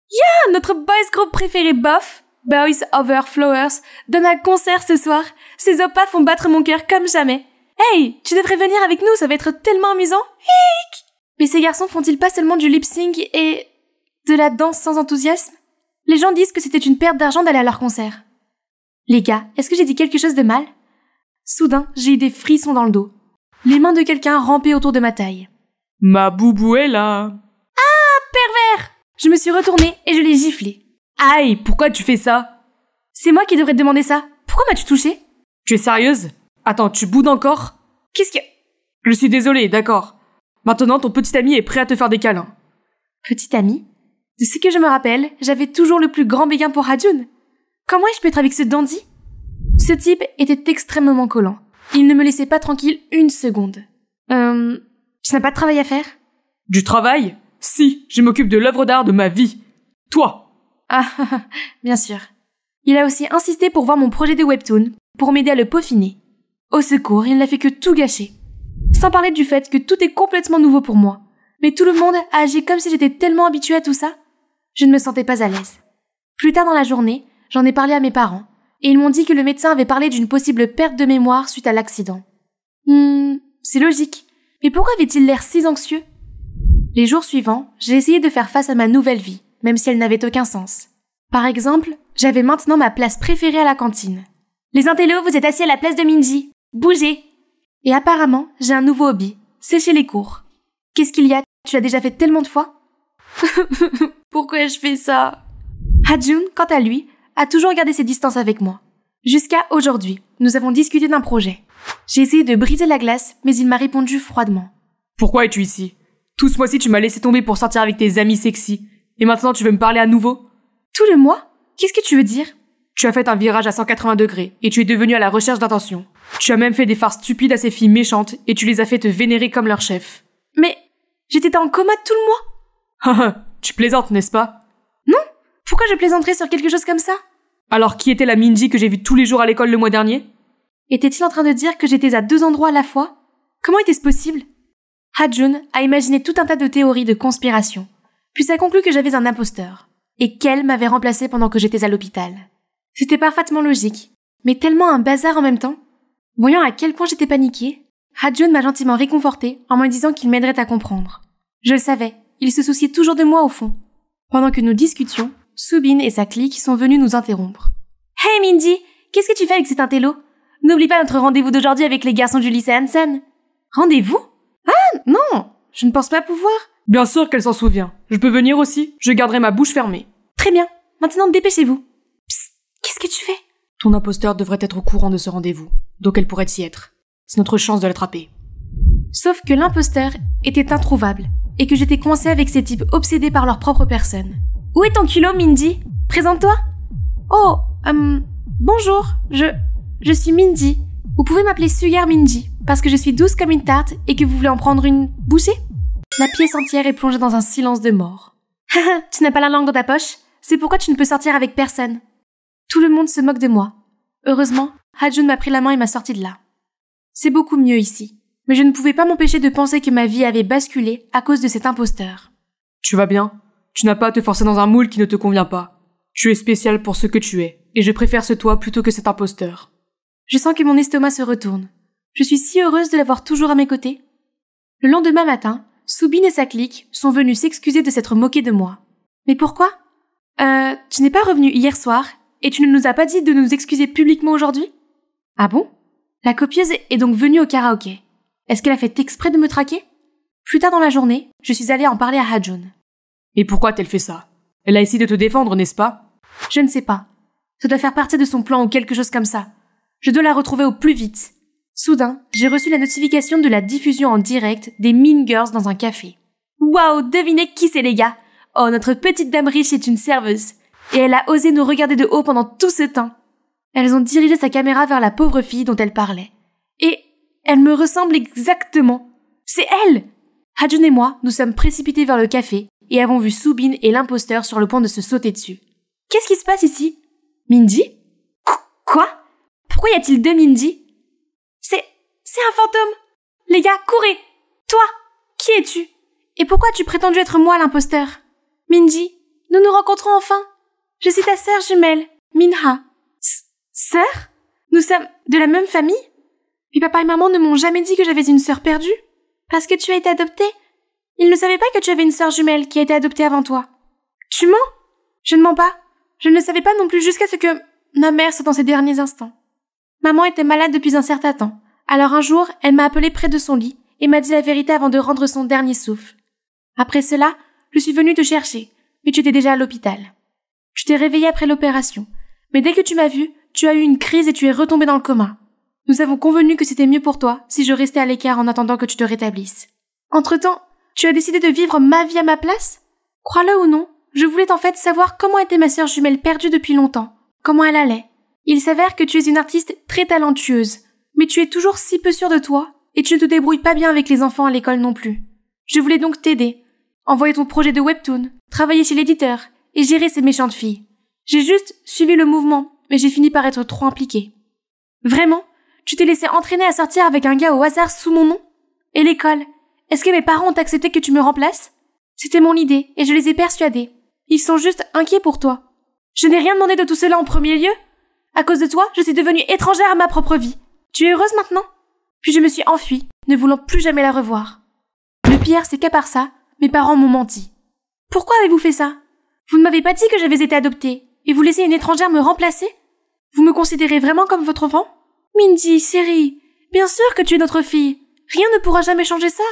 Yeah, notre boys group préféré bof! Boys Over Flowers donne un concert ce soir. Ces opas font battre mon cœur comme jamais. Hey, tu devrais venir avec nous, ça va être tellement amusant. Hic. Mais ces garçons font-ils pas seulement du lip-sync et de la danse sans enthousiasme? Les gens disent que c'était une perte d'argent d'aller à leur concert. Les gars, est-ce que j'ai dit quelque chose de mal? Soudain, j'ai eu des frissons dans le dos. Les mains de quelqu'un rampaient autour de ma taille. Ma boubou est là. Pervers! Je me suis retournée et je l'ai giflé. Aïe, pourquoi tu fais ça? C'est moi qui devrais te demander ça. Pourquoi m'as-tu touché? Tu es sérieuse? Attends, tu boudes encore? Qu'est-ce que... Je suis désolé, d'accord. Maintenant, ton petit ami est prêt à te faire des câlins. Petit ami? De ce que je me rappelle, j'avais toujours le plus grand béguin pour Hajun. Comment ai-je pu être avec ce dandy? Ce type était extrêmement collant. Il ne me laissait pas tranquille une seconde. Tu n'as pas de travail à faire? Du travail? Si, je m'occupe de l'œuvre d'art de ma vie. Toi! Ah, bien sûr. Il a aussi insisté pour voir mon projet de webtoon, pour m'aider à le peaufiner. Au secours, il n'a fait que tout gâcher. Sans parler du fait que tout est complètement nouveau pour moi. Mais tout le monde a agi comme si j'étais tellement habituée à tout ça. Je ne me sentais pas à l'aise. Plus tard dans la journée, j'en ai parlé à mes parents, et ils m'ont dit que le médecin avait parlé d'une possible perte de mémoire suite à l'accident. C'est logique. Mais pourquoi avait-il l'air si anxieux? Les jours suivants, j'ai essayé de faire face à ma nouvelle vie, même si elle n'avait aucun sens. Par exemple, j'avais maintenant ma place préférée à la cantine. Les intellos, vous êtes assis à la place de Minji. Bougez! Et apparemment, j'ai un nouveau hobby, sécher les cours. Qu'est-ce qu'il y a? Tu l'as déjà fait tellement de fois? Pourquoi je fais ça? Hajun, quant à lui, a toujours gardé ses distances avec moi. Jusqu'à aujourd'hui, nous avons discuté d'un projet. J'ai essayé de briser la glace, mais il m'a répondu froidement. Pourquoi es-tu ici? Tout ce mois-ci, tu m'as laissé tomber pour sortir avec tes amis sexy. Et maintenant, tu veux me parler à nouveau? Tout le mois? Qu'est-ce que tu veux dire? Tu as fait un virage à 180 degrés et tu es devenu à la recherche d'attention. Tu as même fait des farces stupides à ces filles méchantes et tu les as fait te vénérer comme leur chef. Mais j'étais en coma tout le mois. Tu plaisantes, n'est-ce pas? Non? Pourquoi je plaisanterais sur quelque chose comme ça? Alors qui était la Minji que j'ai vue tous les jours à l'école le mois dernier? Était-il en train de dire que j'étais à 2 endroits à la fois? Comment était-ce possible? Hajun a imaginé tout un tas de théories de conspiration, puis a conclu que j'avais un imposteur, et qu'elle m'avait remplacé pendant que j'étais à l'hôpital. C'était parfaitement logique, mais tellement un bazar en même temps. Voyant à quel point j'étais paniquée, Hajun m'a gentiment réconfortée en me disant qu'il m'aiderait à comprendre. Je le savais, il se souciait toujours de moi au fond. Pendant que nous discutions, Subin et sa clique sont venus nous interrompre. « Hey Minji, qu'est-ce que tu fais avec cet intello? N'oublie pas notre rendez-vous d'aujourd'hui avec les garçons du lycée Hansen. »« Rendez-vous? Ah, non, je ne pense pas pouvoir. » Bien sûr qu'elle s'en souvient. Je peux venir aussi, je garderai ma bouche fermée. Très bien, maintenant dépêchez-vous. Psst, qu'est-ce que tu fais? Ton imposteur devrait être au courant de ce rendez-vous, donc elle pourrait y être. C'est notre chance de l'attraper. Sauf que l'imposteur était introuvable, et que j'étais coincée avec ces types obsédés par leur propre personne. Où est ton culot, Minji? Présente-toi. Oh, bonjour, je suis Minji. Vous pouvez m'appeler Sugar Minji, parce que je suis douce comme une tarte et que vous voulez en prendre une bouchée? La pièce entière est plongée dans un silence de mort. Haha, tu n'as pas la langue dans ta poche? C'est pourquoi tu ne peux sortir avec personne. Tout le monde se moque de moi. Heureusement, Hajun m'a pris la main et m'a sorti de là. C'est beaucoup mieux ici, mais je ne pouvais pas m'empêcher de penser que ma vie avait basculé à cause de cet imposteur. Tu vas bien? Tu n'as pas à te forcer dans un moule qui ne te convient pas. Tu es spécial pour ce que tu es, et je préfère ce toi plutôt que cet imposteur. Je sens que mon estomac se retourne. Je suis si heureuse de l'avoir toujours à mes côtés. Le lendemain matin, Subin et sa clique sont venus s'excuser de s'être moqués de moi. Mais pourquoi? Tu n'es pas revenu hier soir, et tu ne nous as pas dit de nous excuser publiquement aujourd'hui? Ah bon? La copieuse est donc venue au karaoké. Est-ce qu'elle a fait exprès de me traquer? Plus tard dans la journée, je suis allée en parler à Hajun. Et pourquoi a-t-elle fait ça? Elle a essayé de te défendre, n'est-ce pas? Je ne sais pas. Ça doit faire partie de son plan ou quelque chose comme ça. Je dois la retrouver au plus vite. Soudain, j'ai reçu la notification de la diffusion en direct des Mean Girls dans un café. Waouh, devinez qui c'est les gars? Oh, notre petite dame riche est une serveuse. Et elle a osé nous regarder de haut pendant tout ce temps. Elles ont dirigé sa caméra vers la pauvre fille dont elle parlait. Et elle me ressemble exactement. C'est elle! Hajun et moi, nous sommes précipités vers le café et avons vu Subin et l'imposteur sur le point de se sauter dessus. Qu'est-ce qui se passe ici? Minji? Quoi? Pourquoi y a-t-il 2 Minji? C'est un fantôme! Les gars, courez! Toi! Qui es-tu? Et pourquoi as-tu prétendu être moi l'imposteur? Minji, nous nous rencontrons enfin! Je suis ta sœur jumelle, Minha. Sœur? Nous sommes de la même famille? Mais papa et maman ne m'ont jamais dit que j'avais une sœur perdue. Parce que tu as été adoptée? Ils ne savaient pas que tu avais une sœur jumelle qui a été adoptée avant toi. Tu mens? Je ne mens pas. Je ne le savais pas non plus jusqu'à ce que ma mère soit dans ses derniers instants. Maman était malade depuis un certain temps. Alors un jour, elle m'a appelée près de son lit et m'a dit la vérité avant de rendre son dernier souffle. Après cela, je suis venue te chercher, mais tu étais déjà à l'hôpital. Je t'ai réveillée après l'opération, mais dès que tu m'as vue, tu as eu une crise et tu es retombée dans le coma. Nous avons convenu que c'était mieux pour toi si je restais à l'écart en attendant que tu te rétablisses. Entre-temps, tu as décidé de vivre ma vie à ma place? Crois-le ou non, je voulais en fait savoir comment était ma sœur jumelle perdue depuis longtemps, comment elle allait. Il s'avère que tu es une artiste très talentueuse, mais tu es toujours si peu sûre de toi et tu ne te débrouilles pas bien avec les enfants à l'école non plus. Je voulais donc t'aider, envoyer ton projet de webtoon, travailler chez l'éditeur et gérer ces méchantes filles. J'ai juste suivi le mouvement, mais j'ai fini par être trop impliquée. Vraiment? Tu t'es laissé entraîner à sortir avec un gars au hasard sous mon nom? Et l'école? Est-ce que mes parents ont accepté que tu me remplaces? C'était mon idée, et je les ai persuadés. Ils sont juste inquiets pour toi. Je n'ai rien demandé de tout cela en premier lieu. À cause de toi, je suis devenue étrangère à ma propre vie. Tu es heureuse maintenant? Puis je me suis enfuie, ne voulant plus jamais la revoir. Le pire, c'est qu'à part ça, mes parents m'ont menti. Pourquoi avez-vous fait ça? Vous ne m'avez pas dit que j'avais été adoptée, et vous laissez une étrangère me remplacer? Vous me considérez vraiment comme votre enfant? Mindy, chérie, bien sûr que tu es notre fille. Rien ne pourra jamais changer ça.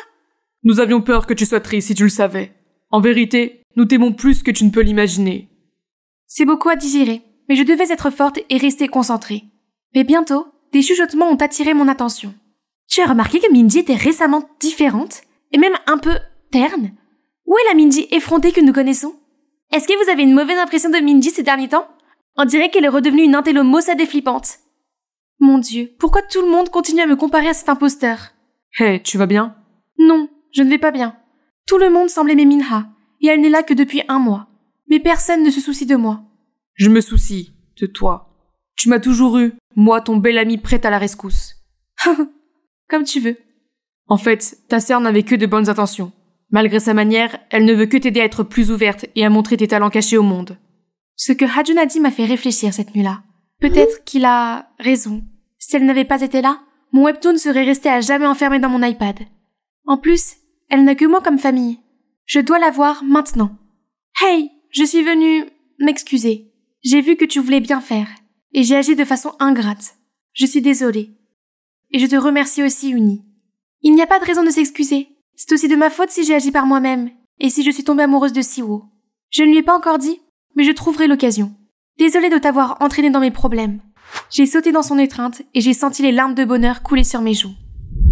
Nous avions peur que tu sois triste si tu le savais. En vérité, nous t'aimons plus que tu ne peux l'imaginer. C'est beaucoup à digérer, mais je devais être forte et rester concentrée. Mais bientôt, des chuchotements ont attiré mon attention. Tu as remarqué que Mindy était récemment différente, et même un peu terne? Où est la Mindy effrontée que nous connaissons? Est-ce que vous avez une mauvaise impression de Mindy ces derniers temps? On dirait qu'elle est redevenue une intello maussade et flippante. Mon Dieu, pourquoi tout le monde continue à me comparer à cet imposteur? Hé, tu vas bien? Non, je ne vais pas bien. Tout le monde semble aimer Minha, et elle n'est là que depuis 1 mois. Mais personne ne se soucie de moi. Je me soucie de toi. Tu m'as toujours eu, moi ton bel ami prête à la rescousse. Comme tu veux. En fait, ta sœur n'avait que de bonnes intentions. Malgré sa manière, elle ne veut que t'aider à être plus ouverte et à montrer tes talents cachés au monde. Ce que Hajun a dit m'a fait réfléchir cette nuit-là. Peut-être qu'il a raison. Si elle n'avait pas été là, mon webtoon serait resté à jamais enfermé dans mon iPad. En plus, elle n'a que moi comme famille. Je dois la voir maintenant. Hey, je suis venue m'excuser. J'ai vu que tu voulais bien faire, et j'ai agi de façon ingrate. Je suis désolée. Et je te remercie aussi, Uni. Il n'y a pas de raison de s'excuser. C'est aussi de ma faute si j'ai agi par moi-même, et si je suis tombée amoureuse de Siwoo. Je ne lui ai pas encore dit, mais je trouverai l'occasion. Désolée de t'avoir entraînée dans mes problèmes. J'ai sauté dans son étreinte et j'ai senti les larmes de bonheur couler sur mes joues.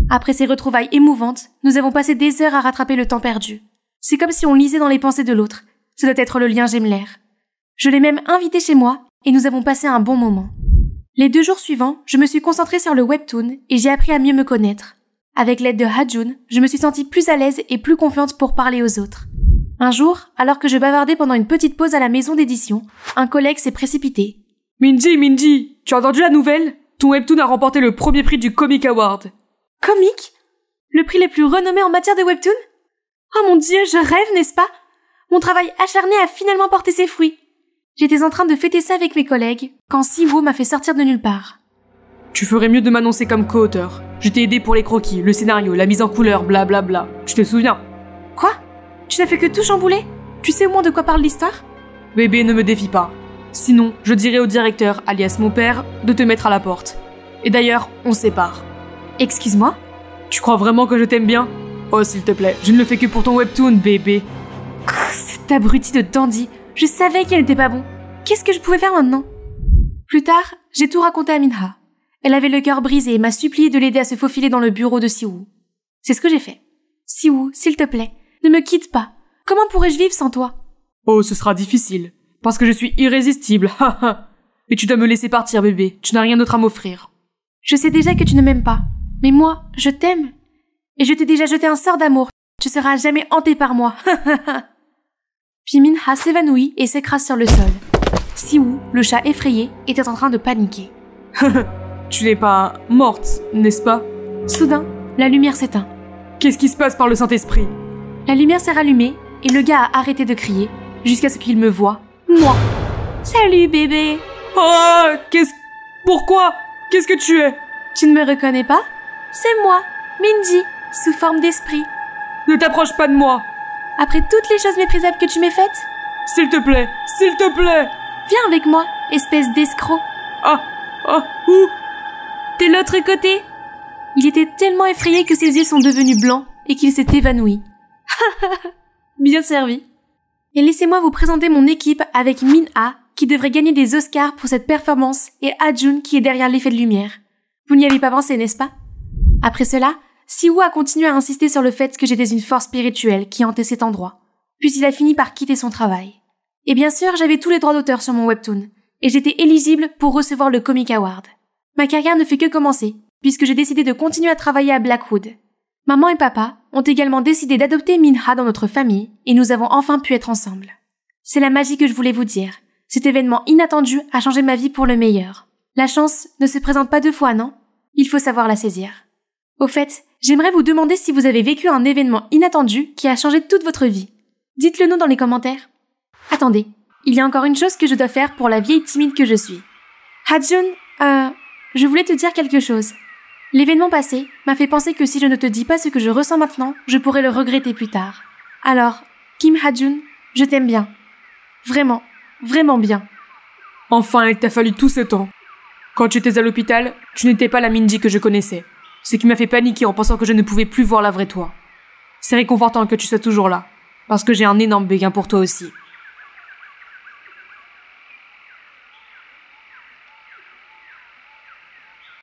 Après ces retrouvailles émouvantes, nous avons passé des heures à rattraper le temps perdu. C'est comme si on lisait dans les pensées de l'autre. Ce doit être le lien Gemler. Je l'ai même invité chez moi et nous avons passé un bon moment. Les 2 jours suivants, je me suis concentrée sur le webtoon et j'ai appris à mieux me connaître. Avec l'aide de Hajun, je me suis sentie plus à l'aise et plus confiante pour parler aux autres. Un jour, alors que je bavardais pendant une petite pause à la maison d'édition, un collègue s'est précipité. Mindy, tu as entendu la nouvelle? Ton webtoon a remporté le premier prix du Comic Award. Comic? Le prix le plus renommé en matière de webtoon? Oh mon Dieu, je rêve, n'est-ce pas? Mon travail acharné a finalement porté ses fruits. J'étais en train de fêter ça avec mes collègues, quand Siwoo m'a fait sortir de nulle part. Tu ferais mieux de m'annoncer comme co-auteur. Je t'ai aidé pour les croquis, le scénario, la mise en couleur, blablabla. Tu te souviens? Quoi? Tu n'as fait que tout chambouler? Tu sais au moins de quoi parle l'histoire? Bébé, ne me défie pas. Sinon, je dirai au directeur, alias mon père, de te mettre à la porte. Et d'ailleurs, on se sépare. Excuse-moi? Tu crois vraiment que je t'aime bien? Oh, s'il te plaît, je ne le fais que pour ton webtoon, bébé. Cet abruti de dandy, je savais qu'il n'était pas bon. Qu'est-ce que je pouvais faire maintenant? Plus tard, j'ai tout raconté à Minha. Elle avait le cœur brisé et m'a supplié de l'aider à se faufiler dans le bureau de Siwoo. C'est ce que j'ai fait. Siwoo, s'il te plaît, ne me quitte pas. Comment pourrais-je vivre sans toi? Oh, ce sera difficile. Parce que je suis irrésistible, haha. Et tu dois me laisser partir, bébé. Tu n'as rien d'autre à m'offrir. Je sais déjà que tu ne m'aimes pas. Mais moi, je t'aime. Et je t'ai déjà jeté un sort d'amour. Tu seras jamais hanté par moi. Puis Minha s'évanouit et s'écrase sur le sol. Siwoo, le chat effrayé, était en train de paniquer. Tu n'es pas morte, n'est-ce pas? Soudain, la lumière s'éteint. Qu'est-ce qui se passe par le Saint-Esprit? La lumière s'est rallumée et le gars a arrêté de crier jusqu'à ce qu'il me voie, moi. Salut bébé! Oh, pourquoi? Qu'est-ce que tu es? Tu ne me reconnais pas? C'est moi, Minji, sous forme d'esprit. Ne t'approche pas de moi. Après toutes les choses méprisables que tu m'as faites, S'il te plaît, s'il te plaît. viens avec moi, espèce d'escroc. Où? De l'autre côté. Il était tellement effrayé que ses yeux sont devenus blancs et qu'il s'est évanoui. Bien servi. Et laissez-moi vous présenter mon équipe avec Min-Ah, qui devrait gagner des Oscars pour cette performance, et Ha-Jun qui est derrière l'effet de lumière. Vous n'y avez pas pensé, n'est-ce pas? Après cela, Si-Woo a continué à insister sur le fait que j'étais une force spirituelle qui hantait cet endroit. Puis il a fini par quitter son travail. Et bien sûr, j'avais tous les droits d'auteur sur mon webtoon, et j'étais éligible pour recevoir le Comic Award. Ma carrière ne fait que commencer, puisque j'ai décidé de continuer à travailler à Blackwood. Maman et papa ont également décidé d'adopter Min-Ah dans notre famille, et nous avons enfin pu être ensemble. C'est la magie que je voulais vous dire. Cet événement inattendu a changé ma vie pour le meilleur. La chance ne se présente pas deux fois, non? Il faut savoir la saisir. Au fait, j'aimerais vous demander si vous avez vécu un événement inattendu qui a changé toute votre vie. Dites-le nous dans les commentaires. Attendez, il y a encore une chose que je dois faire pour la vieille timide que je suis. Ha-Jun, je voulais te dire quelque chose. L'événement passé m'a fait penser que si je ne te dis pas ce que je ressens maintenant, je pourrais le regretter plus tard. Alors, Kim Ha-Jun, je t'aime bien. Vraiment, vraiment bien. Enfin, il t'a fallu tout ce temps. Quand tu étais à l'hôpital, tu n'étais pas la Minji que je connaissais. Ce qui m'a fait paniquer en pensant que je ne pouvais plus voir la vraie toi. C'est réconfortant que tu sois toujours là, parce que j'ai un énorme béguin pour toi aussi.